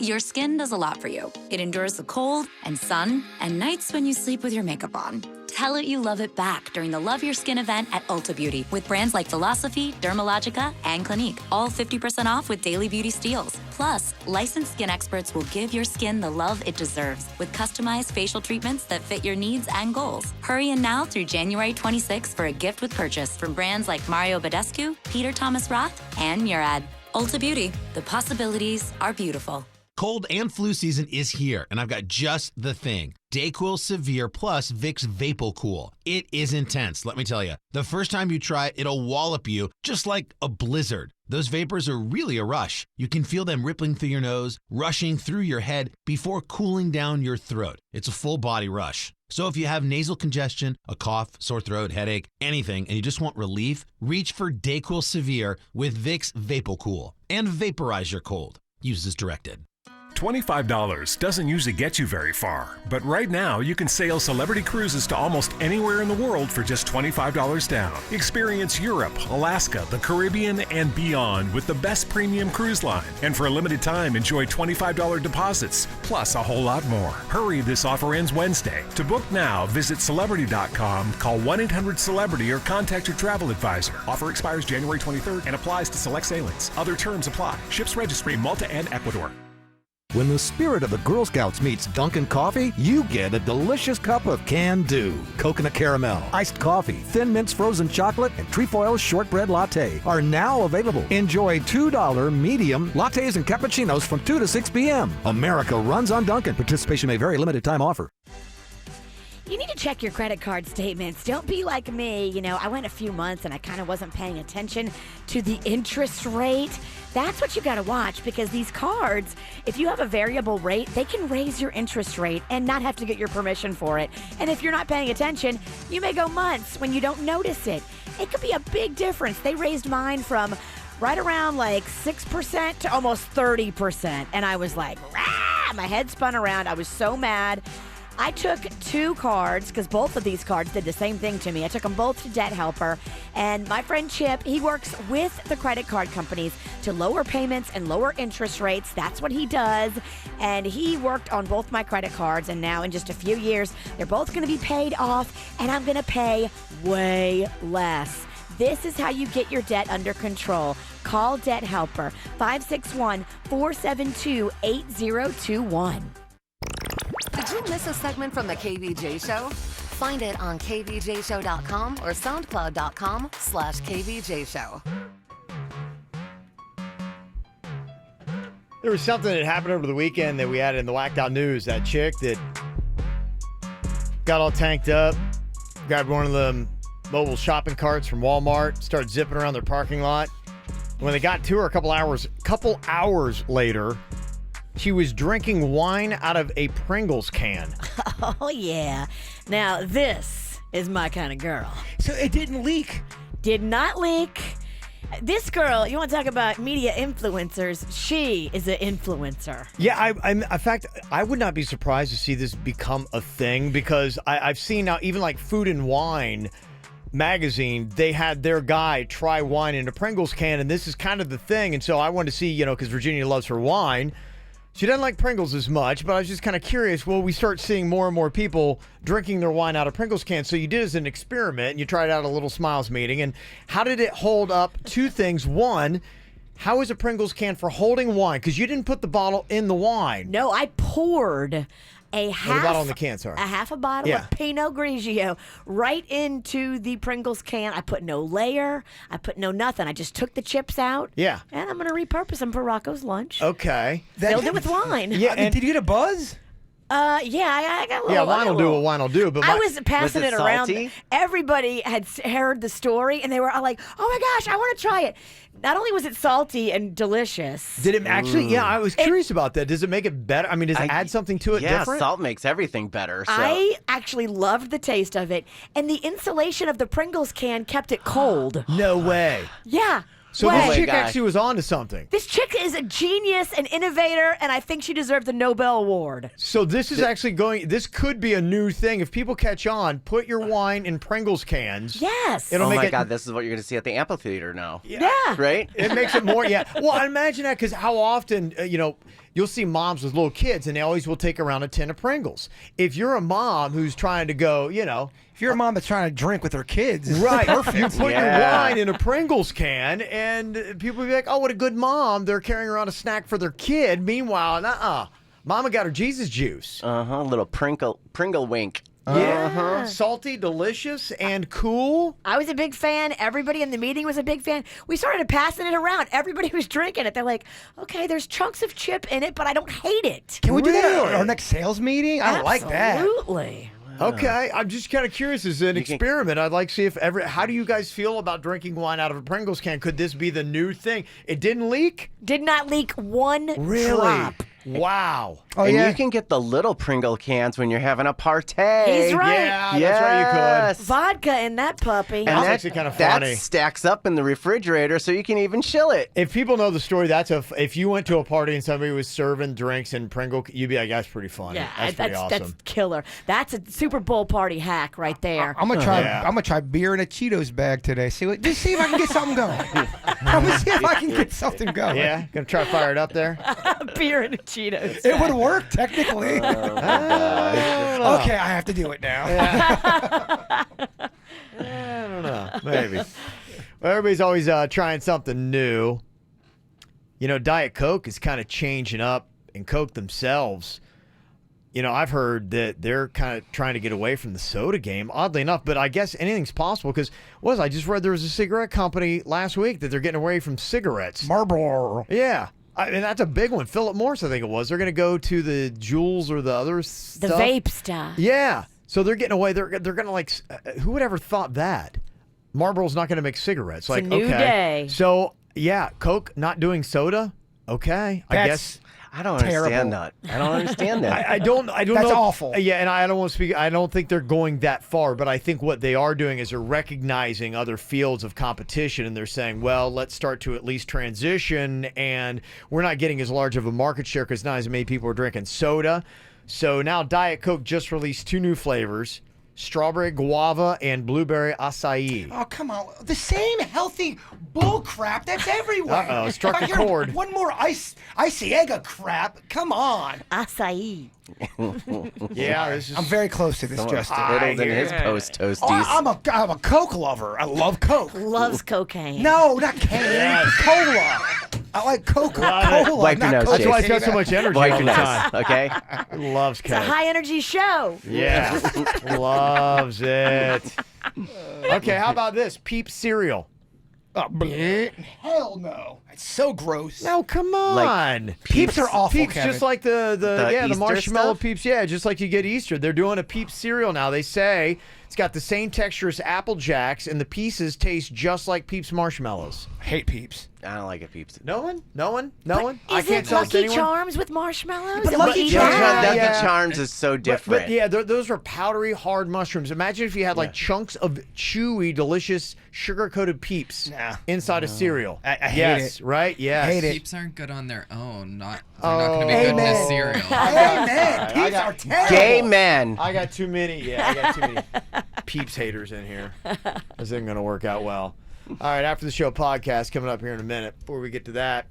Your skin does a lot for you. It endures the cold and sun and nights when you sleep with your makeup on. Tell it you love it back during the Love Your Skin event at Ulta Beauty with brands like Philosophy, Dermalogica, and Clinique. All 50% off with daily beauty steals. Plus, licensed skin experts will give your skin the love it deserves with customized facial treatments that fit your needs and goals. Hurry in now through January 26th for a gift with purchase from brands like Mario Badescu, Peter Thomas Roth, and Murad. Ulta Beauty. The possibilities are beautiful. Cold and flu season is here, and I've got just the thing. DayQuil Severe Plus Vicks VapoCool. It is intense, let me tell you. The first time you try it, it'll wallop you just like a blizzard. Those vapors are really a rush. You can feel them rippling through your nose, rushing through your head before cooling down your throat. It's a full body rush. So if you have nasal congestion, a cough, sore throat, headache, anything, and you just want relief, reach for DayQuil Severe with Vicks VapoCool and vaporize your cold. Use as directed. $25 doesn't usually get you very far, but right now you can sail Celebrity Cruises to almost anywhere in the world for just $25 down. Experience Europe, Alaska, the Caribbean, and beyond with the best premium cruise line. And for a limited time, enjoy $25 deposits, plus a whole lot more. Hurry, this offer ends Wednesday. To book now, visit Celebrity.com, call 1-800-CELEBRITY, or contact your travel advisor. Offer expires January 23rd and applies to select sailings. Other terms apply. Ships registry Malta and Ecuador. When the spirit of the Girl Scouts meets Dunkin' Coffee, you get a delicious cup of can-do. Coconut caramel, iced coffee, Thin Mints frozen chocolate, and Trefoil shortbread latte are now available. Enjoy $2 medium lattes and cappuccinos from 2 to 6 p.m. America runs on Dunkin'. Participation may vary. Limited time offer. You need to check your credit card statements. Don't be like me. You know, I went a few months and I kind of wasn't paying attention to the interest rate. That's what you got to watch, because these cards, if you have a variable rate, they can raise your interest rate and not have to get your permission for it. And if you're not paying attention, you may go months when you don't notice it. It could be a big difference. They raised mine from right around like 6% to almost 30%. And I was like, rah! My head spun around. I was so mad. I took 2 cards, because both of these cards did the same thing to me. I took them both to Debt Helper. And my friend Chip, he works with the credit card companies to lower payments and lower interest rates. That's what he does. And he worked on both my credit cards. And now in just a few years, they're both going to be paid off. And I'm going to pay way less. This is how you get your debt under control. Call Debt Helper, 561-472-8021. Did you miss a segment from the KVJ Show? Find it on kvjshow.com or soundcloud.com/KVJ Show. There was something that happened over the weekend that we had in the Whacked Out News. That chick that got all tanked up, grabbed one of the mobile shopping carts from Walmart, started zipping around their parking lot. When they got to her a couple hours later, she was drinking wine out of a Pringles can. Oh, yeah. Now, this is my kind of girl. So it didn't leak? Did not leak. This girl, you want to talk about media influencers? She is an influencer. Yeah, in fact, I would not be surprised to see this become a thing, because I've seen now, even like Food and Wine magazine, they had their guy try wine in a Pringles can, and this is kind of the thing. And so I wanted to see, because Virginia loves her wine. She doesn't like Pringles as much, but I was just kind of curious, will we start seeing more and more people drinking their wine out of Pringles cans? So you did as an experiment, and you tried out a Little Smiles meeting. And how did it hold up? 2 things. One, how is a Pringles can for holding wine? Because you didn't put the bottle in the wine. No, I poured a bottle in the can, sorry. A half a bottle of Pinot Grigio right into the Pringles can. I put no layer. I put no nothing. I just took the chips out. Yeah. And I'm going to repurpose them for Rocco's lunch. Okay. Filled it with wine. Yeah. Did you get a buzz? Yeah, I got a little. Yeah, wine will do what wine will do. But I was passing Was it it around. salty? Everybody had heard the story, and they were all like, "Oh my gosh, I want to try it." Not only was it salty and delicious. did it actually? Yeah, I was curious about that. Does it make it better? I mean, does it add something to it Yeah, different? salt makes everything better. So. I actually loved the taste of it, and the insulation of the Pringles can kept it cold. No way. Yeah. So way. this chick actually was on to something. This chick is a genius, an innovator, and I think she deserved the Nobel Award. So this is actually going. This could be a new thing. If people catch on, put your wine in Pringles cans. Yes. It'll oh make my it. God, this is what you're going to see at the amphitheater now. Yeah. Right? It makes it more. Yeah. Well, I imagine that because how often you'll see moms with little kids and they always will take around a tin of Pringles. If you're a mom who's trying to go, if you're a mom that's trying to drink with her kids, right, perfect. you put your wine in a Pringles can, and people will be like, "Oh, what a good mom! They're carrying around a snack for their kid." Meanwhile, Mama got her Jesus juice. A little Pringle wink. Yeah, salty, delicious, and cool. I was a big fan. Everybody in the meeting was a big fan. We started passing it around. Everybody was drinking it. They're like, okay, there's chunks of chip in it, but I don't hate it. Can we do that at our next sales meeting? I like that. Absolutely. Okay, I'm just kind of curious. As an experiment, I'd like to see if how do you guys feel about drinking wine out of a Pringles can? Could this be the new thing? It didn't leak? Did not leak one Really? drop. Wow. Oh, and yeah? you can get the little Pringle cans when you're having a party. He's right. Yeah, that's right, you could. Vodka in that puppy. And That's that, actually kind of funny. That stacks up in the refrigerator so you can even chill it. If people know the story, if you went to a party and somebody was serving drinks in Pringle, you'd be like, that's pretty funny. Yeah, that's pretty awesome. That's killer. That's a Super Bowl party hack right there. I'm gonna try. I'm gonna try beer in a Cheetos bag today. Just see if I can get something going. I'm gonna see if I can get something going. Yeah, gonna try to fire it up there. Beer and Cheetos. It would work technically. Okay, I have to do it now. I don't know. Maybe. Well, everybody's always trying something new. Diet Coke is kind of changing up, and Coke themselves. I've heard that they're kind of trying to get away from the soda game, oddly enough, but I guess anything's possible because I just read there was a cigarette company last week that they're getting away from cigarettes. Marlboro. Yeah. And that's a big one. Philip Morris, I think it was. They're going to go to the Juuls or the other stuff. The vape stuff. Yeah. So they're getting away. They're going to who would ever thought that? Marlboro's not going to make cigarettes. It's a new day. So, yeah, Coke not doing soda? Okay. I guess. I don't understand that. I don't understand that. I don't That's know. awful. Yeah, and I don't want to speak. I don't think they're going that far, but I think what they are doing is they're recognizing other fields of competition, and they're saying, well, let's start to at least transition, and we're not getting as large of a market share because not as many people are drinking soda. So now Diet Coke just released 2 new flavors. Strawberry guava and blueberry acai. Oh, come on. The same healthy bull crap that's everywhere. Uh-oh, struck If I a hear chord. One more Isiega crap. Come on. Acai. Yeah, this is. I'm very close to this, Justin. Riddled in his post toasties. Oh, I'm a Coke lover. I love Coke. Loves cocaine. No, not cane. Yes. Cola. I like Coca-Cola. Wipe your not nose, Coke. That's why he's Chase. got so much energy Wipe all your the nose, time. okay? He loves It's a Coke. high energy show. Yeah, loves it. Okay, how about this? Peep cereal. Hell no. It's so gross. No, come on. Peeps are awful, Peeps, Kevin. just like the Easter marshmallow stuff? Peeps. Yeah, just like you get Easter. They're doing a Peep cereal now. They say it's got the same texture as Apple Jacks, and the pieces taste just like Peeps marshmallows. Hate Peeps. I don't like it, Peeps. No one? I Is can't it sell it to Lucky anyone. Charms with marshmallows? But And Lucky we eat Charms- that? Lucky Charms is so different. But yeah, those are powdery, hard mushrooms. Imagine if you had like chunks of chewy, delicious, sugar-coated Peeps inside a cereal. I hate yes, it. right? Yes. Hate it. Peeps aren't good on their own. They're not going to be good in this cereal. Amen. I Peeps got- are terrible. Gay men. I got too many. Yeah, I got too many Peeps haters in here. This isn't going to work out well. All right, after the show podcast coming up here in a minute. Before we get to that,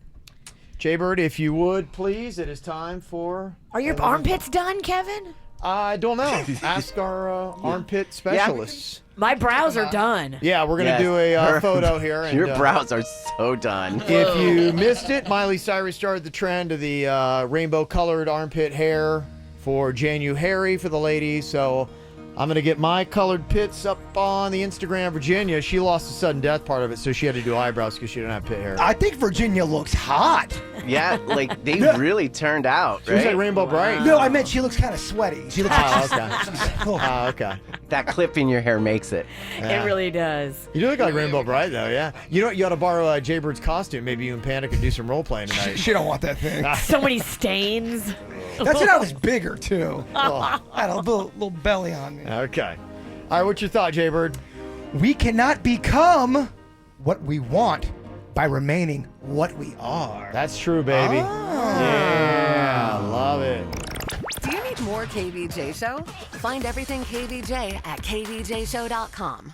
Jay Bird, if you would, please, it is time for... Are your armpits done, Kevin? I don't know. Ask our armpit specialists. My brows are done. Yeah, we're going to do a photo here. And, Your brows are so done. If you missed it, Miley Cyrus started the trend of the rainbow-colored armpit hair for January for the ladies, so... I'm going to get my colored pits up on the Instagram. Virginia, she lost the sudden death part of it, so she had to do eyebrows because she didn't have pit hair. I think Virginia looks hot. Yeah, like they really turned out. She was right? like Rainbow Bright. No, I meant she looks kind of sweaty. She looks Okay. That clip in your hair makes it. It really does. You do look like Rainbow Bright, though, yeah. You know what? You ought to borrow Jaybird's costume. Maybe you and Panda could do some role playing tonight. She don't want that thing. So many stains. That's when I was bigger, too. I had a little belly on me. Okay. All right, what's your thought, Jaybird? We cannot become what we want by remaining what we are. That's true, baby. Yeah, love it. Do you need more KVJ Show? Find everything KVJ at kvjshow.com.